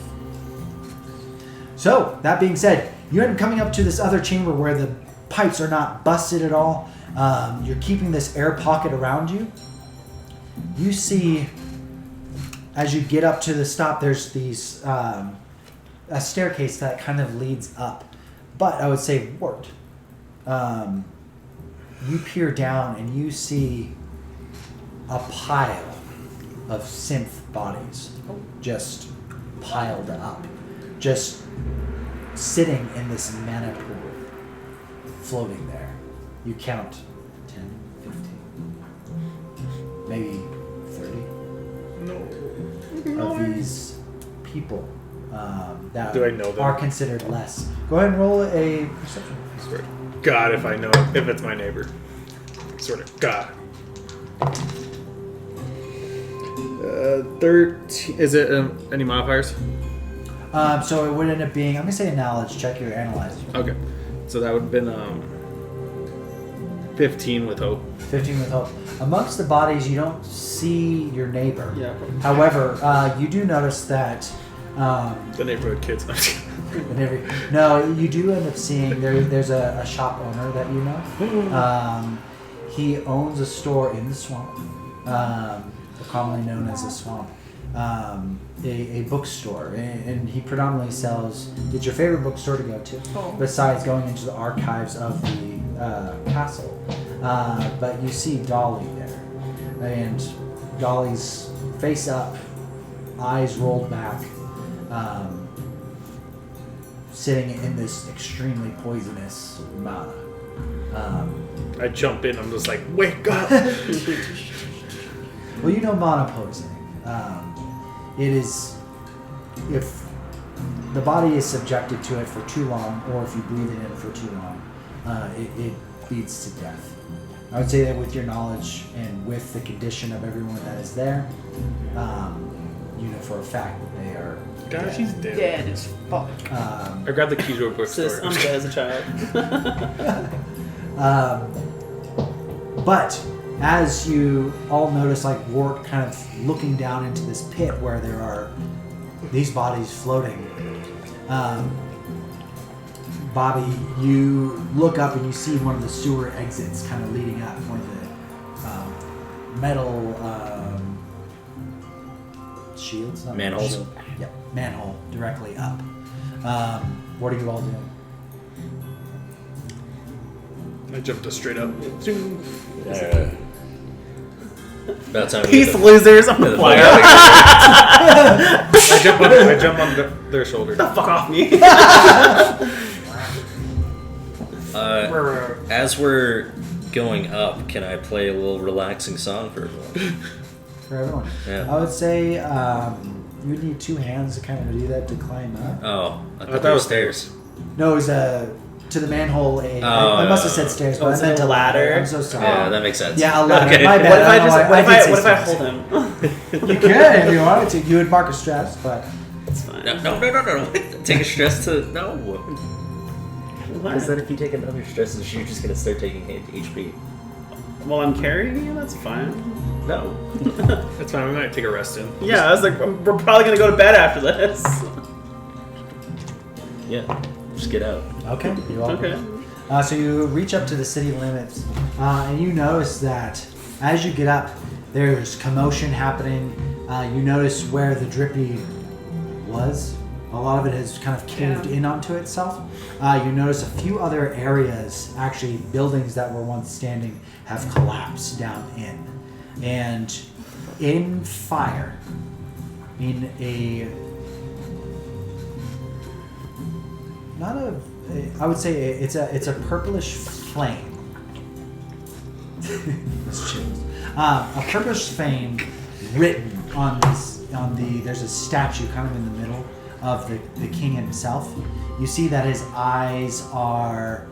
So, that being said, you end up coming up to this other chamber where the pipes are not busted at all. You're keeping this air pocket around you. You see, as you get up to the stop, there's these a staircase that kind of leads up. But I would say, Wart, you peer down and you see a pile of synth bodies just piled up, just sitting in this mana pool, floating there. You count 10, 15, maybe 30 of these people that Do I know them? are considered less. Go ahead and roll a perception. I swear to God, if I know if it's my neighbor. Sort of God. 13. Is it any modifiers? So it would end up being, I'm going to say a knowledge check. You're analyzing. Okay. So that would have been 15 with hope. 15 with hope. Amongst the bodies, you don't see your neighbor. Yeah. However, you do notice that. The neighborhood kids. No, you do end up seeing there's a shop owner that you know. He owns a store in the swamp, commonly known as the swamp. A bookstore, and he predominantly sells. It's your favorite bookstore to go to, besides going into the archives of the castle. But you see Dolly there, and Dolly's face up, eyes rolled back, sitting in this extremely poisonous mana. I jump in. I'm just like, wake up! Well, you know mana poisoning. It is, if the body is subjected to it for too long, or if you breathe it in for too long, it bleeds to death. I would say that with your knowledge and with the condition of everyone that is there, you know for a fact that they are God, she's dead. Dead as fuck. I grabbed the keys to a bookstore. Sis, I'm dead as a child. But as you all notice, like Wart kind of looking down into this pit where there are these bodies floating, Bobby, you look up and you see one of the sewer exits kind of leading up, one of the metal shields? Not Manholes. shield. Yep, manhole directly up. What are you all doing? I jumped us straight up. About time we Peace, get losers. I'm the flyer. I jump on their shoulder. The fuck off me. as we're going up, can I play a little relaxing song for everyone? For everyone? Yeah. I would say you would need two hands to kind of do that to climb up. Oh, I thought thought that it was was stairs. No, it was to the manhole. I must have said stairs, but I was meant it a a ladder? I'm so sorry. Yeah, that makes sense. Yeah, a ladder. Okay. My What bad. if I did say hold stairs. him? You could if you wanted to. You would mark a stress, but It's fine. No. Take a stress to no. Because then if you take another stress, you're just gonna start taking HP. Well, I'm carrying you. That's fine. No. That's fine. We might take a rest in. Yeah, I was like, we're probably gonna go to bed after this. Yeah. Just get out. okay. You all Okay. So you reach up to the city limits, and you notice that as you get up, there's commotion happening. You notice where the Drippy was. A lot of it has kind of caved in onto itself. You notice a few other areas, actually buildings that were once standing, have collapsed down in. And in fire, in a... Not a... I would say it's a purplish flame. That's chills. A purplish flame written on the there's a statue kind of in the middle of the king himself. You see that his eyes are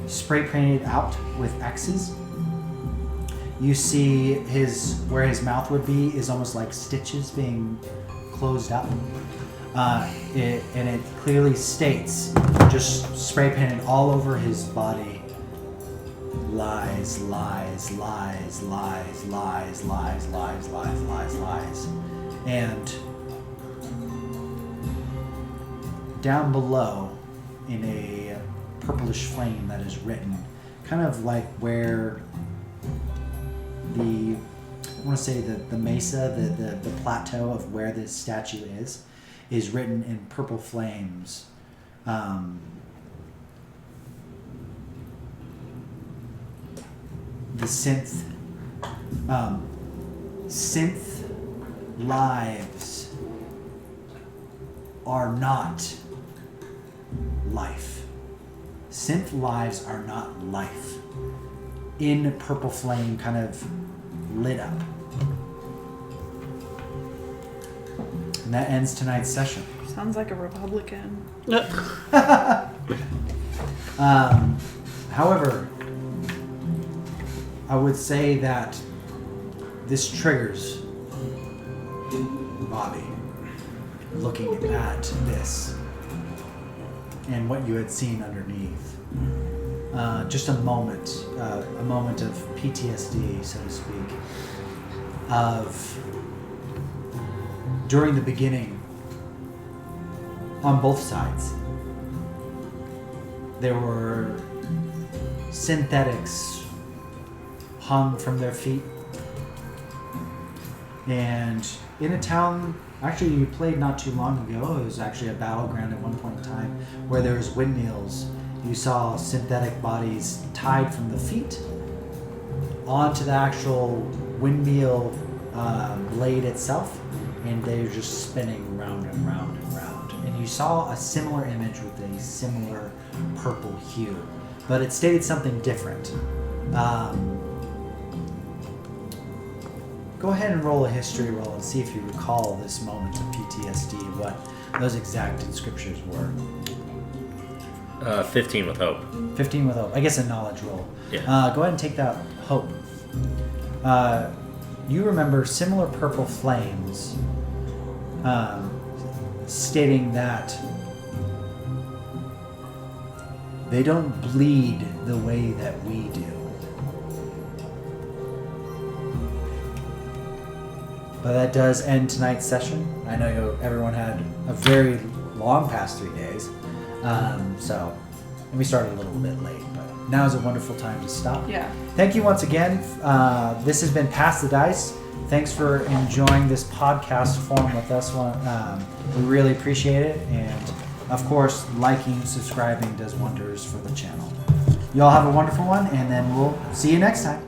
spray painted out with X's. You see where his mouth would be is almost like stitches being closed up. And it clearly states, just spray painted all over his body, lies, lies, lies, lies, lies, lies, lies, lies, lies, lies. And down below, in a purplish flame that is written, kind of like where I want to say the mesa, the plateau of where this statue is written in purple flames. The synth lives are not life. Synth lives are not life. In purple flame, kind of lit up. And that ends tonight's session. Sounds like a Republican. However, I would say that this triggers Bobby looking at this and what you had seen underneath. just a moment of PTSD, so to speak, of during the beginning, on both sides, there were synthetics hung from their feet. And in a town, actually you played not too long ago, it was actually a battleground at one point in time, where there was windmills. You saw synthetic bodies tied from the feet onto the actual windmill blade itself, and they were just spinning round and round and round. And you saw a similar image with a similar purple hue, but it stated something different. Go ahead and roll a history roll and see if you recall this moment of PTSD, what those exact inscriptions were. 15 with hope. 15 with hope. I guess a knowledge roll. Yeah. Go ahead and take that hope. You remember similar purple flames stating that they don't bleed the way that we do. But that does end tonight's session. I know everyone had a very long past 3 days. And we started a little bit late, but now is a wonderful time to stop. Yeah. Thank you once again. This has been Pass the Dice. Thanks for enjoying this podcast form with us. We really appreciate it. And of course, liking, subscribing does wonders for the channel. You all have a wonderful one, and then we'll see you next time.